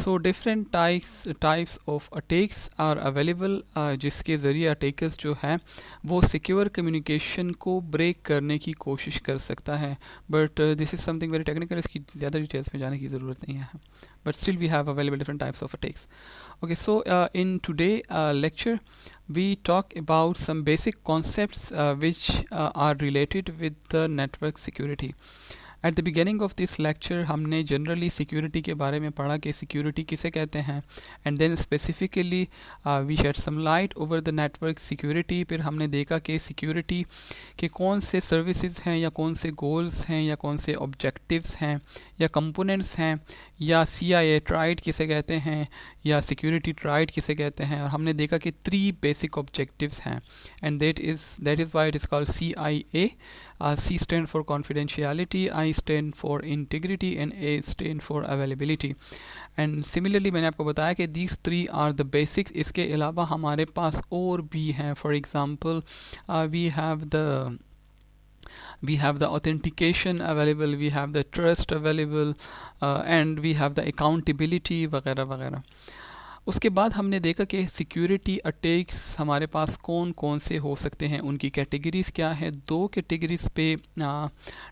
So different types of attacks are available, जिसके ज़रिए अटैकर्स जो है वो सिक्योर कम्युनिकेशन को ब्रेक करने की कोशिश कर सकता है. But this is something very technical, इसकी ज़्यादा डिटेल्स में जाने की ज़रूरत नहीं है, but still we have available different types of attacks. Okay, so in today lecture we talk about some basic concepts which are related with the network security. At the beginning of this lecture हमने generally security के बारे में पढ़ा कि security किसे कहते हैं, and then specifically we shed some light over the network security. फिर हमने देखा कि सिक्योरिटी के कौन से सर्विसेज हैं, या कौन से गोल्स हैं, या कौन से ऑब्जेक्टिव्स हैं, या कंपोनेंट्स हैं, या CIA ट्राइड किसे कहते हैं, या सिक्योरिटी ट्राइड किसे कहते हैं. और हमने देखा कि 3 बेसिक ऑब्जेक्टिव्स हैं, and that is why it is called CIA. C stand for confidentiality, I stand for integrity, and A stand for availability. And similarly मैंने आपको बताया कि these 3 are the basics. इसके अलावा हमारे पास और भी हैं. For example, we have the authentication available, we have the trust available, and we have the accountability वगैरह वगैरह. उसके बाद हमने देखा कि सिक्योरिटी अटैक्स हमारे पास कौन कौन से हो सकते हैं, उनकी कैटेगरीज क्या है। दो कैटेगरीज पे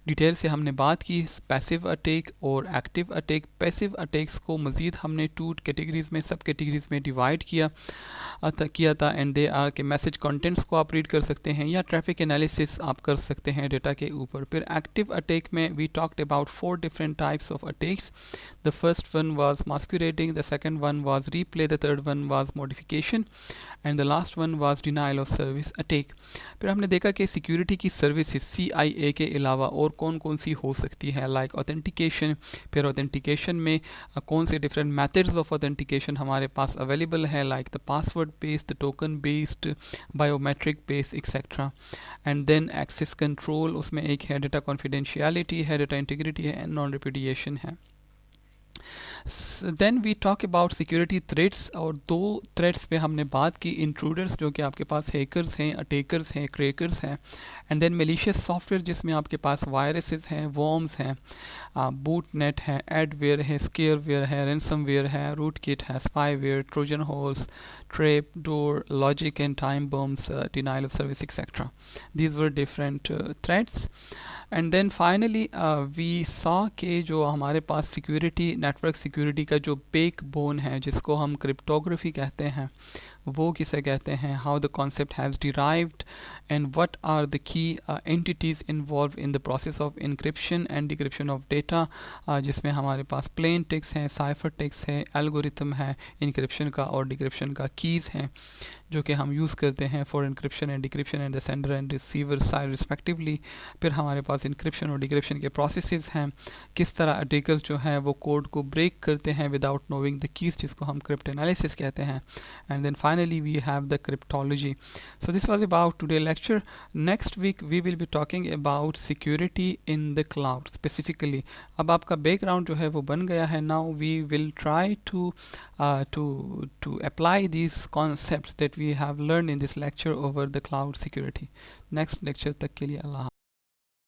डिटेल से हमने बात की, पैसिव अटैक और एक्टिव अटैक। पैसिव अटैक्स को मज़ीद हमने टू कैटेगरीज में, सब कैटेगरीज में डिवाइड किया था। एंड दे आर के मैसेज कंटेंट्स को आप रीड कर सकते हैं या ट्रैफिक एनालिसिस आप कर सकते हैं डेटा के ऊपर। फिर एक्टिव अटैक में we talked about 4 different types of attacks. The first one was masquerading, the second one was replay, the third one was modification and the last one was denial of service attack। फिर हमने देखा कि security की services CIA के अलावा और कौन कौन सी हो सकती है, लाइक ऑथेंटिकेशन। फिर ऑथेंटिकेशन में कौन से डिफरेंट मेथड्स ऑफ ऑथेंटिकेशन हमारे पास अवेलेबल है, like the password based, token based, biometric based etcetera. And then access control, उसमें एक है डेटा कॉन्फिडेंशियलिटी है, डेटा इंटीग्रिटी है एंड नॉन रिपुडिएशन है। Then we talk about security threats, और दो थ्रेट्स पे हमने बात की, इंट्रूडर्स जो कि आपके पास हैकर्स हैं, अटैकर्स हैं, क्रैकर्स हैं। एंड देन मेलिशियस सॉफ्टवेयर जिसमें आपके पास वायरसेस हैं, वॉर्म्स हैं, बूटनेट है, एडवेयर है, स्केयरवेयर है, रैंसमवेयर है, रूटकिट है, spyware, trojan horse, trap door, logic and time bombs, denial of service etcetera. These were different threats. And then finally we saw के जो हमारे पास सिक्योरिटी, नेटवर्क सिक्योरिटी का जो बेक बोन है, जिसको हम क्रिप्टोग्राफी कहते हैं, वो किसे कहते हैं, how the concept has derived and what are the key entities involve in the process of encryption and decryption of data, जिसमें हमारे पास प्लेन टेक्स्ट है, साइफर टेक्स्ट है, एल्गोरिथम है इंक्रिप्शन का और डिक्रिप्शन का, कीज़ हैं जो कि हम यूज़ करते हैं for encryption and decryption and the sender and receiver side respectively. फिर हमारे पास इंक्रिप्शन और डिक्रिप्शन के प्रोसेसेस हैं, किस तरह अटैकर्स जो हैं वो कोड को ब्रेक करते हैं विदाउट नोइंग द कीज़, जिसको हम क्रिप्ट एनालिसिस कहते हैं। And then finally we have the cryptology। So this was about today's lecture। Next week we will be talking about security in the cloud specifically। अब आपका background जो है वो बन गया है। Now we will try to apply these concepts that we have learned in this lecture over the cloud security। Next lecture तक के लिए अल्लाह।